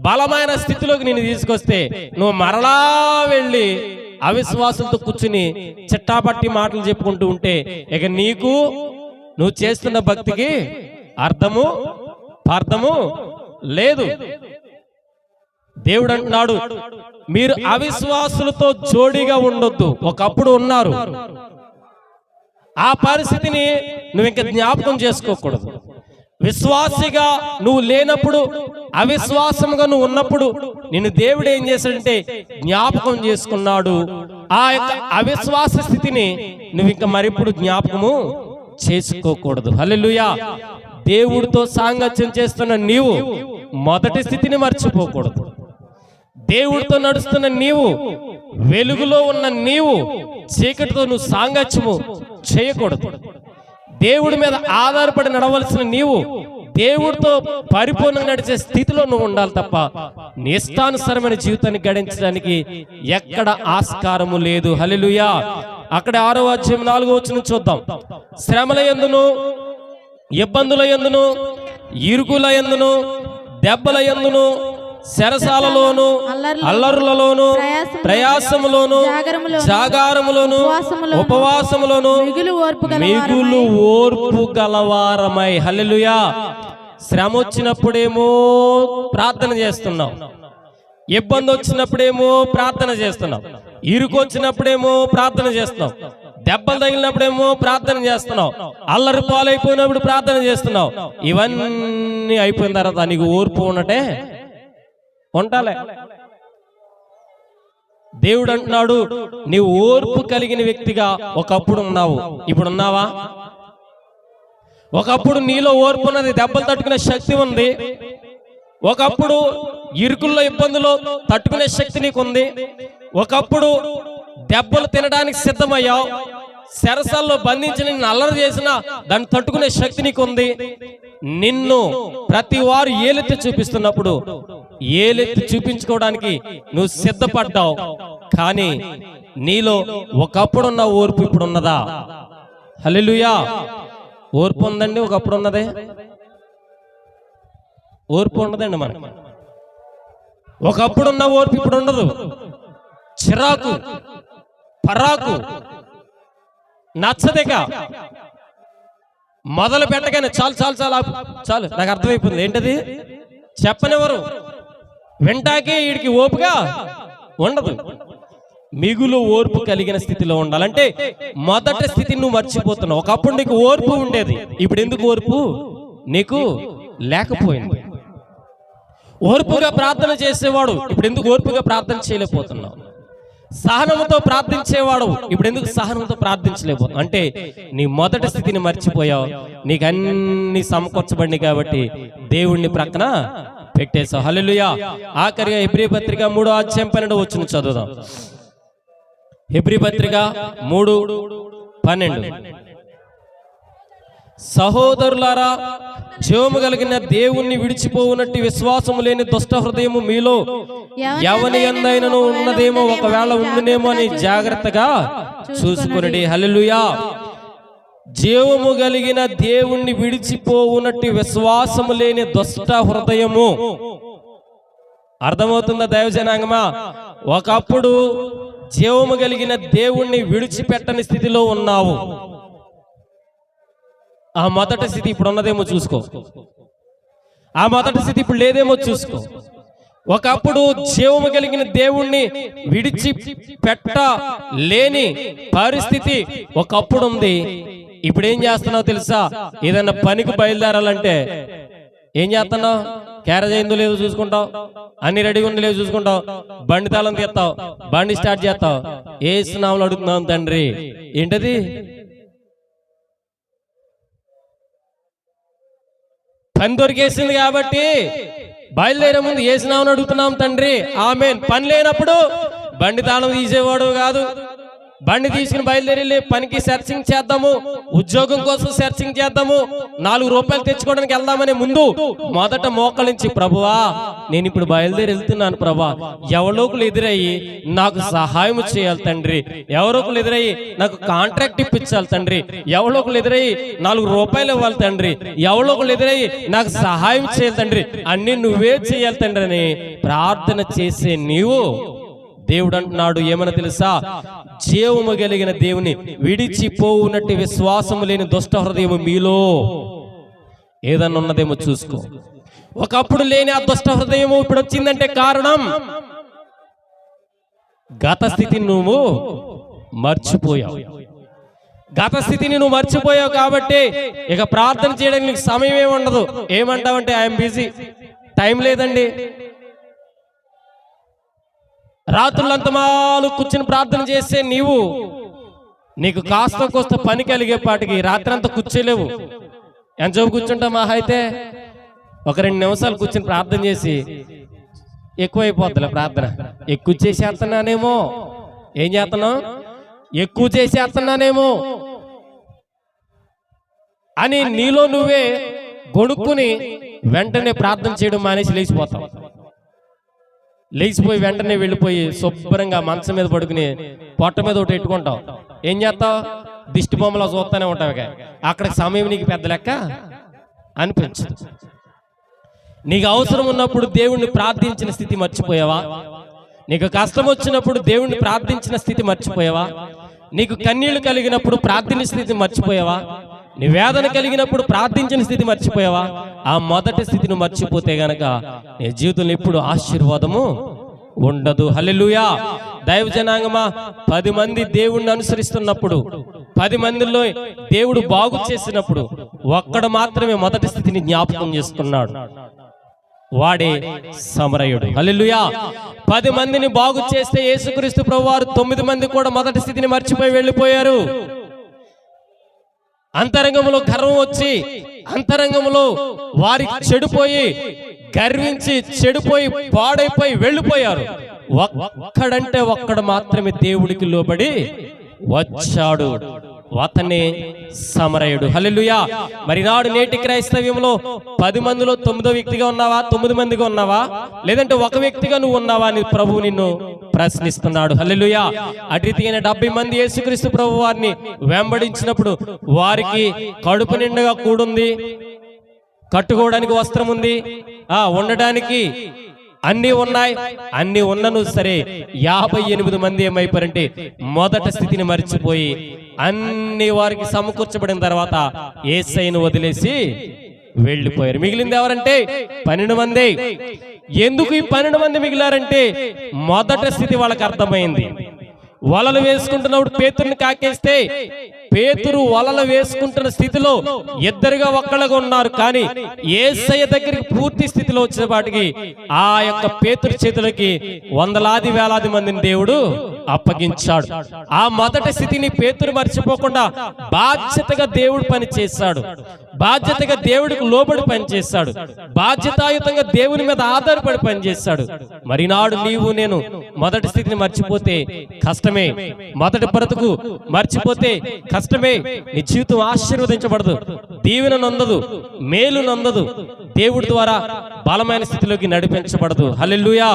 బలమైన స్థితిలోకి నిన్ను తీసుకొస్తే నువ్వు మరలా వెళ్ళి అవిశ్వాసంతో కూర్చుని చిట్టాపట్టి మాటలు చెప్పుకుంటూ ఉంటే ఇక నీకు నువ్వు చేస్తున్న భక్తికి అర్థము లేదు. దేవుడు అంటున్నాడు, మీరు అవిశ్వాసులతో జోడిగా ఉండొద్దు. ఒకప్పుడు ఉన్నారు, ఆ పరిస్థితిని నువ్వు ఇంకా జ్ఞాపకం చేసుకోకూడదు. విశ్వాసిగా నువ్వు లేనప్పుడు, అవిశ్వాసంగా నువ్వు ఉన్నప్పుడు నిన్ను దేవుడు ఏం చేశాడంటే జ్ఞాపకం చేసుకున్నాడు. ఆ యొక్క అవిశ్వాస స్థితిని నువ్వు ఇంకా మరిప్పుడు జ్ఞాపకము చేసుకోకూడదు. హల్లెలూయా. దేవుడితో సాంగత్యం చేస్తున్న నీవు మొదటి స్థితిని మర్చిపోకూడదు. దేవుడితో నడుస్తున్న నీవు, వెలుగులో ఉన్న నీవు చీకటితో నువ్వు సాంగత్యము చేయకూడదు. దేవుడి మీద ఆధారపడి నడవలసిన నీవు దేవుడితో పరిపూర్ణంగా నడిచే స్థితిలో నువ్వు ఉండాలి తప్ప నీ ఇష్టానుసారమైన జీవితాన్ని గడించడానికి ఎక్కడ ఆస్కారము లేదు. హల్లెలూయా. అక్కడ 6వ అధ్యాయం 4వ వచనం చూద్దాం. శ్రమల యందును, ఇబ్బందుల యందును, ఇరుకుల యందును, దెబ్బల యందును, శరసాలలోను, అల్లరులలోను, ప్రయాసములోను, జాగారములోను, ఉపవాసములోను మిగులు ఓర్పు గలవారమై. హల్లెలూయా. శ్రమ వచ్చినప్పుడేమో ప్రార్థన చేస్తున్నాం, ఇబ్బంది వచ్చినప్పుడేమో ప్రార్థన చేస్తున్నాం, ఇరుకు వచ్చినప్పుడేమో ప్రార్థన చేస్తున్నాం, దెబ్బలు తగిలినప్పుడేమో ప్రార్థన చేస్తున్నావు, అల్లరి పాలైపోయినప్పుడు ప్రార్థన చేస్తున్నావు. ఇవన్నీ అయిపోయిన తర్వాత నీకు ఓర్పు ఉన్నట్టే ఉండాలి. దేవుడు అంటున్నాడు, నీవు ఓర్పు కలిగిన వ్యక్తిగా ఒకప్పుడు ఉన్నావు, ఇప్పుడు ఉన్నావా? ఒకప్పుడు నీలో ఓర్పు ఉన్నది, దెబ్బలు తట్టుకునే శక్తి ఉంది. ఒకప్పుడు ఇరుకుల్లో ఇబ్బందులు తట్టుకునే శక్తి నీకుంది. ఒకప్పుడు దెబ్బలు తినడానికి సిద్ధమయ్యావు, శరసాల్లో బంధించి నిన్ను అల్లరి చేసినా దాన్ని తట్టుకునే శక్తి నీకుంది. నిన్ను ప్రతి వారు ఏలెత్తి చూపిస్తున్నప్పుడు ఏలెత్తి చూపించుకోవడానికి నువ్వు సిద్ధపడ్డావు. కానీ నీలో ఒకప్పుడున్న ఓర్పు ఇప్పుడు ఉన్నదా? హల్లెలూయా. ఓర్పు ఉందండి, ఒకప్పుడు ఉన్నదే. ఓర్పు ఉండదండి మనకి. ఒకప్పుడున్న ఓర్పు ఇప్పుడు ఉండదు. చిరాకు, పరాకు, నచ్చదిక మొదలు పెట్టగానే చాలు చాలు చాలు చాలు నాకు అర్థమైపోయింది. ఏంటది చెప్పనివ్వరు, వెంటాకే వీడికి ఓపుగా ఉండదు. మిగులు ఓర్పు కలిగిన స్థితిలో ఉండాలంటే మొదటి స్థితిని నువ్వు మర్చిపోతున్నావు. ఒకప్పుడు నీకు ఓర్పు ఉండేది, ఇప్పుడు ఎందుకు ఓర్పు నీకు లేకపోయింది? ఓర్పుగా ప్రార్థన చేసేవాడు ఇప్పుడు ఎందుకు ఓర్పుగా ప్రార్థన చేయలేకపోతున్నావు? సహనంతో ప్రార్థించేవాడు ఇప్పుడు ఎందుకు సహనంతో ప్రార్థించలేకపోతున్నావు? అంటే నీ మొదటి స్థితిని మర్చిపోయావు, నీకు అన్ని సమకూర్చబడి కాబట్టి దేవుణ్ణి ప్రక్కన పెట్టేశావు. హల్లెలూయా. ఆఖరిగా హెబ్రీ పత్రిక 3వ అధ్యాయం 12వ వచనం చదువుదాం. హెబ్రీ పత్రిక 3:12. సహోదరులారా, జీవము కలిగిన దేవుణ్ణి విడిచిపోవునట్టి విశ్వాసము లేని దుష్ట హృదయము మీలో ఎవని యందైనను ఉన్నదేమో, ఒకవేళ ఉండునేమో అని జాగ్రత్తగా చూసుకొనుడి. హల్లెలూయా. జీవము కలిగిన దేవుణ్ణి విడిచిపోవునట్టి విశ్వాసము లేని దుష్ట హృదయము. అర్థమవుతుందా దైవజనాంగమా? ఒకప్పుడు జీవము కలిగిన దేవుణ్ణి విడిచిపెట్టని స్థితిలో ఉన్నావు. ఆ మొదటి స్థితి ఇప్పుడు ఉన్నదేమో చూసుకో, ఆ మొదటి స్థితి ఇప్పుడు లేదేమో చూసుకో. ఒకప్పుడు జీవము కలిగిన దేవుణ్ణి విడిచిపెట్ట లేని పరిస్థితి ఒకప్పుడు ఉంది. ఇప్పుడు ఏం చేస్తున్నావు తెలుసా? ఏదన్నా పనికి బయలుదేరాలంటే ఏం చేస్తున్నావు? క్యారేజ్ అయిందో లేదో చూసుకుంటావు, అన్ని రెడీగా ఉందో లేదో చూసుకుంటావు, బండి తాళం తీస్తావు, బండి స్టార్ట్ చేస్తావు. ఏ స్నామలు అడుగుతున్నావు తండ్రి? ఏంటది? పని దొరికేసింది కాబట్టి బయలుదేరే ముందు ఏ స్నామని అడుగుతున్నాం తండ్రి. ఆమేన్. పని లేనప్పుడు బండి తాళం తీసేవాడు కాదు, బండి తీసుకుని బయలుదేరి పనికి సెర్చింగ్ చేద్దాము, ఉద్యోగం కోసం సెర్చింగ్ చేద్దాము, 4 రూపాయలు తెచ్చుకోవడానికి వెళ్దామనే ముందు మొదట మోకరించి, ప్రభువా నేను ఇప్పుడు బయలుదేరి వెళ్తున్నాను ప్రభా, ఎవరోకులు ఎదురయ్యి నాకు సహాయం చేయాలి తండ్రి, ఎవరోకులు ఎదురయ్యి నాకు కాంట్రాక్ట్ ఇప్పించాలి తండ్రి, ఎవరోకులు ఎదురయ్యి 4 రూపాయలు ఇవ్వాలి తండ్రి, ఎవరోకులు ఎదురయ్యి నాకు సహాయం చేయాలి తండ్రి, అన్ని నువ్వే చేయాలి తండ్రి అని ప్రార్థన చేసే నీవు దేవుడు అంటున్నాడు ఏమని తెలుసా, జీవము కలిగిన దేవుని విడిచిపోవునట్టు విశ్వాసము లేని దుష్ట హృదయము మీలో ఏదన్నా ఉన్నదేమో చూసుకో. ఒకప్పుడు లేని ఆ దుష్ట హృదయము ఇప్పుడు వచ్చిందంటే కారణం గత స్థితిని నువ్వు మర్చిపోయావు. గత స్థితిని నువ్వు మర్చిపోయావు కాబట్టి ఇక ప్రార్థన చేయడానికి నీకు సమయమే ఉండదు. ఏమంటావంటే ఐఎమ్ బిజీ, టైం లేదండి. రాత్రులంతమాలు కూర్చుని ప్రార్థన చేస్తే నీకు కాస్త కోస్త పని కలిగేపాటికి రాత్రంతా కూర్చోలేవు. ఎంతసేపు కూర్చుంటావు? మహా అయితే ఒక 2 నిమిషాలు కూర్చుని ప్రార్థన చేసి ఎక్కువైపోద్దిలే ప్రార్థన. ఎక్కువ చేసేస్తున్నానేమో, ఏం చేస్తున్నావు, ఎక్కువ చేసేస్తున్నానేమో అని నీలో నువ్వే గొడుక్కుని వెంటనే ప్రార్థన చేయడం మానేసి లేచిపోతావు. లేచిపోయి వెంటనే వెళ్ళిపోయి శుభ్రంగా మంచం మీద పడుకుని పొట్ట మీద ఒకటి పెట్టుకుంటావు. ఏం చేస్తావు? దిష్టి బొమ్మలో చూస్తూనే ఉంటావు. అక్కడికి సమయం నీకు పెద్ద లెక్క అనిపించదు. నీకు అవసరం ఉన్నప్పుడు దేవుణ్ణి ప్రార్థించిన స్థితి మర్చిపోయావా? నీకు కష్టం వచ్చినప్పుడు దేవుణ్ణి ప్రార్థించిన స్థితి మర్చిపోయావా? నీకు కన్నీళ్లు కలిగినప్పుడు ప్రార్థన స్థితి మర్చిపోయావా? నీ వేదన కలిగినప్పుడు ప్రార్థించిన స్థితి మర్చిపోయావా? ఆ మొదటి స్థితిని మర్చిపోతే గనక నీ జీవితంలో ఎప్పుడు ఆశీర్వాదము ఉండదు. హల్లెలూయా. దైవ జనాంగమా, 10 మంది దేవుణ్ణి అనుసరిస్తున్నప్పుడు, 10 మందిలో దేవుడు బాగు చేసినప్పుడు ఒక్కడు మాత్రమే మొదటి స్థితిని జ్ఞాపకం చేసుకున్నాడు. వాడే సమరయుడు. హల్లెలూయా. 10 మందిని బాగు చేస్తే యేసుక్రీస్తు ప్రభువారు 9 మంది కూడా మొదటి స్థితిని మర్చిపోయి వెళ్ళిపోయారు. అంతరంగంలో గర్వం వచ్చి, అంతరంగంలో వారికి చెడిపోయి, గర్వించి చెడిపోయి పాడైపోయి వెళ్ళిపోయారు. ఒక్కడు మాత్రమే దేవుడికి లోబడి వచ్చాడు. అతనే సమరయుడు. హల్లెలూయా. మరి నాడు నేటి క్రైస్తవ్యంలో 10 మందిలో 9వ వ్యక్తిగా ఉన్నావా? 9 మందిగా ఉన్నావా? లేదంటే ఒక వ్యక్తిగా నువ్వు ఉన్నావా అని ప్రభువు నిన్ను ప్రశ్నిస్తున్నాడు. హల్లెలూయా. అటు రీతిగా 70 మంది యేసుక్రీస్తు ప్రభు వారిని వెంబడించినప్పుడు వారికి కడుపు నిండుగా కూడుంది, కట్టుకోవడానికి వస్త్రం ఉంది, ఉండడానికి అన్ని ఉన్నాయి. అన్ని ఉన్నను సరే 58 మంది ఏమైపోయారంటే మొదటి స్థితిని మర్చిపోయి అన్ని వారికి సమకూర్చబడిన తర్వాత యేసయ్యను వదిలేసి వెళ్ళిపోయారు. మిగిలింది ఎవరంటే 12 మంది. ఎందుకు ఈ 12 మంది మిగిలారంటే మొదటి స్థితి వాళ్ళకి అర్థమైంది. వలలు వేసుకుంటున్నప్పుడు పేతురుని కాకేస్తే పేతురు వలలు వేసుకుంటున్న స్థితిలో ఇద్దరుగా ఒక్కళ్ళగా ఉన్నారు. కానీ యేసయ్య దగ్గరికి పూర్తి స్థితిలో వచ్చేపాటికి ఆ యొక్క పేతురు చేతులకి వందలాది వేలాది మందిని దేవుడు అప్పగించాడు. ఆ మొదటి స్థితిని పేతురు మర్చిపోకుండా బాధ్యతగా దేవుడు పని చేశాడు. బాధ్యతగా దేవుడికి లోబడి పని చేశాడు. బాధ్యతాయుతంగా దేవుని మీద ఆధారపడి పని చేశాడు. మరి నాడు నీవు నేను మొదటి స్థితిని మర్చిపోతే కష్టమే. మొదటి బ్రతుకు మర్చిపోతే కష్టమే. నీ జీవితం ఆశీర్వదించబడదు, దీవెన నొందదు, మేలు నొందదు, దేవుడి ద్వారా బలమైన స్థితిలోకి నడిపించబడదు. హల్లెలూయా.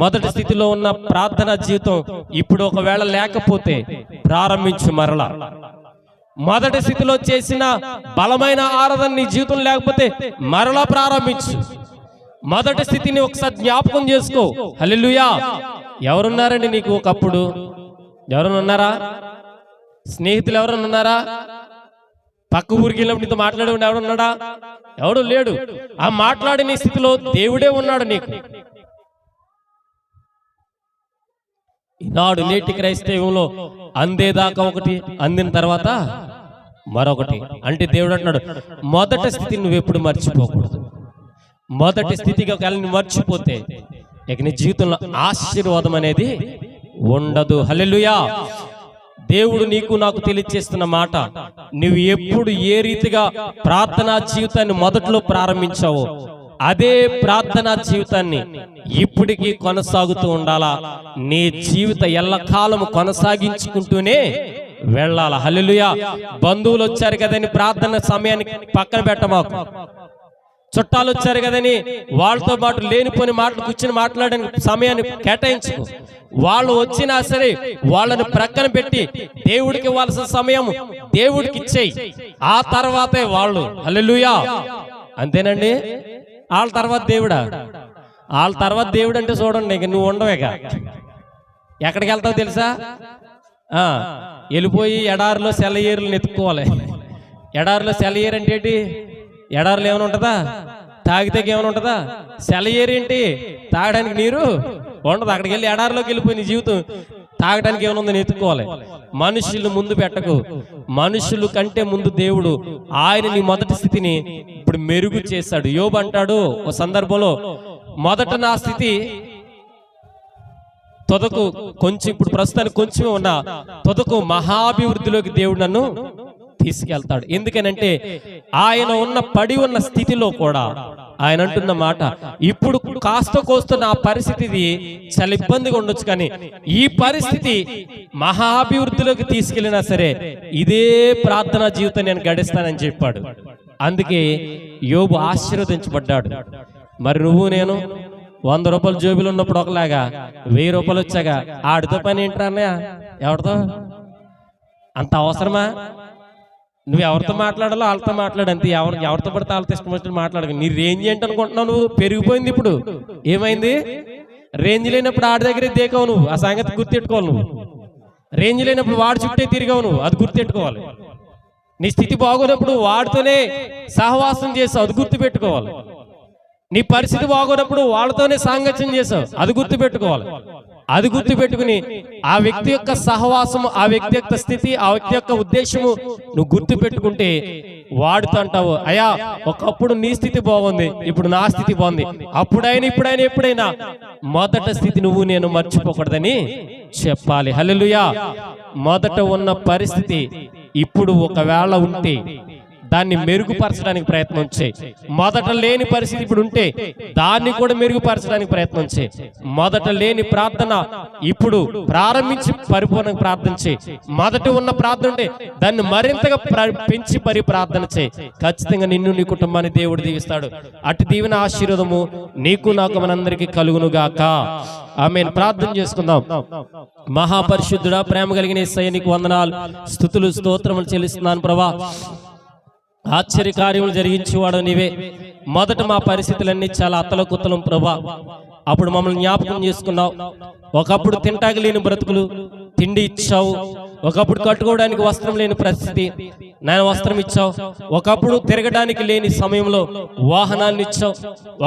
మొదటి స్థితిలో ఉన్న ప్రార్థనా జీవితం ఇప్పుడు ఒకవేళ లేకపోతే ప్రారంభించు మరలా. మొదటి స్థితిలో చేసిన బలమైన ఆరాధన నీ జీవితం లేకపోతే మరలా ప్రారంభించు. మొదటి స్థితిని ఒకసారి జ్ఞాపకం చేసుకో. హల్లెలూయా. ఎవరున్నారండి నీకు ఒకప్పుడు? ఎవరన్నా ఉన్నారా? స్నేహితులు ఎవరన్నా ఉన్నారా? పక్క ఊరికి వెళ్ళినప్పుడు నీతో మాట్లాడేవాడు ఎవడున్నాడా? ఎవడు లేడు. ఆ మాట్లాడిన స్థితిలో దేవుడే ఉన్నాడు నీకు. ఈనాడు నేటి క్రైస్తవంలో అందేదాకా ఒకటి, అందిన తర్వాత మరొకటి. అంటే దేవుడు అంటున్నాడు మొదటి స్థితిని నువ్వు ఎప్పుడు మర్చిపోకూడదు. మొదటి స్థితిగా ఒకవేళ మర్చిపోతే ఇక నీ జీవితంలో ఆశీర్వాదం అనేది ఉండదు. హల్లెలూయా. దేవుడు నీకు నాకు తెలియజేస్తున్న మాట, నువ్వు ఎప్పుడు ఏ రీతిగా ప్రార్థనా జీవితాన్ని మొదట్లో ప్రారంభించావో అదే ప్రార్థనా జీవితాన్ని ఇప్పటికీ కొనసాగుతూ ఉండాలా. నీ జీవిత ఎల్లకాలము కొనసాగించుకుంటూనే వెళ్ళాలా. హల్లెలూయా. బంధువులు వచ్చారు కదని ప్రార్థన సమయాన్ని పక్కన పెట్టమాకు. చుట్టాలు వచ్చారు కదని వాళ్ళతో పాటు లేనిపోని మాటలు కూర్చొని మాట్లాడడానికి సమయాన్ని కేటాయించుకో. వాళ్ళు వచ్చినా సరే వాళ్ళని ప్రక్కన పెట్టి దేవుడికి ఇవ్వాల్సిన సమయం దేవుడికి ఇచ్చేయి. ఆ తర్వాతే వాళ్ళు. హల్లెలూయా. అంతేనండి. వాళ్ళ తర్వాత దేవుడా? వాళ్ళ తర్వాత దేవుడు అంటే చూడండి, ఇక నువ్వు ఉండవేక. ఎక్కడికి వెళ్తావు తెలుసా? వెళ్ళిపోయి ఎడారిలో సెలయేరులను ఎత్తుకోవాలి. ఎడారిలో సెలయేరు అంటే ఏంటి? ఎడారిలో ఏమైనా ఉంటుందా? తాగితే ఏమైనా ఉంటుందా? సెలయేరు ఏంటి? తాగడానికి నీరు ఉండదు. అక్కడికి వెళ్ళి ఎడారిలోకి వెళ్ళిపోయి నీ జీవితం తాగడానికి ఏమైనా ఉందని ఎత్తుకోవాలి. మనుషులు ముందు పెట్టకు. మనుషులు కంటే ముందు దేవుడు ఆయన నీ మొదటి స్థితిని ఇప్పుడు మెరుగు చేశాడు. యోబు అంటాడు ఒక సందర్భంలో, మొదట నా స్థితి తొదకు కొంచెం, ఇప్పుడు ప్రస్తుతానికి కొంచెమే ఉన్నా, తొదకు మహాభివృద్ధిలోకి దేవుడు నన్ను తీసుకెళ్తాడు. ఎందుకనంటే ఆయన పడి ఉన్న స్థితిలో కూడా ఆయన అంటున్న మాట, ఇప్పుడు కాస్త కోస్త నా పరిస్థితి చాలా ఇబ్బందిగా ఉండొచ్చు, కానీ ఈ పరిస్థితి మహాభివృద్ధిలోకి తీసుకెళ్ళినా సరే ఇదే ప్రార్థనా జీవితం నేను గడిస్తానని చెప్పాడు. అందుకే యోబు ఆశీర్వదించబడ్డాడు. మరి నువ్వు నేను 100 రూపాయలు జోబులు ఉన్నప్పుడు ఒకలాగా, 1000 రూపాయలు వచ్చాక ఆడితో పని ఏంట్రా అన్నయ్య? ఎవరితో? అంత అవసరమా? నువ్వు ఎవరితో మాట్లాడాలో వాళ్ళతో మాట్లాడు అంతే. ఎవరితో పడితే వాళ్ళతో ఇష్టం వచ్చినట్టు మాట్లాడక. నీ రేంజ్ ఏంటి అనుకుంటున్నావు? నువ్వు పెరిగిపోయింది. ఇప్పుడు ఏమైంది? రేంజ్ లేనప్పుడు ఆడి దగ్గరే దేకావు నువ్వు. ఆ సంగతి గుర్తెట్టుకోవాలి. నువ్వు రేంజ్ లేనప్పుడు వాడి చుట్టే తిరిగావు నువ్వు. అది గుర్తెట్టుకోవాలి. నీ స్థితి బాగోనప్పుడు వాడితోనే సహవాసం చేసావు. అది గుర్తుపెట్టుకోవాలి. నీ పరిస్థితి బాగోనప్పుడు వాళ్ళతోనే సాంగత్యం చేసావు. అది గుర్తుపెట్టుకోవాలి. అది గుర్తుపెట్టుకుని ఆ వ్యక్తి యొక్క సహవాసము, ఆ వ్యక్తి యొక్క స్థితి, ఆ వ్యక్తి యొక్క ఉద్దేశము నువ్వు గుర్తు పెట్టుకుంటే వాడుతూ అంటావు, అయ్యా ఒకప్పుడు నీ స్థితి బాగుంది, ఇప్పుడు నా స్థితి బాగుంది, అప్పుడైనా ఇప్పుడైనా ఎప్పుడైనా మొదట స్థితి నువ్వు నేను మర్చిపోకూడదని చెప్పాలి. హల్లెలూయా. మొదట ఉన్న పరిస్థితి ఇప్పుడు ఒకవేళ ఉంటే దాన్ని మెరుగుపరచడానికి ప్రయత్నం చేయి. మొదట లేని పరిస్థితి ఇప్పుడు ఉంటే దాన్ని కూడా మెరుగుపరచడానికి ప్రయత్నం చేయి. మొదట లేని ప్రార్థన ఇప్పుడు ప్రారంభించి పరిపూర్ణంగా ప్రార్థన చేయి. మొదట ఉన్న ప్రార్థన ఉంటే దాన్ని మరింతగా పెంచి ప్రార్థన చేయి. ఖచ్చితంగా నిన్ను నీ కుటుంబాన్ని దేవుడు దీవిస్తాడు. అటు దీవెన ఆశీర్వాదము నీకు నాకు మనందరికీ కలుగునుగాక. ఆమేన్. ప్రార్థన చేసుకుందాం. మహాపరిశుద్ధుడా, ప్రేమ కలిగిన యేసయ్య నీకు వందనాలు, స్తుతులు, స్తోత్రములు చెల్లిస్తున్నాను ప్రభా. ఆశ్చర్యకార్యములు జరిగించేవాడు నీవే. మొదట మా పరిస్థితులన్నీ చాలా అత్తలకుత్తలం ప్రభా. అప్పుడు మమ్మల్ని జ్ఞాపకం చేసుకున్నావు. ఒకప్పుడు తింటాకి లేని బ్రతుకులు తిండి ఇచ్చావు. ఒకప్పుడు కట్టుకోవడానికి వస్త్రం లేని పరిస్థితి, నేను వస్త్రం ఇచ్చావు. ఒకప్పుడు తిరగడానికి లేని సమయంలో వాహనాన్ని ఇచ్చావు.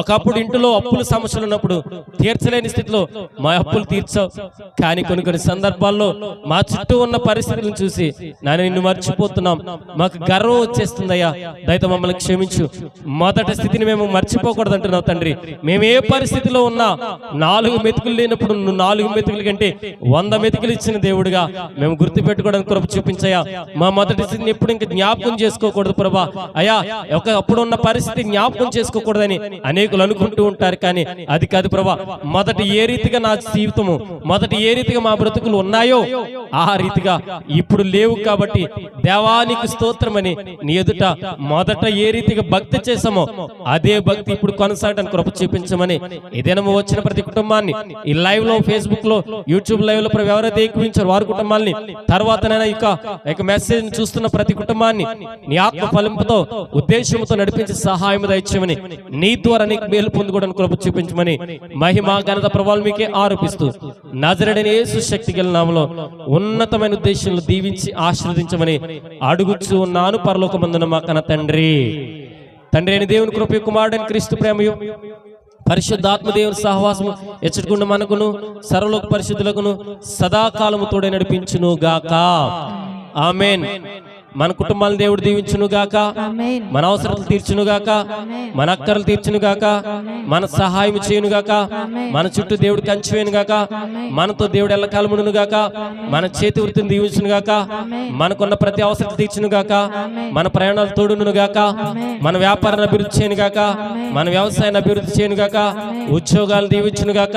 ఒకప్పుడు ఇంట్లో అప్పుల సమస్యలు ఉన్నప్పుడు తీర్చలేని స్థితిలో మా అప్పులు తీర్చావు. కానీ కొన్ని సందర్భాల్లో మా చుట్టూ ఉన్న పరిస్థితులను చూసి నేను నిన్ను మర్చిపోతున్నాం, మాకు గర్వం వచ్చేస్తుందయ్యా, దయతో మమ్మల్ని క్షమించు. మొదటి స్థితిని మేము మర్చిపోకూడదు అంటున్నావు తండ్రి. మేము ఏ పరిస్థితిలో ఉన్నా 4 మెతుకులు లేనప్పుడు నువ్వు 4 మెతుకుల కంటే 100 మెతుకులు ఇచ్చిన దేవుడిగా మేము గుర్తుపెట్టుకోవడానికి కృప చూపించయ్యా. మా మొదటి స్థితిని ఎప్పుడు ఇంకా జ్ఞాపకం చేసుకోకూడదు ప్రభా. అయ్యా అప్పుడున్న పరిస్థితి జ్ఞాపకం చేసుకోకూడదని అనేకులు అనుకుంటూ ఉంటారు, కానీ అది కాదు ప్రభా. మొదట ఏ రీతిగా నా జీవితము, మొదట ఏ రీతిగా మా బ్రతుకులు ఉన్నాయో ఆ రీతిగా ఇప్పుడు లేవు. కాబట్టి దేవానికి స్తోత్రమని నీ ఎదుట మొదట ఏ రీతిగా భక్తి చేసామో అదే భక్తి ఇప్పుడు కొనసాగడానికి కృప చూపించమని ఏదైనా వచ్చిన ప్రతి కుటుంబాన్ని ఈ లైవ్ లో, ఫేస్బుక్ లో, యూట్యూబ్ లైవ్ లో ఎవరైతే ఏకీవించారో వారి కుటుంబాన్ని, తర్వాత ఇక మెసేజ్ చూస్తున్న ప్రతి కుటుంబాన్ని నీ ఆత్మ ఫలింపుతో ఉద్దేశంతో నడిపించి సహాయం దయచేయమని, నీ ద్వారా నీకు మేలు పొందుకోవడానికి కృప చూపించమని మహిమ ఘనత ప్రభావాలు మీకే ఆరోపిస్తూ నజరేయుడైన యేసు శక్తి గల నామములో ఉన్నతమైన ఉద్దేశంలో దీవించి ఆశీర్వదించమని అడుగుచూ ఉన్నాను పరలోకమందున మా కన్న తండ్రి. తండ్రి అయిన దేవుని కృప, కుమారుడైన క్రీస్తు ప్రేమయు, పరిశుద్ధాత్మ దేవుని సహవాసము ఎచ్చటకుండా మనకును సర్వలోక పరిశుద్ధులకును సదాకాలము తోడే నడిపించును గాక. ఆమేన్. మన కుటుంబాలను దేవుడు దీవించును గాక, ఆమేన్. మన అవసరాలు తీర్చును గాక, మన అక్కర్లు తీర్చును గాక, మన సహాయం చేయును గాక, మన చుట్టూ దేవుడు కంచివేయును గాక, మనతో దేవుడు ఎల్లకాలమును గాక, మన చేతి వృత్తిని దీవించును గాక, మనకున్న ప్రతి అవసరం తీర్చును గాక, మన ప్రయాణాలు తోడును గాక, మన వ్యాపారాన్ని అభివృద్ధి చేయను గాక, మన వ్యవసాయాన్ని అభివృద్ధి చేయను గాక, ఉద్యోగాలు దీవించును గాక,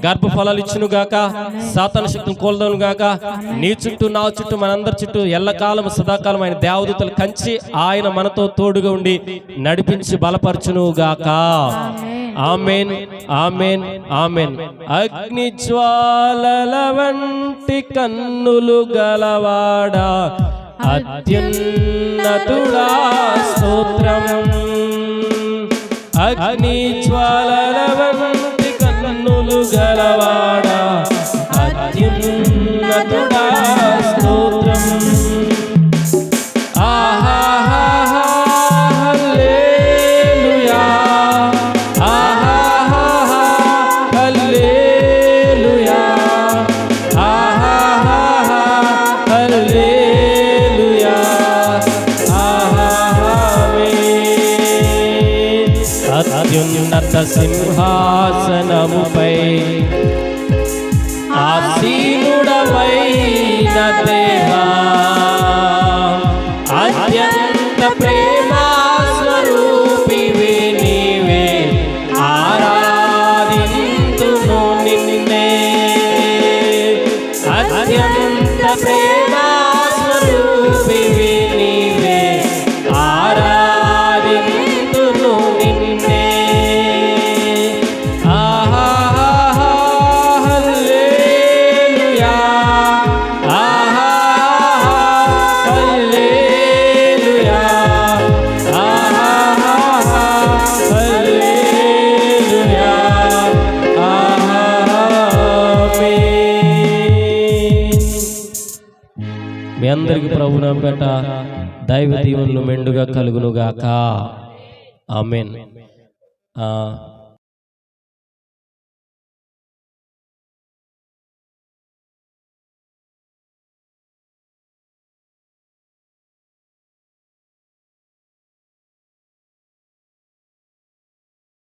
గర్భఫలాలు ఇచ్చును గాక, సాతాను శక్తులు కోల్దను గాక. నీ చుట్టూ నా చుట్టూ మనందరి చుట్టూ ఎల్లకాలం సదాకాలం ఆయన దేవదూతలు కంచి ఆయన మనతో తోడుగా ఉండి నడిపించి బలపరచును గాక. ఆమేన్, ఆమేన్, ఆమేన్. అగ్ని జ్వాలల వంటి కన్నులు గలవాడా, అత్యున్నతుడా స్తోత్రం. అగ్ని జ్వాలల వంటి కన్నులు గలవాడా, అత్యున్నతుడా స్తోత్రం. ఆహాహా హల్లెలూయా, ఆహాహా హల్లెలూయా, ఆహాహా హల్లెలూయా, ఆమేన్. అత్యున్నత సింహాసనముపై ఆసీనుడవైన దేవా, అత్యంత ప్రేమా స్వరూపివి నీవే, ఆరాధింతును నిన్నే. అత్యంత ప్రేమా స్వరూపివి నీవే, ఆరాధింతును నిన్నే. మీ అందరికి ప్రభు నామమున పేట దైవ దీవెనలు మెండుగా కలుగునుగాక. ఆమేన్.